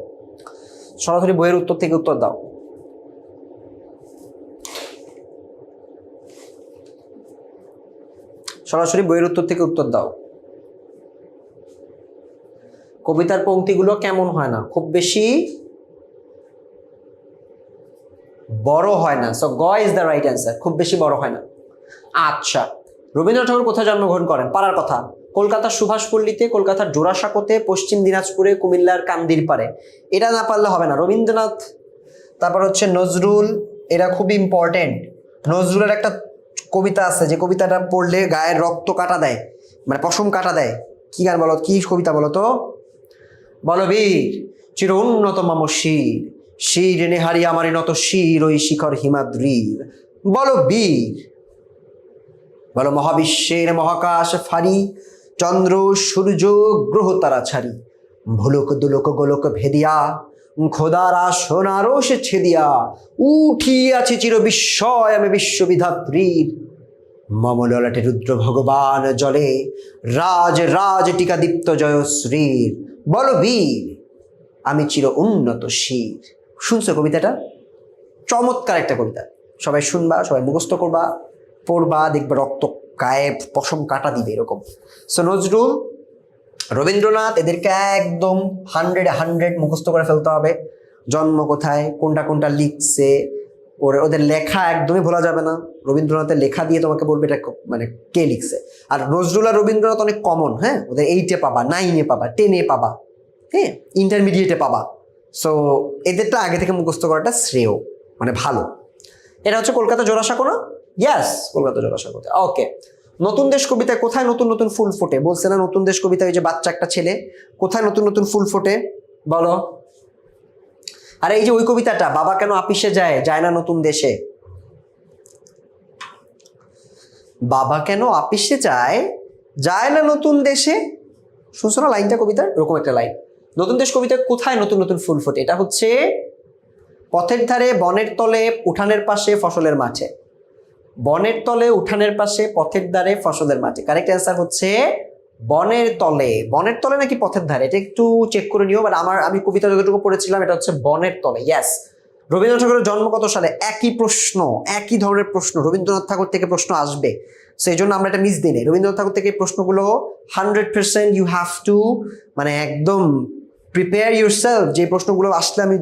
A: সরাসরি বইয়ের উত্তর থেকে উত্তর দাও। সরাসরি বইয়ের উত্তর থেকে উত্তর দাও। কবিতার পংক্তিগুলো কেমন হয় না? খুব বেশি বড় হয় না। সো গ ইজ দ্য রাইট অ্যান্সার। খুব বেশি বড় হয় না। আচ্ছা, রবীন্দ্রনাথ ঠাকুর কোথায় জন্মগ্রহণ করেন? পারার কথা। কলকাতার সুভাষপল্লীতে, কলকাতার জোড়াসাঁকোতে, পশ্চিম দিনাজপুরে, কুমিল্লার কান্দির পাড়ে। এটা না পারলে হবে না। রবীন্দ্রনাথ, তারপর হচ্ছে নজরুল, এরা খুবই ইম্পর্টেন্ট। নজরুলের একটা কবিতা আছে যে কবিতাটা পড়লে গায়ের রক্ত কাটা দেয়, মানে পশম কাটা দেয়। কি গান বলো, কি কবিতা বলো তো? বলো বীর চির উন্নত মাম শির, শির নেহারি আমারি নত শির ওই শিখর হিমাদ্রির। বলো বীর। বলো মহাবিশ্বের মহাকাশ ফারি, চন্দ্র সূর্য গ্রহ তারা ছাড়ি, ভুলক দুলক গোলক ভেদিয়া, খোদার আসন আরো সে ছেদিয়া, উঠিয়াছি চির বিস্ময় আমি বিশ্ববিধাত্রীর। মম ললাটে রুদ্র ভগবান জলে, রাজ রাজ টিকা দীপ্ত জয়শ্রীর। বলো বীর আমি চির উন্নত শির। শুনছো কবিতাটা? চমৎকার একটা কবিতা। সবাই শুনবা, সবাই মুখস্থ করবা, পড়বা, দেখবা রক্ত গায়ে পশম কাটা দিবে এরকম। সো নজরুল, রবীন্দ্রনাথ এদেরকে একদম 100 মুখস্থ করে ফেলতে হবে। জন্ম কোথায়, কোনটা কোনটা লিখছে, ওদের লেখা একদমই ভোলা যাবে না। রবীন্দ্রনাথের লেখা দিয়ে তোমাকে বলবে এটা মানে কে লিখছে। আর নজরুল আর রবীন্দ্রনাথ অনেক কমন, হ্যাঁ, ওদের 8-এ পাবা, 9-এ পাবা, 10-এ পাবা, হ্যাঁ, ইন্টারমিডিয়েটে পাবা। সো এদেরটা আগে থেকে মুখস্থ করাটা শ্রেয়, মানে ভালো। এটা হচ্ছে কলকাতা জোড়াসাঁকো না? ইয়াস, কলকাতা জোড়াসাঁকো। ওকে, নতুন দেশ কবিতায় কোথায় নতুন নতুন ফুল ফোটে? বলছে না নতুন দেশ কবিতায় ওই যে বাচ্চা একটা ছেলে, কোথায় নতুন নতুন ফুল ফোটে বলো? আর এই যে ওই কবিতাটা, বাবা কেন আপিসে যায়, যায় না নতুন দেশে। বাবা কেন আপিসে যায়, যায় না নতুন দেশে। শুনছো না লাইনটা কবিতার? এরকম একটা লাইন। নতুন দেশ কবিতায় কোথায় নতুন নতুন ফুল ফোটে? এটা হচ্ছে পথের ধারে, বনের তলে, উঠানের পাশে, ফসলের মাঠে। বনের তলে, উঠানের পাশে, পথের ধারে, ফসলের মাঠে। কারেক্ট অ্যান্সার হচ্ছে বনের তলে। বনের তলে নাকি পথের ধারে, এটা একটু চেক করে নিও। বাট আমি কবিতা যতটুকু পড়েছিলাম এটা হচ্ছে বনের তলে। ইয়াস। রবীন্দ্রনাথ ঠাকুরের জন্ম কত সালে? একই প্রশ্ন, একই ধরনের প্রশ্ন রবীন্দ্রনাথ ঠাকুর থেকে প্রশ্ন আসবে। সেই জন্য আমরা এটা মিস দিই না। রবীন্দ্রনাথ ঠাকুর থেকে প্রশ্নগুলো 100% ইউ হ্যাভ টু, মানে একদম প্রিপেয়ার ইউর সেলফ, যে প্রশ্নগুলো আসলে আমি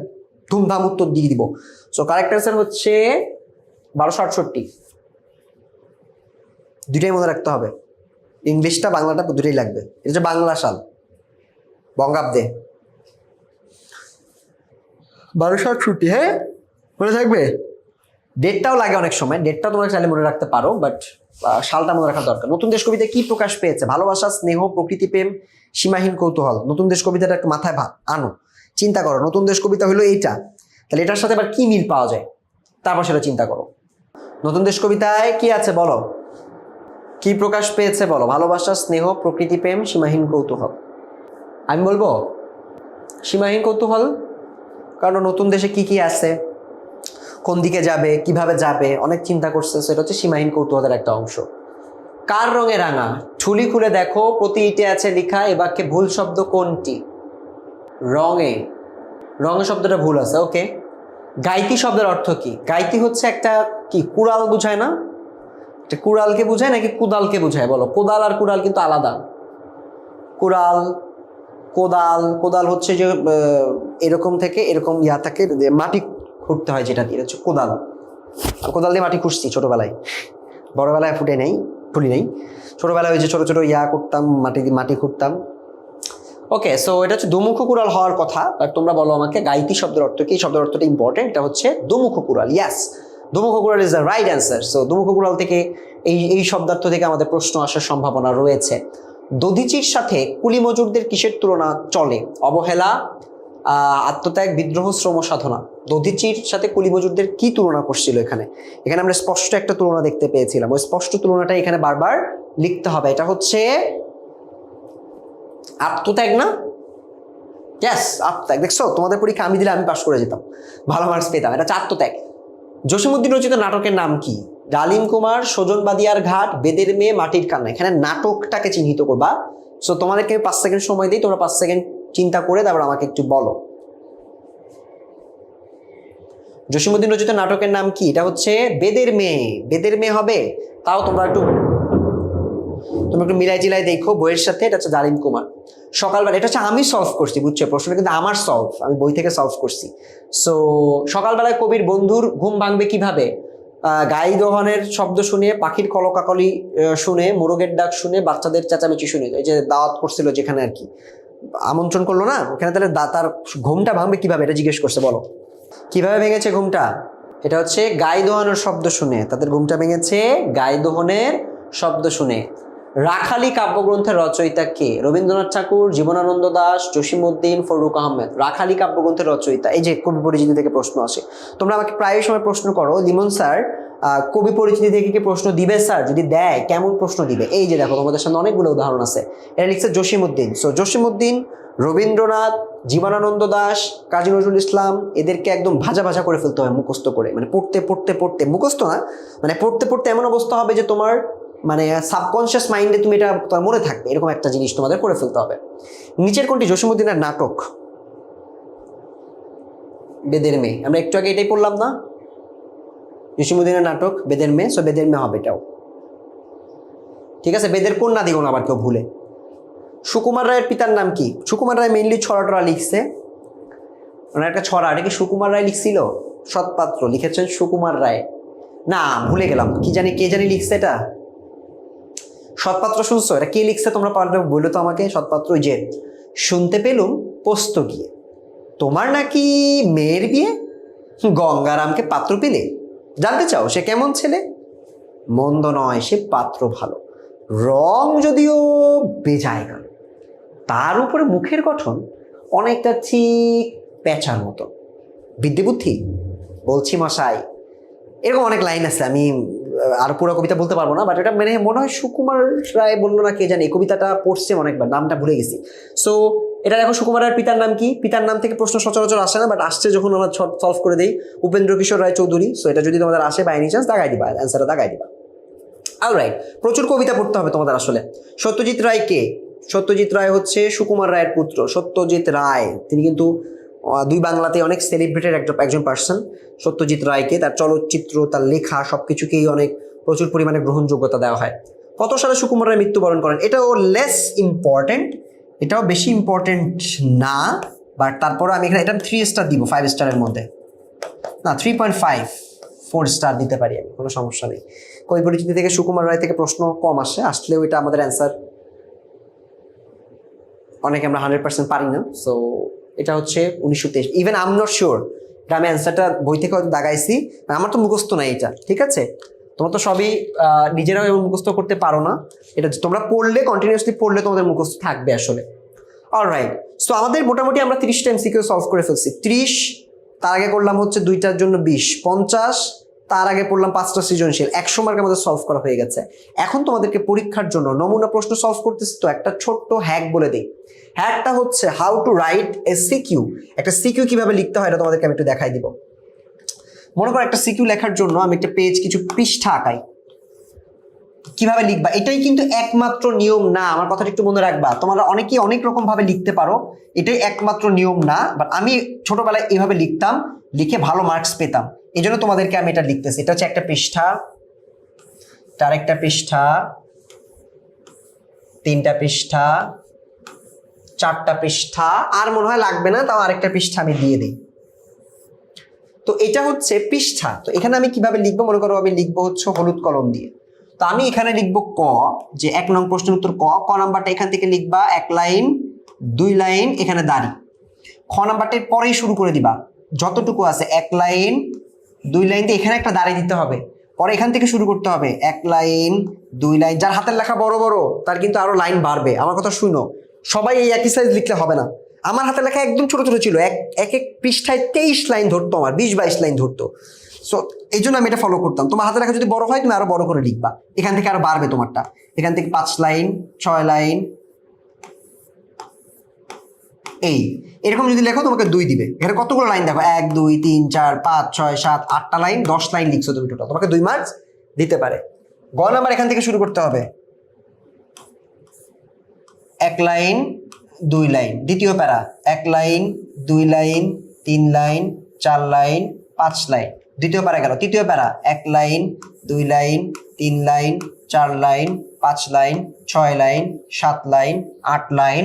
A: ধুমধাম উত্তর দিয়ে দিব। সো কারেক্ট অ্যান্সার হচ্ছে 1268। দুইটাই মনে রাখতে হবে, ইংলিশটা বাংলাটা দুটোই লাগবে। এটা হচ্ছে বাংলা সাল, বঙ্গাব্দে 1268। হ্যাঁ, মনে থাকবে। ডেটটাও লাগে অনেক সময়, ডেটটাও তোমরা চাইলে মনে রাখতে পারো, বাট সালটা মনে রাখা দরকার। নতুন দেশ কবিতায় কি প্রকাশ পেয়েছে? ভালোবাসা, স্নেহ, প্রকৃতি প্রেম, সীমাহীন কৌতূহল। নতুন দেশ কবিতাটা একটু মাথায় আনো, চিন্তা করো। নতুন দেশ কবিতা হলো এইটা, তাহলে এটার সাথে আবার কি মিল পাওয়া যায়, তারপর সেটা চিন্তা করো। নতুন দেশ কবিতায় কি আছে বলো, কি প্রকাশ পেয়েছে বলো? ভালোবাসা, স্নেহ, প্রকৃতি প্রেম, সীমাহীন কৌতূহল। আমি বলবো সীমাহীন কৌতূহল, কারণ নতুন দেশে কি কি আছে, কোন দিকে যাবে, কিভাবে যাবে, অনেক চিন্তা করছে। সেটা হচ্ছে সীমাহীন কৌতূহলের একটা অংশ। কার রঙে রাঙা? ঠুলি খুলে দেখো, প্রতি ইটে আছে লেখা, এ বাক্যে ভুল শব্দ কোনটি? রঙে, রঙে শব্দটা ভুল আছে। ওকে, গাইতি শব্দের অর্থ কি? গাইতি হচ্ছে একটা কি, কুড়াল বুঝায় না? কুড়ালকে বুঝায় নাকি কুদালকে বুঝায় বলো? কোদাল আর কুড়াল কিন্তু আলাদা। কুড়াল, কোদাল, কোদাল হচ্ছে যে এরকম থেকে এরকম থাকে, মাটি খুঁড়তে হয় যেটা দিয়ে, হচ্ছে কোদাল। কোদাল দিয়ে মাটি খুঁড়ছি ছোটবেলায়, বড়বেলায় ফুলি নেই। ছোটবেলায় ওই যে ছোট ছোট করতাম, মাটি খুঁড়তাম। ওকে, সো এটা হচ্ছে দুমুখ কুড়াল হওয়ার কথা। আর তোমরা বলো আমাকে গাইতি শব্দের অর্থ কি? শব্দের অর্থটা ইম্পর্টেন্ট, এটা হচ্ছে দুমুখ কুড়াল। ইয়াস, দুমুখ কুড়াল is the right answer. So দুমুখ কুড়াল থেকে এই শব্দার্থ থেকে আমাদের প্রশ্ন আসার সম্ভাবনা রয়েছে। দধিচির সাথে কুলি মজুরদের কিসের তুলনা চলে? অবহেলা, আত্মত্যাগ, বিদ্রোহ, শ্রম সাধনা। দধিচির সাথে কুলি মজুরদের কি তুলনা করছিল এখানে? এখানে আমরা স্পষ্ট একটা তুলনা দেখতে পেয়েছিলাম, ওই স্পষ্ট তুলনাটা এখানে বারবার লিখতে হবে। এটা হচ্ছে আত্মত্যাগ না? ইয়েস, আত্মত্যাগ। দেখছো তোমাদের পরীক্ষা আমি দিলে আমি পাস করে যেতাম, ভালো মার্কস পেতাম। এটা আত্মত্যাগ। জসীমউদ্দিন রচিত নাটকের নাম কি? ডালিম কুমার, সজন বাদিয়ার ঘাট, বেদের মেয়ে, মাটির কান্না। এখানে নাটকটাকে চিহ্নিত করবা। সো তোমাদেরকে 5 সেকেন্ড সময় দিই, তোমরা 5 সেকেন্ড চিন্তা করে তারপর আমাকে একটু বলো। জসীমউদ্দিন রচিত নাটকের নাম কি? এটা হচ্ছে বেদের মেয়ে। বেদের মেয়ে হবে? তাও তোমরা একটু মিলাই জিলাই দেখো বইয়ের সাথে। এটা হচ্ছে ডালিম কুমার। সকালবেলা, এটা হচ্ছে আমি সলভ করছি, বুঝছো? প্রশ্নটা কিন্তু আমার সলভ, আমি বই থেকে সলভ করছি। সো সকালবেলায় কবির বন্ধুর ঘুম ভাঙবে কিভাবে? গাই দোহনের শব্দ শুনে, পাখির কলকাকলি শুনে, মোরগের ডাক শুনে, বাচ্চাদের চেঁচামেচি শুনে। এই যে দাওয়াত করছিল যেখানে আর কি, আমন্ত্রণ করলো না ওখানে, তাহলে তার ঘুমটা ভাঙবে কিভাবে এটা জিজ্ঞেস করছে। বলো কিভাবে ভেঙেছে ঘুমটা? এটা হচ্ছে গাই দোহানোর শব্দ শুনে, তাদের ঘুমটা ভেঙেছে গাই দোহনের শব্দ শুনে। রাখালি কাব্যগ্রন্থের রচয়িতা কে? রবীন্দ্রনাথ ঠাকুর, জীবনানন্দ দাশ, জসীমউদ্দিন, ফররুখ আহমেদ। রাখালি কাব্যগ্রন্থের রচয়িতা, এই যে কবি পরিচিতি থেকে প্রশ্ন আসে। তোমরা আমাকে প্রায় সময় প্রশ্ন করো, লিমন স্যার কবি পরিচিতি থেকে কি প্রশ্ন দিবে স্যার? যদি দেয় কেমন প্রশ্ন দিবে? এই যে দেখো তোমাদের সামনে অনেকগুলো উদাহরণ আছে। এটা লিখছে জসীমউদ্দিন। সো জসীমউদ্দিন, রবীন্দ্রনাথ, জীবনানন্দ দাশ, কাজী নজরুল ইসলাম, এদেরকে একদম ভাজা ভাজা করে ফেলতে হবে মুখস্থ করে। মানে পড়তে পড়তে পড়তে, মুখস্থ না, মানে পড়তে পড়তে এমন অবস্থা হবে যে তোমার মানে সাবকনশিয়াস মাইন্ডে তুমি এটা তোমার মনে থাকবে, এরকম একটা জিনিস তোমাদের করে ফেলতে হবে। নিচের কোনটি জসীমউদ্দিনের নাটক? বেদের মেয়ে। আমরা একটু আগে এটাই পড়লাম না, জসীমউদ্দিনের নাটক বেদের মেয়ে। সো বেদের মেয়ে হবে এটাও। ঠিক আছে, বেদের কন্যা দিও না আবার কেউ ভুলে। সুকুমার রায়ের পিতার নাম কি? সুকুমার রায় মেইনলি ছড়া টড়া লিখছে, ওনার একটা ছড়া, এটা কি সুকুমার রায় লিখছিল? সৎপাত্র লিখেছেন সুকুমার রায়, না ভুলে গেলাম, কি জানি কে জানি লিখছে এটা। সৎপাত্র শুনছো? এটা কে লিখছে তোমরা পারবে বললো তো আমাকে। সৎপাত্র, ওই যে শুনতে পেলুম পোস্ত গিয়ে তোমার নাকি মেয়ের বিয়ে, গঙ্গারামকে পাত্র পেলে, জানতে চাও সে কেমন ছেলে? মন্দ নয় সে পাত্র ভালো, রং যদিও বেজায় গেল, তার উপরে মুখের গঠন অনেকটা ঠিক পেঁচার মতো, বিদ্যে বুদ্ধি বলছি মশাই। এরকম অনেক লাইন আছে, আমি আর পুরো কবিতা বলতে পারবো না, বাট এটা মানে মনে হয় সুকুমার রায় বললো না কে জানি, কবিতাটা পড়ছে অনেকবার, নামটা ভুলে গেছি। সো এটা দেখো, সুকুমার রায়ের পিতার নাম কি? পিতার নাম থেকে প্রশ্ন সচরাচর আসে না, বাট আসছে যখন আমরা সলভ করে দিই, উপেন্দ্র কিশোর রায় চৌধুরী। সো এটা যদি তোমাদের আসে বাই এনি চান্স দাগাই দিবা, অ্যান্সারটা দাগাই দিবা। অলরাইট, প্রচুর কবিতা পড়তে হবে তোমাদের আসলে। সত্যজিৎ রায় কে? সত্যজিৎ রায় হচ্ছে সুকুমার রায়ের পুত্র, সত্যজিৎ রায়। তিনি কিন্তু দুই বাংলাতে অনেক সেলিব্রেটেড একজন পার্সন। সত্যজিৎ রায়কে তার চলচ্চিত্র, তার লেখা সবকিছুকেই অনেক প্রচুর পরিমাণে গ্রহণযোগ্যতা দেওয়া হয়। কত সালে সুকুমার রায় মৃত্যুবরণ করেন? এটাও লেস ইম্পর্টেন্ট, এটাও বেশি ইম্পর্টেন্ট না, বাট তারপরে আমি এখানে এটা 3 স্টার দিব 5 স্টারের মধ্যে, না 3.5 4 স্টার দিতে পারি আমি, কোনো সমস্যা নেই। কবি পরিচিতি থেকে সুকুমার রায় থেকে প্রশ্ন কম আসে, আসলেও এটা আমাদের অ্যান্সার অনেকে আমরা 100% পারি না। সো এটা হচ্ছে 1923। Even I am not sure এটা আমি অ্যান্সারটা বই থেকে হয়তো দাগাইছি, আমার তো মুখস্থ নাই এটা, ঠিক আছে? তোমরা তো সবই নিজেরাও এবং মুখস্থ করতে পারো না, এটা তোমরা পড়লে, কন্টিনিউয়াসলি পড়লে তোমাদের মুখস্থ থাকবে আসলে। অলরাইট, সো আমাদের মোটামুটি আমরা 30টা এমসিকিউ সলভ করে ফেলছি। 30, তার আগে করলাম হচ্ছে 2টার জন্য 20, 50, তার আগে পড়লাম 5টা সৃজনশীল, 100 মার্ক আমাদের সলভ করা হয়ে গেছে। এখন তোমাদেরকে পরীক্ষার জন্য নমুনা প্রশ্ন সলভ করতেছি, তো একটা ছোট্ট হ্যাক বলে দিই। হ্যাকটা হচ্ছে how to write a CQ. একটা সিকিউ কিভাবে লিখতে হয় এটা তোমাদেরকে আমি একটু দেখাই দিব। মনে করো একটা সিকিউ লেখার জন্য আমি একটা পেজ, কিছু পৃষ্ঠা আঁকাই, কিভাবে লিখবা এটাই কিন্তু একমাত্র নিয়ম না, আমার কথাটা একটু মনে রাখবা। তোমরা অনেকেই অনেক রকম ভাবে লিখতে পারো, এটাই একমাত্র নিয়ম না, বাট আমি ছোটবেলায় এইভাবে লিখতাম, লিখে ভালো মার্কস পেতাম, এই জন্য তোমাদেরকে আমি এটা লিখতেছি। এটা হচ্ছে একটা পৃষ্ঠা, তার একটা পৃষ্ঠা, 3টা পৃষ্ঠা, 4টা পৃষ্ঠা, আর মনে হয় লাগবে না, তাও আরেকটা পৃষ্ঠা আমি দিয়ে দিই। তো এটা হচ্ছে পৃষ্ঠা। তো এখানে আমি কিভাবে লিখবো? মনে করো আমি লিখবো হচ্ছে হলুদ কলম দিয়ে। তো আমি এখানে লিখবো ক, যে 1 নং প্রশ্নের উত্তর ক। ক নাম্বারটা এখান থেকে লিখবা 1 লাইন 2 লাইন, এখানে দাঁড়ি। খ নাম্বারটার পরেই শুরু করে দিবা, যতটুকু আছে 1 লাইন 2 লাইন দিয়ে এখানে একটা দাঁড়ি দিতে হবে, পরে এখান থেকে শুরু করতে হবে 1 লাইন 2 লাইন। যার হাতের লেখা বড় বড় তার কিন্তু আরো লাইন বাড়বে, আমার কথা শুনো, সবাই এই একই সাইজ লিখলে হবে না। আমার হাতের লেখা একদম ছোট ছোট ছিল, এক এক পৃষ্ঠায় 23 লাইন ধরতো, আমার 20-22 লাইন ধরতো। সো এই জন্য আমি এটা ফলো করতাম। তোমার হাতের লেখা যদি বড় হয় তুমি আরো বড় করে লিখবা, এখান থেকে আরো বাড়বে তোমারটা, এখান থেকে 5 লাইন 6 লাইন, এই এরকম যদি লেখো তোমাকে 2 দিবে। এখানে কতগুলো লাইন দেখো, 1 2 3 4 5 6 7 8টা লাইন, 10 লাইন লিখছো তুমি টোটাল, তোমাকে 2 মার্কস দিতে পারে। গ নাম্বার এখান থেকে শুরু করতে হবে, 1 লাইন 2 লাইন। দ্বিতীয় প্যারা 1 line 2 line 3 line 4 line 5 line, দ্বিতীয় প্যারা গেল। তৃতীয় প্যারা 1 line 2 line 3 line 4 line 5 line 6 line 7 line 8 line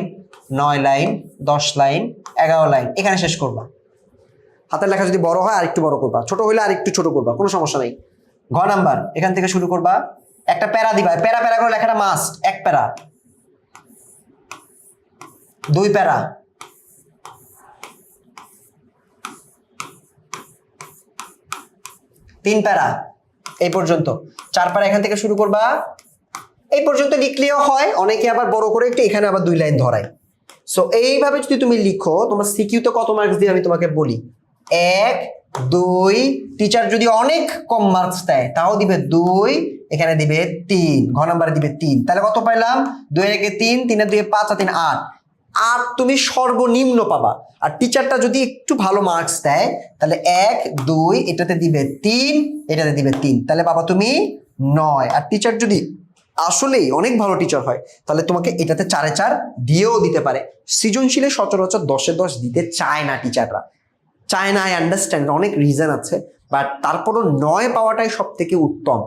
A: 9 line 10 line 11 line, এখানে শেষ করবা। হাতের লেখা যদি বড় হয় আর একটু বড় করবা, ছোট হইলে আর একটু ছোট করবা, কোনো সমস্যা নেই। ঘ নাম্বার এখান থেকে শুরু করবা, একটা প্যারা দিবা, প্যারা প্যারা করে লেখাটা মাস্ট। 1 প্যারা, 2 প্যারা, 3 প্যারা, এই পর্যন্ত। 4 প্যারা এখান থেকে শুরু করবা, এই পর্যন্ত লিখলেও হয়, অনেকে আবার বড় করে একটু এখানে আবার 2 লাইন ধরায়। সো এইভাবে যদি তুমি লিখো, তোমার সিকিউতে কত মার্কস দিয়ে আমি তোমাকে বলি, 1 2, টিচার যদি অনেক কম মার্কস দেয় তাও দিবে 2, এখানে দিবে 3, ঘ নাম্বারে দিবে 3, তাহলে কত পাইলাম? 2 এর 1 3, 3 এর 2 5 আর 3 8, আর তুমি সর্বনিম্ন পাবা। আর টিচারটা যদি একটু ভালো মার্কস দেয় তাহলে 1 2, এটাতে দিবে 3, এটাতে দিবে 3, তাহলে পাবা তুমি 9। আর টিচার যদি আসলেই অনেক ভালো টিচার হয় তাহলে তোমাকে এটাতে 4 এ 4 দিয়েও দিতে পারে। সৃজনশীলে সচরাচর 10 এ 10 দিতে চায় না টিচাররা, চায় না, আই আন্ডারস্ট্যান্ড, অনেক রিজন আছে, বাট তারপরও 9 পাওয়াটাই সব থেকে উত্তম।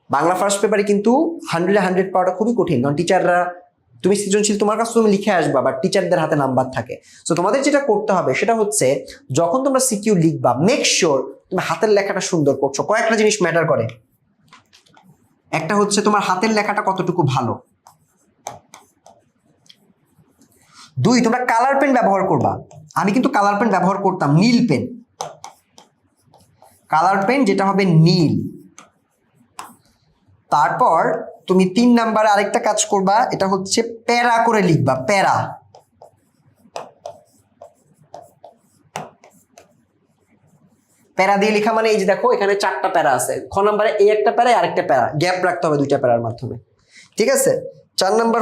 A: বাংলা ফার্স্ট পেপারে কিন্তু 100 পাওয়াটা খুবই কঠিন, কারণ টিচাররা, তুমি সৃজনশীল তোমার কাছে তুমি লিখে আসবা, বাট টিচারদের হাতে নাম্বার থাকে। সো তোমাদের যেটা করতে হবে সেটা হচ্ছে, যখন তোমরা সিকিউ লিখবা মেক শিওর তুমি হাতের লেখাটা সুন্দর করছো। কয়েকটা জিনিস ম্যাটার করে। একটা হচ্ছে তোমার হাতের লেখাটা কতটুকু ভালো। 2, তোমরা কালার পেন ব্যবহার করবা। আমি কিন্তু কালার পেন ব্যবহার করতাম, নীল পেন, কালার পেন যেটা হবে নীল। তারপর তুমি 3 নাম্বারে আরেকটা কাজ করবা, এটা হচ্ছে প্যারা করে লিখবা। প্যারা, প্যারা দিয়ে লেখা মানে এই যে দেখো এখানে 4টা প্যারা আছে, খ নাম্বারে এই একটা প্যারা আরেকটা প্যারা, গ্যাপ রাখতে হবে 2টা প্যারার মাধ্যমে, ঠিক আছে। 4 নাম্বার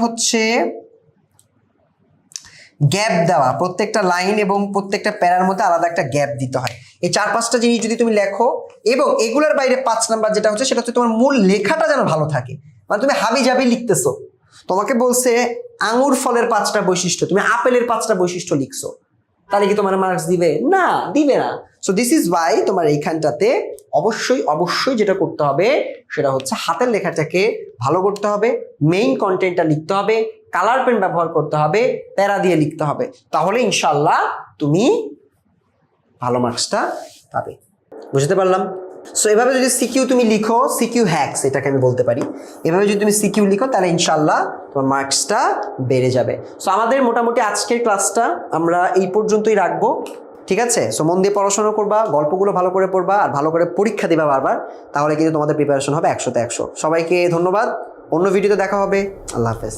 A: হচ্ছে গ্যাপ দেওয়া, প্রত্যেকটা লাইন এবং প্রত্যেকটা প্যারার মধ্যে আলাদা একটা গ্যাপ দিতে হয়। এই 4-5টা জিনিস যদি তুমি লেখো, এবং এগুলোর বাইরে 5 নাম্বার যেটা হচ্ছে সেটা হচ্ছে তোমার মূল লেখাটা যেন ভালো থাকে। মানে তুমি হাবি জাবি লিখতেছো, তোমাকে বলছে আঙুর ফলের 5টা বৈশিষ্ট্য, তুমি আপেলের 5টা বৈশিষ্ট্য লিখছো, তাহলে কি তোমার মার্কস দিবে? না, দিবে না। সো দিস ইজ ওয়াই তোমার এইখানটাতে অবশ্যই যেটা করতে হবে সেটা হচ্ছে হাতের লেখাটাকে ভালো করতে হবে, মেইন কন্টেন্টটা লিখতে হবে, কালার পেন ব্যবহার করতে হবে, প্যারা দিয়ে লিখতে হবে, তাহলে ইনশাল্লাহ তুমি ভালো মার্কসটা পাবে। বুঝতে পারলাম? সো এভাবে যদি সিকিউ তুমি লিখো, সিকিউ হ্যাকস এটাকে আমি বলতে পারি, এভাবে যদি তুমি সিকিউ লিখো তাহলে ইনশাল্লাহ তোমার মার্কসটা বেড়ে যাবে। সো আমাদের মোটামুটি আজকের ক্লাসটা আমরা এই পর্যন্তই রাখবো, ঠিক আছে। সো মন দিয়ে পড়াশোনা করবা, গল্পগুলো ভালো করে পড়বা, আর ভালো করে পরীক্ষা দিবা বারবার, তাহলে কিন্তু তোমাদের প্রিপারেশন হবে 100তে 100। সবাইকে ধন্যবাদ, অন্য ভিডিওতে দেখা হবে, আল্লাহ হাফেজ।